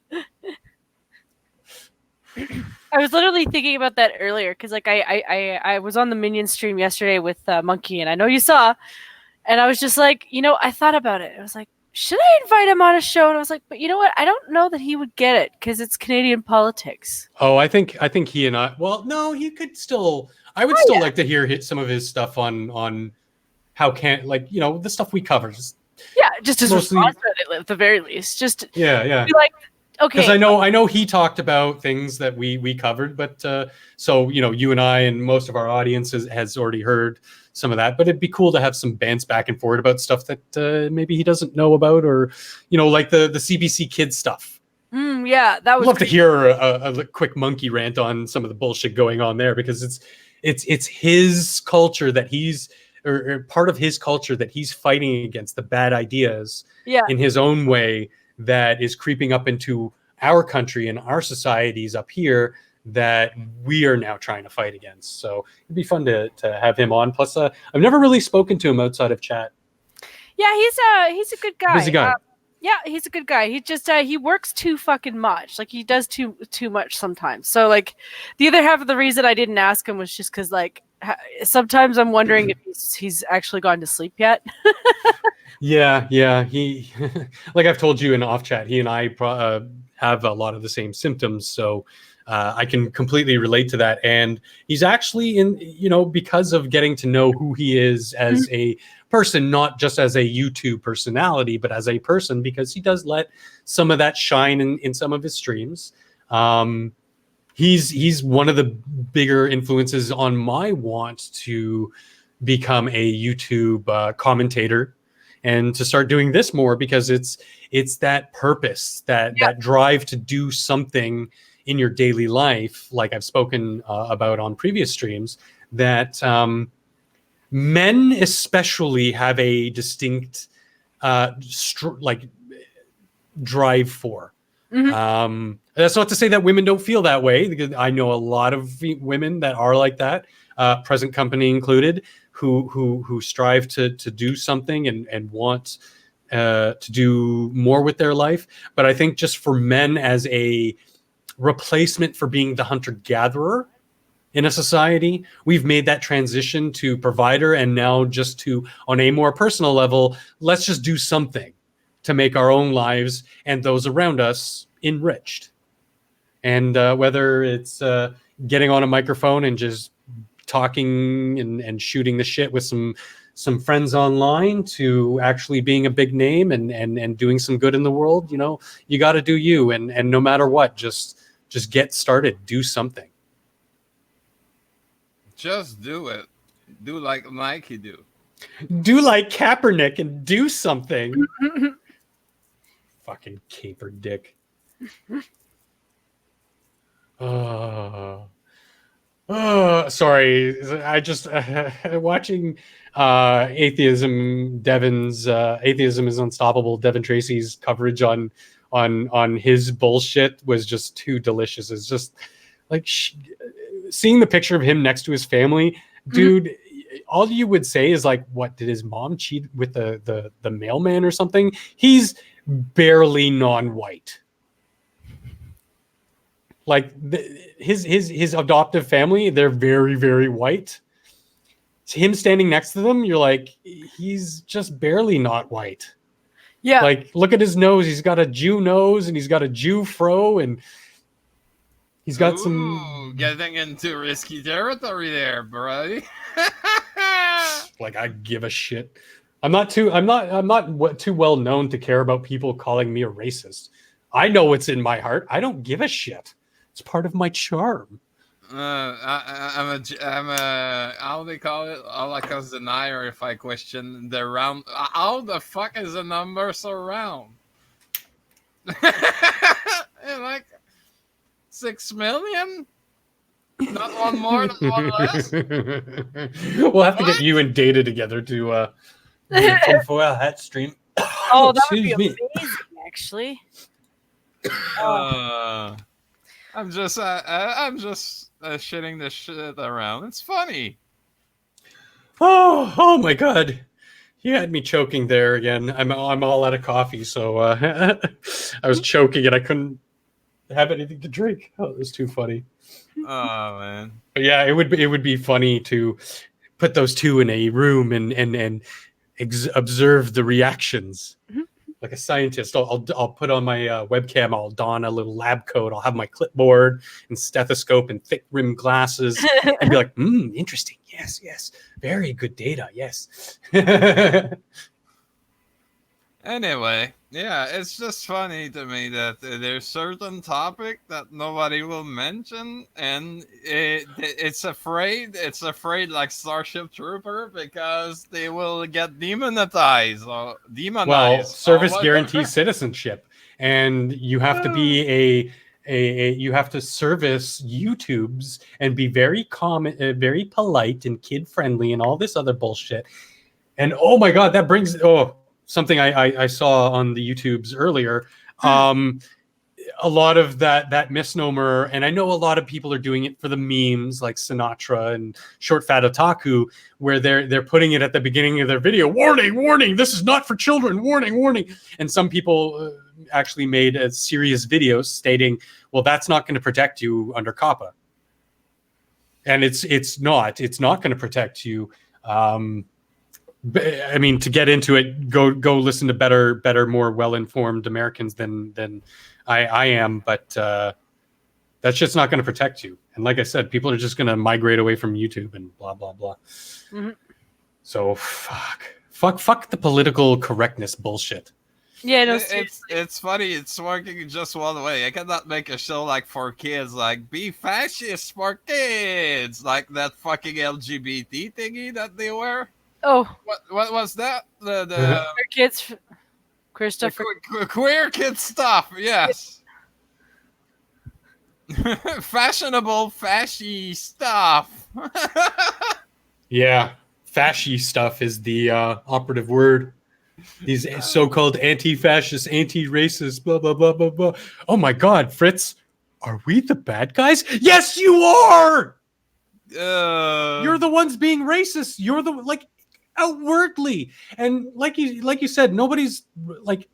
I was literally thinking about that earlier, because like I was on the Minion stream yesterday with Monkey, and I know you saw, and I was just like, I thought about it. I was like, should I invite him on a show? And I was like, but you know what? I don't know that he would get it, because it's Canadian politics. Oh, I think he and I. Well, no, he could still. I would still like to hear some of his stuff on how the stuff we cover. Just his response at the very least. Just be like, okay. Because I know he talked about things that we covered, but so you and I and most of our audience has already heard some of that. But it'd be cool to have some bants back and forth about stuff that maybe he doesn't know about, or like the CBC Kids stuff. Yeah, that was. I'd love to hear a quick monkey rant on some of the bullshit going on there, because it's his culture that he's or part of his culture that he's fighting against, the bad ideas in his own way that is creeping up into our country and our societies up here that we are now trying to fight against. So it'd be fun to have him on. Plus, I've never really spoken to him outside of chat. Yeah, he's a good guy. Busy guy. Yeah, he's a good guy. He just he works too fucking much. Like he does too much sometimes. So like the other half of the reason I didn't ask him was just because like sometimes I'm wondering if he's actually gone to sleep yet. Yeah. He, like I've told you in off chat, he and I have a lot of the same symptoms. So I can completely relate to that. And he's actually because of getting to know who he is as a person, not just as a YouTube personality, but as a person, because he does let some of that shine in some of his streams. He's one of the bigger influences on my want to become a YouTube commentator and to start doing this more, because it's that purpose, that drive to do something in your daily life, like I've spoken about on previous streams, that men especially have a distinct drive for. That's not to say that women don't feel that way, because I know a lot of women that are like that, present company included, who strive to do something and want to do more with their life. But I think just for men as a replacement for being the hunter-gatherer in a society, we've made that transition to provider, and now just to, on a more personal level, let's just do something to make our own lives and those around us enriched. And whether it's getting on a microphone and just talking and shooting the shit with some friends online, to actually being a big name and doing some good in the world, you got to do you. And no matter what, just get started, do something. Just do it. Do like Nike do. Do like Kaepernick and do something. Fucking caper dick. Sorry. I just watching Atheism is Unstoppable, Devin Tracy's coverage on his bullshit was just too delicious. It's just like seeing the picture of him next to his family, dude. All you would say is like, what, did his mom cheat with the mailman or something? He's barely non-white. Like his adoptive family, they're very, very white. Him standing next to them, you're like, he's just barely not white. Yeah. Like, look at his nose. He's got a Jew nose and he's got a Jew fro, and he's got some getting into risky territory there, bro. Like, I give a shit. I'm not too well known to care about people calling me a racist. I know what's in my heart. I don't give a shit. It's part of my charm. I'm a how they call it? Holocaust denier. If I question the round, how the fuck is the number so round? Like 6 million? Not one more, not one less. We'll have to get you and Data together to for our hat stream. Oh, that would be amazing, actually. I'm just shitting this shit around. It's funny. Oh my god. You had me choking there again. I'm all out of coffee, so I was choking and I couldn't have anything to drink. Oh, it was too funny. Oh man. But yeah, it would be funny to put those two in a room and observe the reactions. Like a scientist. I'll put on my webcam, I'll don a little lab coat, I'll have my clipboard and stethoscope and thick rimmed glasses and be like, interesting. Yes. Very good data. Yes. Anyway, yeah, it's just funny to me that there's certain topic that nobody will mention, and it's afraid like Starship Trooper, because they will get demonetized. Well, service guarantees citizenship, and you have to be you have to service YouTubes and be very very polite and kid friendly and all this other bullshit. And oh my god, that brings something I saw on the YouTubes earlier. a lot of that misnomer, and I know a lot of people are doing it for the memes, like Sinatra and Short Fat Otaku, where they're putting it at the beginning of their video, warning, warning, this is not for children, warning, warning. And some people actually made a serious videos stating, well, that's not going to protect you under COPPA. And it's not going to protect you. I mean, to get into it, go listen to better, more well-informed Americans than I am, but that's just not going to protect you. And like I said, people are just going to migrate away from YouTube and blah blah blah. Mm-hmm. So fuck the political correctness bullshit. Yeah, no, it's funny. It's working just one way. I cannot make a show like for kids, like be fascist for kids, like that fucking LGBT thingy that they were. Oh, what was that? The kids, Christopher, queer kid stuff. Yes, fashionable fashy stuff. Yeah, fashy stuff is the operative word. These so-called anti-fascist, anti-racist, blah blah blah blah blah. Oh my God, Fritz, are we the bad guys? Yes, you are. You're the ones being racist. You're the outwardly, and like you said, nobody's like.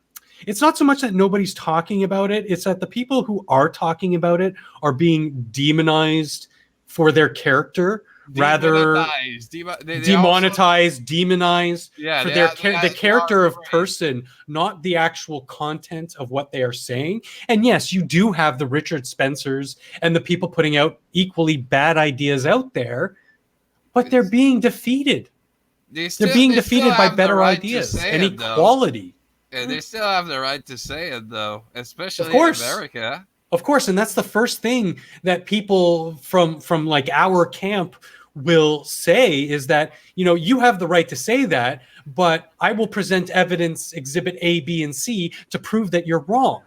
It's not so much that nobody's talking about it. It's that the people who are talking about it are being demonized for their character. Demonetized, demonized for the character of person, not the actual content of what they are saying. And yes, you do have the Richard Spencers and the people putting out equally bad ideas out there, but they're being defeated. They're being defeated by better ideas and equality. Yeah, they still have the right to say it, though, especially in America. Of course, and that's the first thing that people from like our camp will say is that, you have the right to say that, but I will present evidence, exhibit A, B, and C to prove that you're wrong.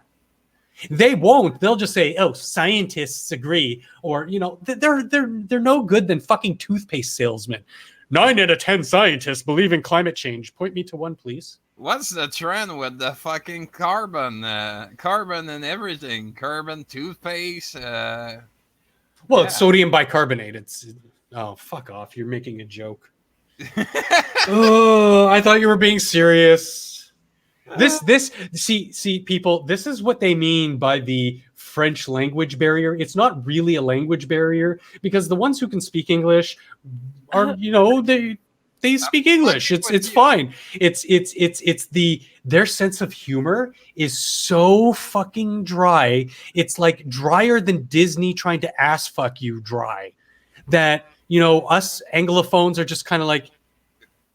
They won't. They'll just say, "Oh, scientists agree," or they're no good than fucking toothpaste salesmen. 9 out of 10 scientists believe in climate change. Point me to one, please. What's the trend with the fucking carbon and everything? Carbon toothpaste. It's sodium bicarbonate. Oh, fuck off! You're making a joke. Oh, I thought you were being serious. See, people. This is what they mean by the French language barrier. It's not really a language barrier because the ones who can speak English are, they speak English. It's fine. It's their sense of humor is so fucking dry. It's like drier than Disney trying to ass fuck you dry. That us Anglophones are just kind of like,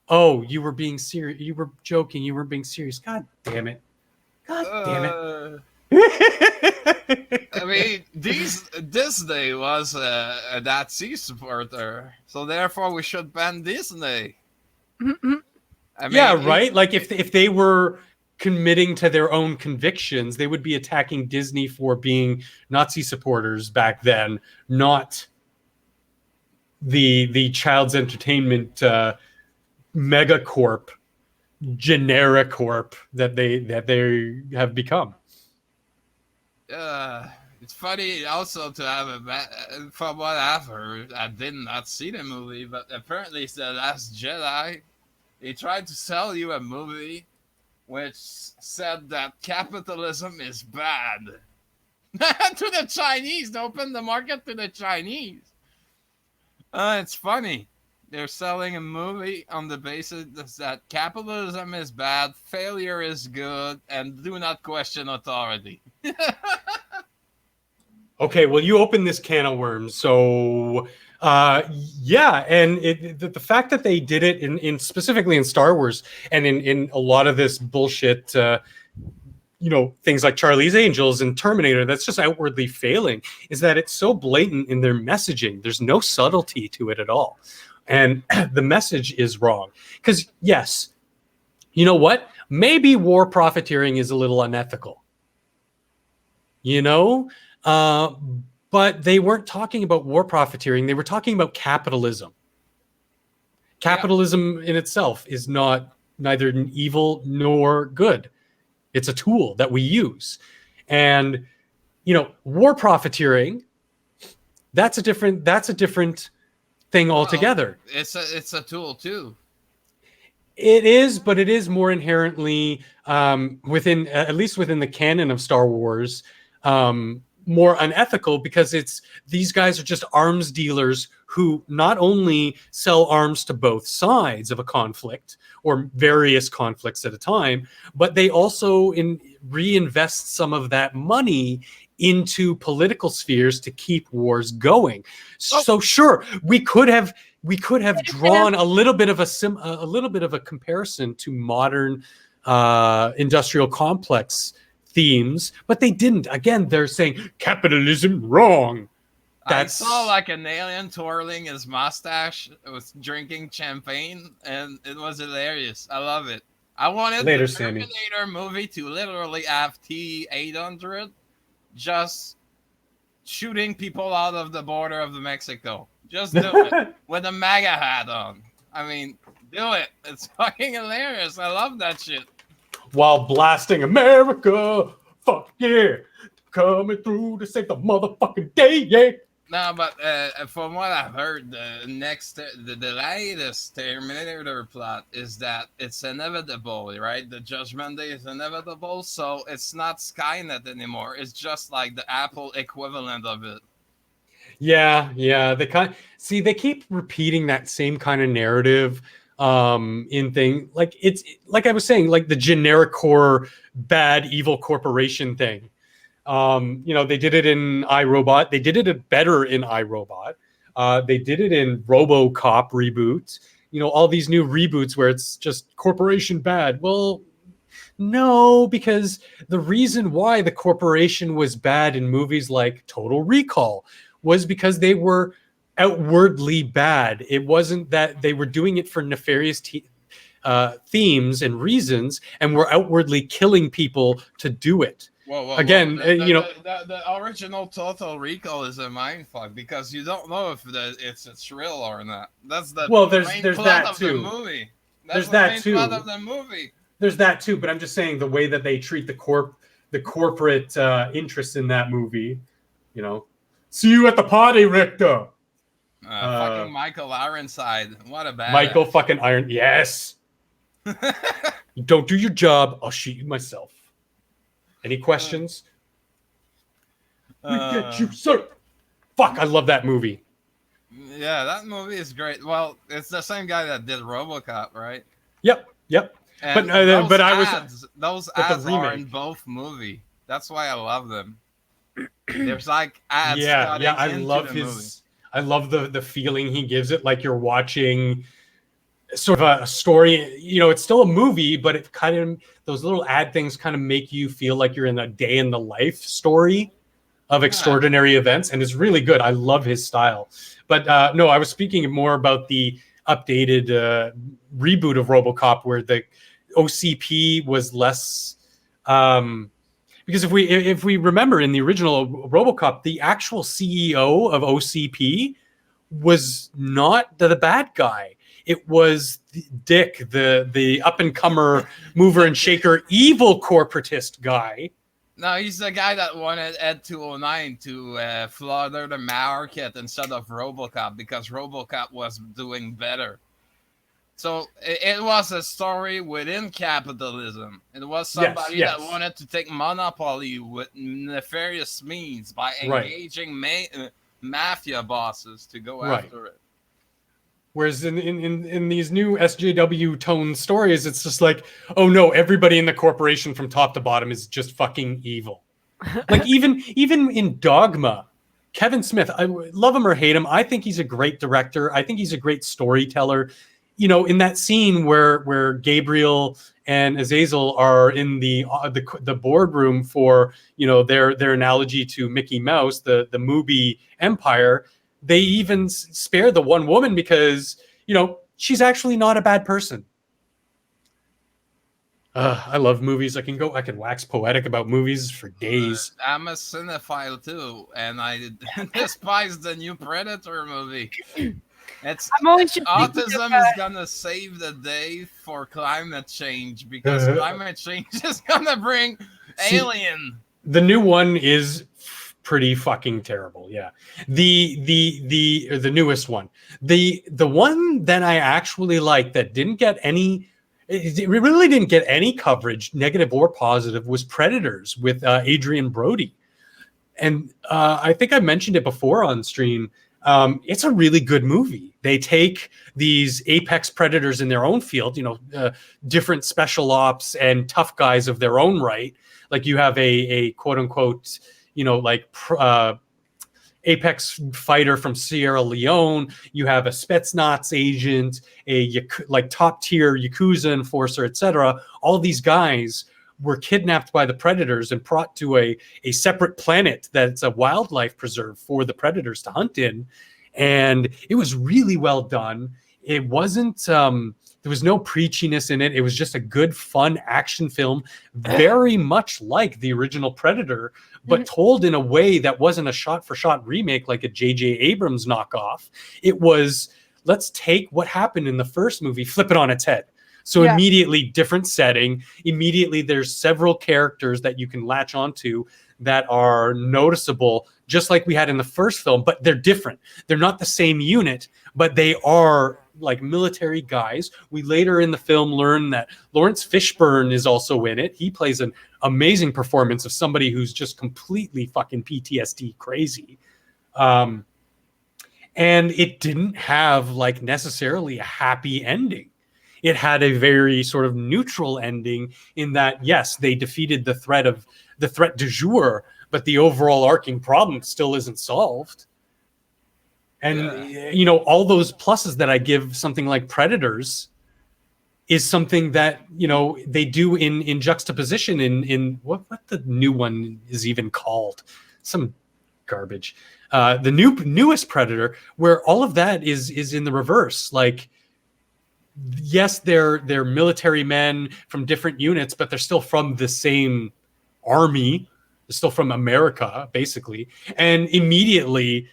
oh, you were being serious. You were joking. You were being serious. God damn it. God damn it. I mean, Disney was a Nazi supporter, so therefore we should ban Disney. Mm-hmm. I mean, yeah, right. Like if they were committing to their own convictions, they would be attacking Disney for being Nazi supporters back then, not the child's entertainment megacorp, generic corp that they have become. It's funny also to have from what I've heard, I did not see the movie, but apparently it's The Last Jedi. They tried to sell you a movie which said that capitalism is bad. To the Chinese, to open the market to the Chinese. It's funny. They're selling a movie on the basis that capitalism is bad, failure is good, and do not question authority. Okay, well, you opened this can of worms. So, yeah, and the fact that they did it in specifically in Star Wars and in a lot of this bullshit, things like Charlie's Angels and Terminator, that's just outwardly failing, is that it's so blatant in their messaging. There's no subtlety to it at all. And the message is wrong. Because, yes, you know what? Maybe war profiteering is a little unethical. But they weren't talking about war profiteering. They were talking about capitalism. Capitalism in itself is neither evil nor good. It's a tool that we use. And war profiteering, that's a different thing altogether. Well, it's a tool too. It is, but it is more inherently within, at least within the canon of Star Wars, more unethical, because these guys are just arms dealers who not only sell arms to both sides of a conflict or various conflicts at a time, but they also reinvest some of that money into political spheres to keep wars going. So sure, we could have drawn a little bit of a comparison to modern industrial complex themes, but they didn't. Again, they're saying capitalism wrong. I saw like an alien twirling his mustache, was drinking champagne, and it was hilarious. I love it. I wanted the Terminator movie to literally have T-800 just shooting people out of the border of Mexico. Just do it with a MAGA hat on. I mean, do it. It's fucking hilarious. I love that shit. While blasting America, fuck yeah, coming through to save the motherfucking day, yeah. No, but from what I've heard, the latest Terminator plot is that it's inevitable, right? The Judgment Day is inevitable, so it's not Skynet anymore. It's just like the Apple equivalent of it. Yeah. They keep repeating that same kind of narrative in thing. Like it's like I was saying, like the generic core bad evil corporation thing. They did it in iRobot. They did it better in iRobot. They did it in RoboCop reboot. All these new reboots where it's just corporation bad. Well, no, because the reason why the corporation was bad in movies like Total Recall was because they were outwardly bad. It wasn't that they were doing it for nefarious themes and reasons and were outwardly killing people to do it. Whoa. Again, the original Total Recall is a mindfuck because you don't know if it's a thrill or not. That's the there's that too. The movie. There's that too. Plot of the movie. There's that too, but I'm just saying the way that they treat the corporate interest in that movie. See you at the party, Richter. Fucking Michael Ironside. What a bad Michael fucking Iron. Yes. You don't do your job, I'll shoot you myself. Any questions? We get you, sir. Fuck, I love that movie. Yeah, that movie is great. Well, it's the same guy that did RoboCop, right? Yep. And those ads are in both movie. That's why I love them. There's like ads. Yeah. I love I love the feeling he gives it, like you're watching sort of a story. It's still a movie, but it kind of, those little ad things kind of make you feel like you're in a day in the life story of extraordinary events, and it's really good. I love his style. But no, I was speaking more about the updated reboot of RoboCop, where the OCP was less. Because if we remember in the original RoboCop, the actual CEO of OCP was not the bad guy. It was Dick, the up-and-comer mover and shaker, evil corporatist guy. No, he's the guy that wanted Ed 209 to flutter the market instead of RoboCop because RoboCop was doing better. So it was a story within capitalism. It was somebody that wanted to take monopoly with nefarious means by engaging mafia bosses to go after it. Whereas in these new SJW tone stories, it's just like, oh no, everybody in the corporation from top to bottom is just fucking evil. Like even in Dogma, Kevin Smith, I love him or hate him, I think he's a great director. I think he's a great storyteller. In that scene where Gabriel and Azazel are in the boardroom for their analogy to Mickey Mouse, the movie Empire, they even spare the one woman because she's actually not a bad person. I love movies. I could wax poetic about movies for days. I'm a cinephile too, and I despise the new Predator movie. Autism is gonna save the day for climate change because climate change is gonna bring alien. The new one is pretty fucking terrible. Yeah. The newest one. The one that I actually like that didn't get any, it really didn't get any coverage, negative or positive, was Predators with Adrian Brody. And I think I mentioned it before on stream. It's a really good movie. They take these apex predators in their own field, different special ops and tough guys of their own right. Like you have a quote unquote, apex fighter from Sierra Leone. You have a Spetsnaz agent, top tier Yakuza enforcer, etc. All these guys were kidnapped by the predators and brought to a separate planet that's a wildlife preserve for the predators to hunt in. And it was really well done. It wasn't, there was no preachiness in it. It was just a good, fun action film, very much like the original Predator, but told in a way that wasn't a shot-for-shot remake like a J.J. Abrams knockoff. It was, let's take what happened in the first movie, flip it on its head. So immediately different setting. Immediately there's several characters that you can latch onto that are noticeable, just like we had in the first film, but they're different. They're not the same unit, but they are like military guys. We later in the film learn that Lawrence Fishburne is also in it. He plays an amazing performance of somebody who's just completely fucking PTSD crazy. And it didn't have like necessarily a happy ending. It had a very sort of neutral ending in that, yes, they defeated the threat du jour, but the overall arcing problem still isn't solved. And, all those pluses that I give something like Predators is something that, they do in juxtaposition in what the new one is even called. Some garbage. The newest Predator, where all of that is in the reverse. Like, yes, they're military men from different units, but they're still from the same army. They're still from America, basically. And immediately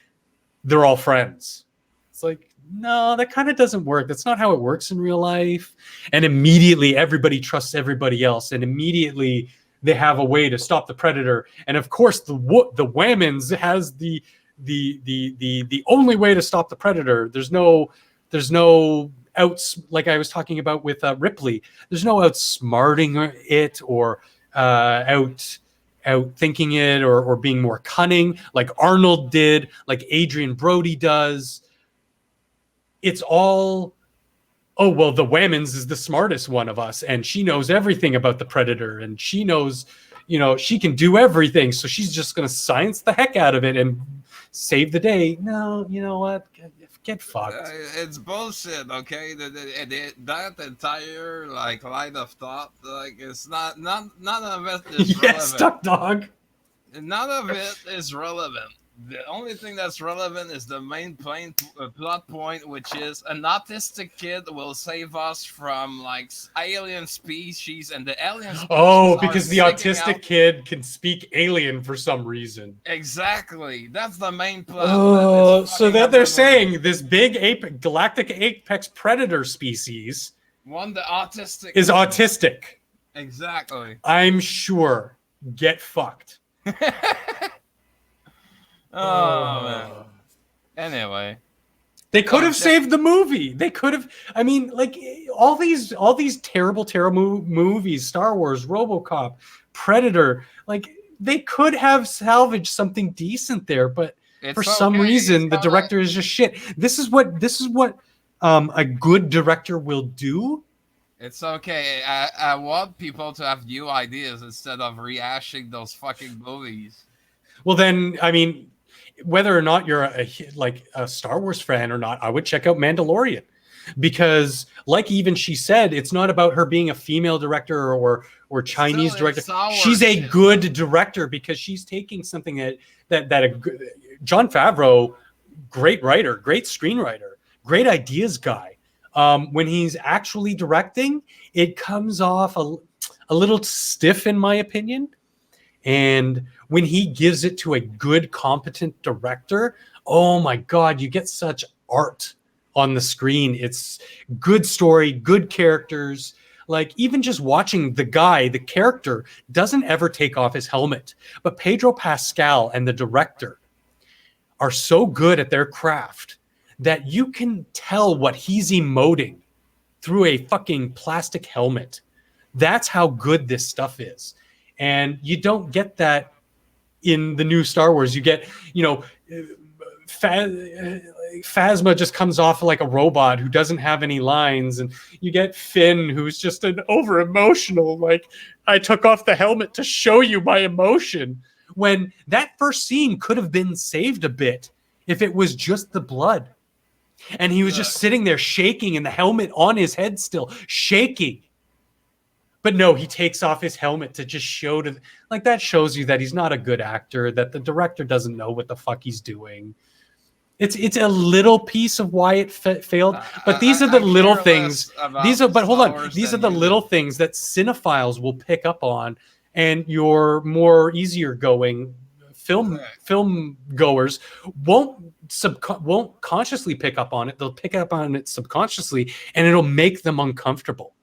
they're all friends. It's like, no, that kind of doesn't work. That's not how it works in real life. And immediately everybody trusts everybody else. And immediately they have a way to stop the Predator. And of course, the Whammons has the only way to stop the Predator. There's no like I was talking about with Ripley, there's no outsmarting it or out thinking it or being more cunning like Arnold did, like Adrian Brody does. It's all, oh, well, the Whammons is the smartest one of us, and she knows everything about the Predator, and she knows, she can do everything, so she's just going to science the heck out of it and save the day. No, you know what? Get fucked. It's bullshit, okay? That entire line of thought, it's not none of it is relevant. Yes, Duck Dog. None of it is relevant. The only thing that's relevant is the main plot point, which is an autistic kid will save us from alien species, and the alien species. Oh, because the autistic kid can speak alien for some reason. Exactly, that's the main plot. Oh, so that they're saying this big galactic apex predator species, the autistic is autistic. Exactly. I'm sure. Get fucked. Oh, man. Anyway, they could have saved the movie. They could have. I mean, all these terrible movies, Star Wars, RoboCop, Predator. They could have salvaged something decent there, but for some reason, the director is just shit. This is what a good director will do. It's okay. I want people to have new ideas instead of rehashing those fucking movies. Well, then, I mean, whether or not you're a Star Wars fan or not, I would check out Mandalorian, because even she said, it's not about her being a female director or Chinese director. She's a good director because she's taking something that Jon Favreau, great writer, great screenwriter, great ideas guy. When he's actually directing, it comes off a little stiff, in my opinion. And when he gives it to a good, competent director, oh my God, you get such art on the screen. It's good story, good characters. Like, even just watching the character doesn't ever take off his helmet. But Pedro Pascal and the director are so good at their craft that you can tell what he's emoting through a fucking plastic helmet. That's how good this stuff is. And you don't get that in the new Star Wars. You get, Phasma just comes off like a robot who doesn't have any lines, and you get Finn, who's just an over emotional, like, I took off the helmet to show you my emotion, when that first scene could have been saved a bit if it was just the blood, and he was just sitting there shaking and the helmet on his head still shaking. But no, he takes off his helmet to just show to, like, that shows you that he's not a good actor, that the director doesn't know what the fuck he's doing. It's a little piece of why it failed, but these are the little things. These are the little things that cinephiles will pick up on, and your more easier going film goers won't consciously pick up on it. They'll pick up on it subconsciously, and it'll make them uncomfortable.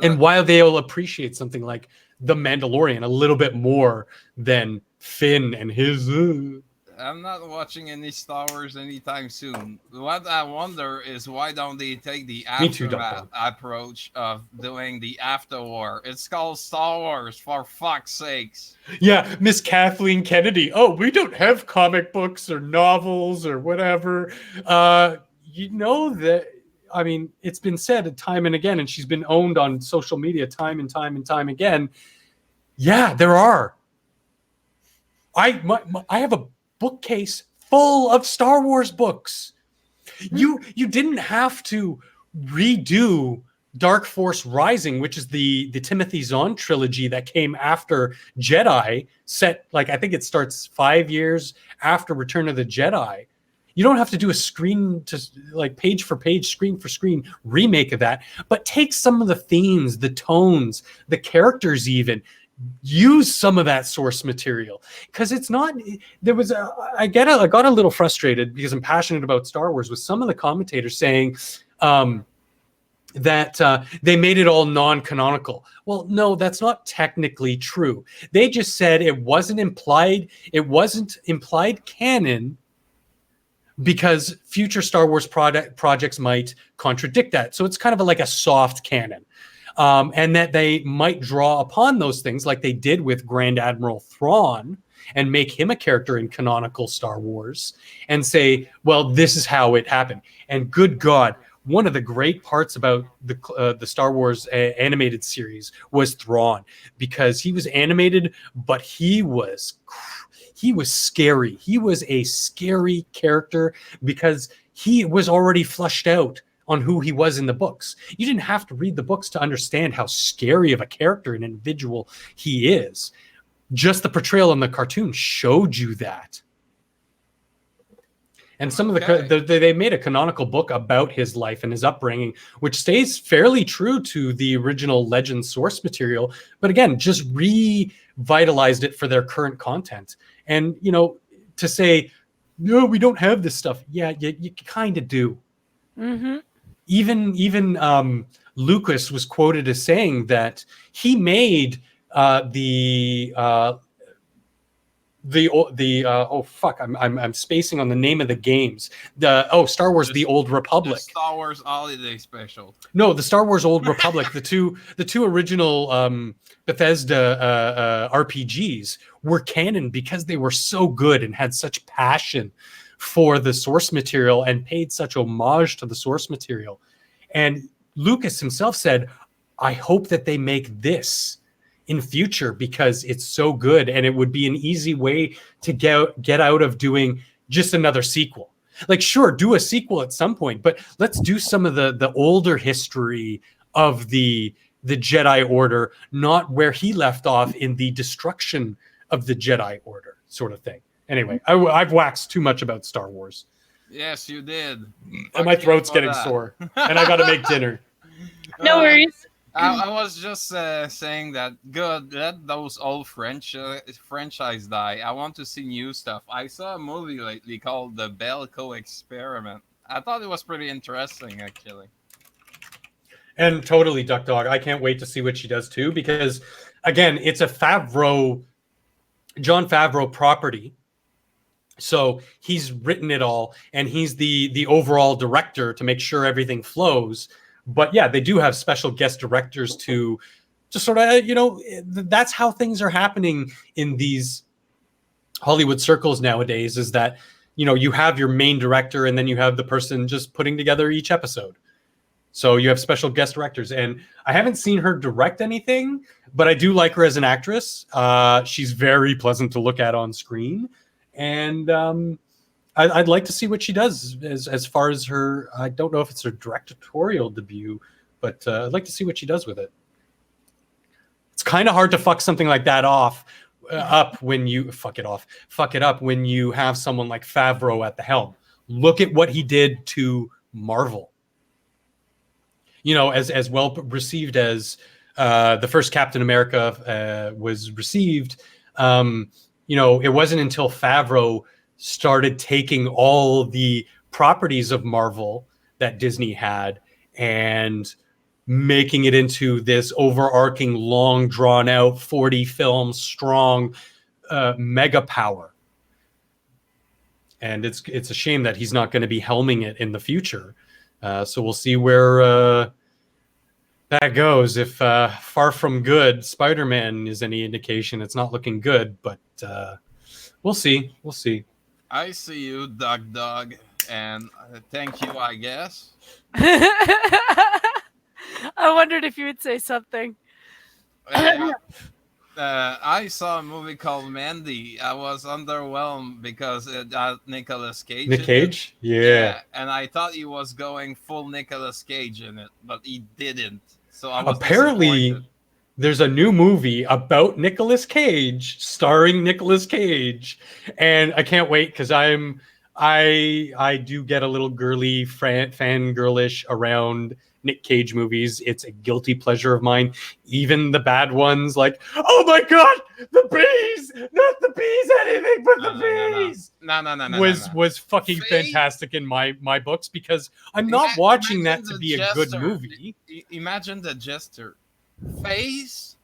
And while they'll appreciate something like The Mandalorian a little bit more than Finn and his... I'm not watching any Star Wars anytime soon. What I wonder is, why don't they take the aftermath approach of doing the after war? It's called Star Wars, for fuck's sakes. Yeah, Miss Kathleen Kennedy. Oh, we don't have comic books or novels or whatever. You know that... I mean, it's been said time and again, and she's been owned on social media time and time and time again. Yeah, there are. I have a bookcase full of Star Wars books. You didn't have to redo Dark Force Rising, which is the Timothy Zahn trilogy that came after Jedi, set, like, I think it starts 5 years after Return of the Jedi. You don't have to do a page for page, screen for screen remake of that, but take some of the themes, the tones, the characters, even use some of that source material. Because it's not, I got a little frustrated because I'm passionate about Star Wars with some of the commentators saying that they made it all non-canonical. Well, no, that's not technically true. They just said it wasn't implied canon, because future Star Wars projects might contradict that. So it's kind of like a soft canon. And that they might draw upon those things like they did with Grand Admiral Thrawn and make him a character in canonical Star Wars and say, well, this is how it happened. And good God, one of the great parts about the Star Wars animated series was Thrawn, because he was animated, but he was scary. He was a scary character because he was already fleshed out on who he was in the books. You didn't have to read the books to understand how scary of a character and individual he is. Just the portrayal in the cartoon showed you that. And some of they made a canonical book about his life and his upbringing, which stays fairly true to the original Legend source material, but again, just revitalized it for their current content. And, to say, no, we don't have this stuff. Yeah, you kind of do. Mm-hmm. Even Lucas was quoted as saying that he made I'm spacing on the name of the games. Star Wars: The Old Republic. The Star Wars Holiday Special. No, the Star Wars Old Republic. the two original Bethesda RPGs were canon because they were so good and had such passion for the source material and paid such homage to the source material. And Lucas himself said, I hope that they make this in future because it's so good, and it would be an easy way to get out of doing just another sequel. Like, sure, do a sequel at some point, but let's do some of the older history of the Jedi Order, not where he left off in the destruction of the Jedi Order sort of thing. Anyway, I've waxed too much about Star Wars. Yes, you did. And my throat's getting sore, and I got to make dinner. No worries. I was just saying that good, let those old franchise die. I want to see new stuff. I saw a movie lately called The Belko Experiment. I thought it was pretty interesting, actually. And totally, Duck Dog. I can't wait to see what she does too, because again, it's a Jon Favreau property. So he's written it all, and he's the overall director to make sure everything flows. But yeah, they do have special guest directors to just sort of, that's how things are happening in these Hollywood circles nowadays, is that, you have your main director and then you have the person just putting together each episode. So you have special guest directors, and I haven't seen her direct anything, but I do like her as an actress. She's very pleasant to look at on screen, and I'd like to see what she does as far as her. I don't know if it's her directorial debut, but I'd like to see what she does with it. It's kind of hard to fuck something like that up when you fuck it up when you have someone like Favreau at the helm. Look at what he did to Marvel. As well received as the first Captain America was received. It wasn't until Favreau started taking all the properties of Marvel that Disney had and making it into this overarching, long, drawn out, 40 films strong mega power. And it's a shame that he's not going to be helming it in the future. So we'll see where that goes. If Far From Good Spider-Man is any indication, it's not looking good, but we'll see. We'll see. I see you, Duck Dog, and thank you, I guess. I wondered if you would say something. I saw a movie called Mandy. I was underwhelmed because it had Nicolas Cage. Nick Cage? Yeah. And I thought he was going full Nicolas Cage in it, but he didn't. So I was apparently there's a new movie about Nicolas Cage, starring Nicolas Cage, and I can't wait because I do get a little girly fangirlish around Nick Cage movies. It's a guilty pleasure of mine. Even the bad ones, like, oh my god, the bees, not the bees, anything but the bees. No. Was fucking fantastic in my books, because I'm not watching that to be a good movie. Imagine the jester face.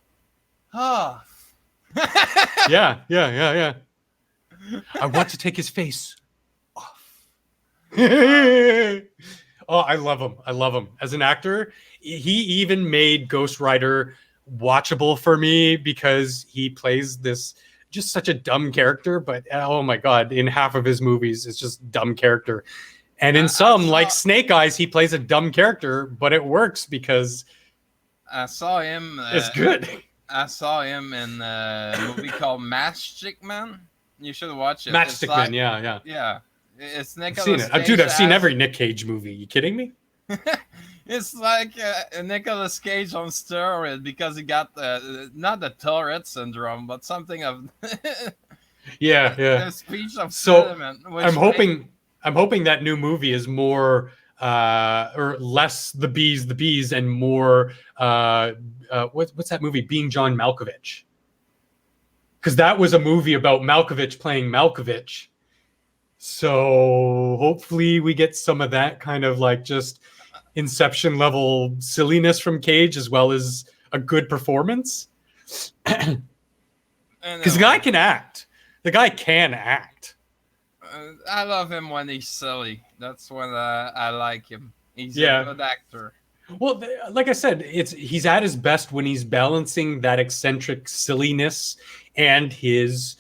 Oh. Yeah. I want to take his face off. Oh, I love him as an actor. He even made Ghost Rider watchable for me because he plays this just such a dumb character. But oh my god, in half of his movies, it's just dumb character. And in some, like Snake Eyes, he plays a dumb character, but it works because I saw him. It's good. I saw him in a movie called Matchstick Man. You should watch it. Matchstick Man, yeah. Yeah. It's Nicolas I've seen it. Dude, I've seen every Nick Cage movie. You kidding me? It's like Nicolas Cage on steroid because he got not the Tourette syndrome, but something of the speech of cinnamon. I'm hoping that new movie is more or less the bees and more what's that movie? Being John Malkovich. Because that was a movie about Malkovich playing Malkovich. So hopefully we get some of that kind of like just Inception level silliness from Cage, as well as a good performance. Because the guy can act. I love him when he's silly. That's when I like him. He's a good actor. Well, like I said, he's at his best when he's balancing that eccentric silliness and his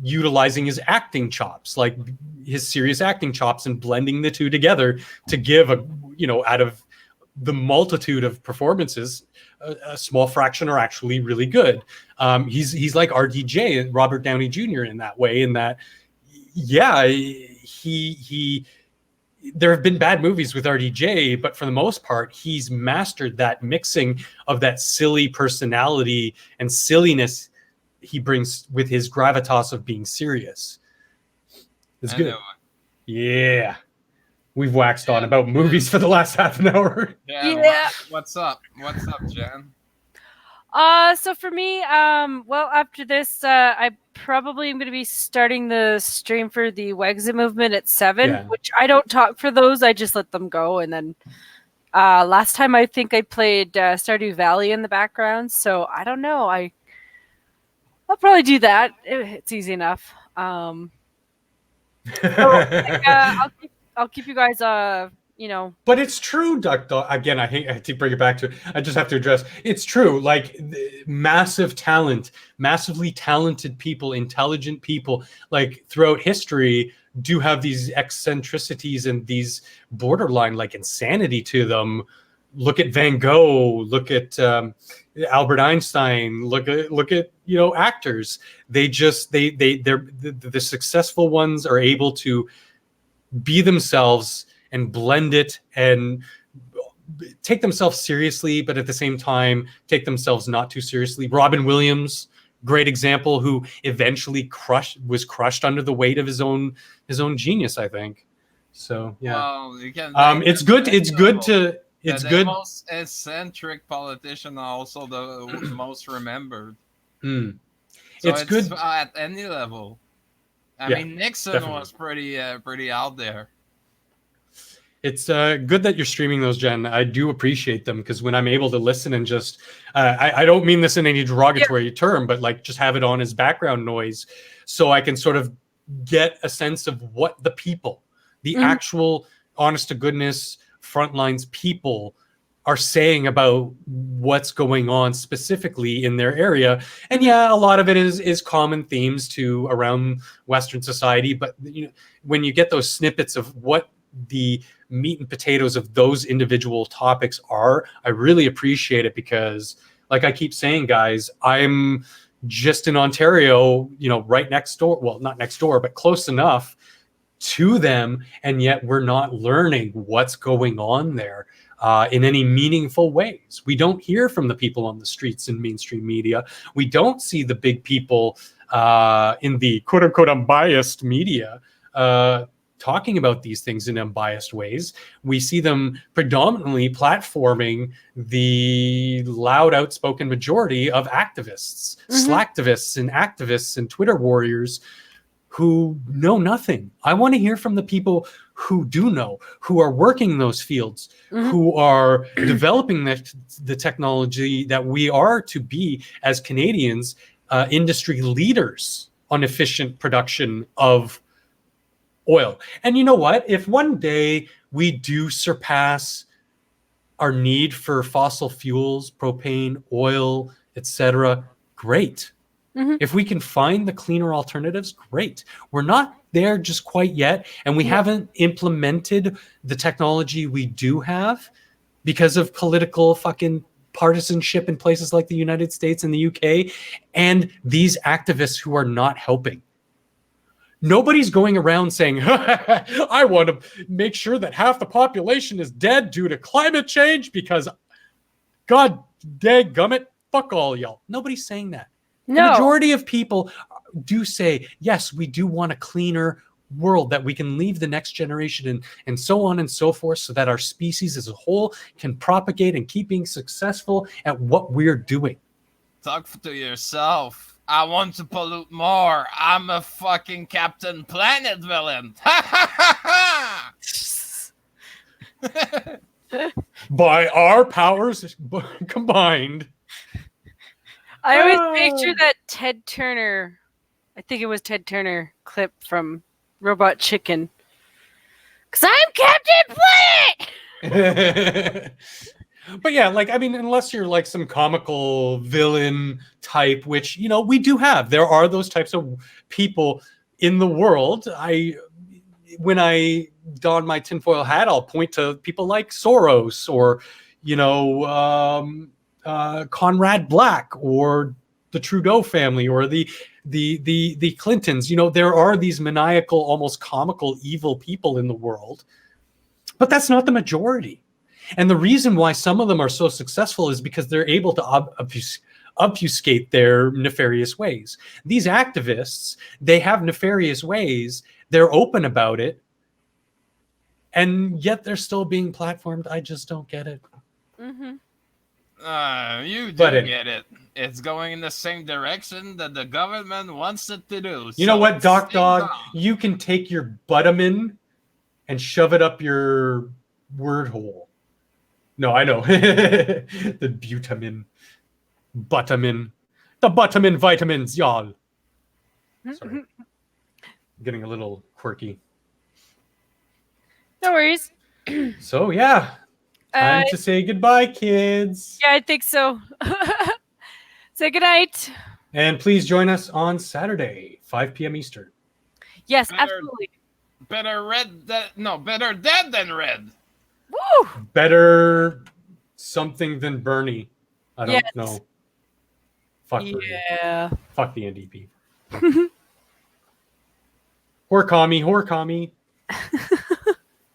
utilizing his acting chops, like his serious acting chops, and blending the two together to give out of the multitude of performances, a small fraction are actually really good. He's like RDJ, Robert Downey Jr. in that way, in that, he there have been bad movies with RDJ, but for the most part, he's mastered that mixing of that silly personality and silliness he brings with his gravitas of being serious. It's good. Yeah. We've waxed on about movies for the last half an hour. Yeah. What's up? What's up, Jen? So for me, after this, I probably am going to be starting the stream for the Wexit movement at 7, which I don't talk for those. I just let them go and then Last time I think I played Stardew Valley in the background, so I don't know. I'll probably do that. It's easy enough. I'll keep you guys But it's true, Duck Dog. Again, I hate to bring it back to it. I just have to address it's true. Like massive talent, massively talented people, intelligent people, like throughout history, do have these eccentricities and these borderline like insanity to them. Look at Van Gogh. Look at Albert Einstein. Look at actors. They're the successful ones are able to be themselves and blend it and take themselves seriously, but at the same time take themselves not too seriously. Robin Williams, great example, who eventually was crushed under the weight of his own genius, I think. So yeah, well, it's good. It's good to. It's the good. most eccentric politician, also the most remembered. Mm. So it's good at any level. I mean, Nixon definitely was pretty out there. It's good that you're streaming those, Jen. I do appreciate them because when I'm able to listen and just, I don't mean this in any derogatory term, but like just have it on as background noise so I can sort of get a sense of what the people, the actual honest to goodness frontlines people are saying about what's going on specifically in their area. And yeah, a lot of it is common themes to around Western society, but when you get those snippets of what the meat and potatoes of those individual topics are, I really appreciate it because like I keep saying, guys, I'm just in Ontario, right next door, well, not next door, but close enough to them, and yet we're not learning what's going on there in any meaningful ways. We don't hear from the people on the streets in mainstream media. We don't see the big people in the quote-unquote unbiased media talking about these things in unbiased ways. We see them predominantly platforming the loud, outspoken majority of activists, slacktivists and activists and Twitter warriors who know nothing. I want to hear from the people who do know, who are working those fields, who are developing the technology that we are to be as Canadians, industry leaders on efficient production of oil. And you know what? If one day we do surpass our need for fossil fuels, propane, oil, etc., great. If we can find the cleaner alternatives, great. We're not there just quite yet, and we haven't implemented the technology we do have because of political fucking partisanship in places like the United States and the UK, and these activists who are not helping. Nobody's going around saying, I want to make sure that half the population is dead due to climate change because, God dadgummit, fuck all y'all. Nobody's saying that. No. The majority of people do say, yes, we do want a cleaner world that we can leave the next generation and so on and so forth so that our species as a whole can propagate and keep being successful at what we're doing. Talk to yourself. I want to pollute more. I'm a fucking Captain Planet villain. By our powers combined. I always picture that Ted Turner, I think it was Ted Turner clip from Robot Chicken. 'Cause I'm Captain Planet! But yeah, like, I mean, unless you're like some comical villain type, which, we do have. There are those types of people in the world. When I don my tinfoil hat, I'll point to people like Soros or, Conrad Black or the Trudeau family or the Clintons. There are these maniacal, almost comical, evil people in the world, but that's not the majority. And the reason why some of them are so successful is because they're able to obfuscate their nefarious ways. These activists, they have nefarious ways. They're open about it, and yet they're still being platformed. I just don't get it. You do get it. It's going in the same direction that the government wants it to do. You know what, Doc Dog? You can take your butterman and shove it up your word hole. No, I know. The butamin. Butamin. The butamin vitamins, y'all. Sorry. I'm getting a little quirky. No worries. So, yeah. Time to say goodbye, kids. Yeah, I think so. Say goodnight. And please join us on Saturday, 5 p.m. Eastern. Yes, absolutely. Better dead than red. Woo! Better something than Bernie. I don't Yes. know. Fuck Bernie. Yeah. Fuck the NDP. Whore commie, whore commie.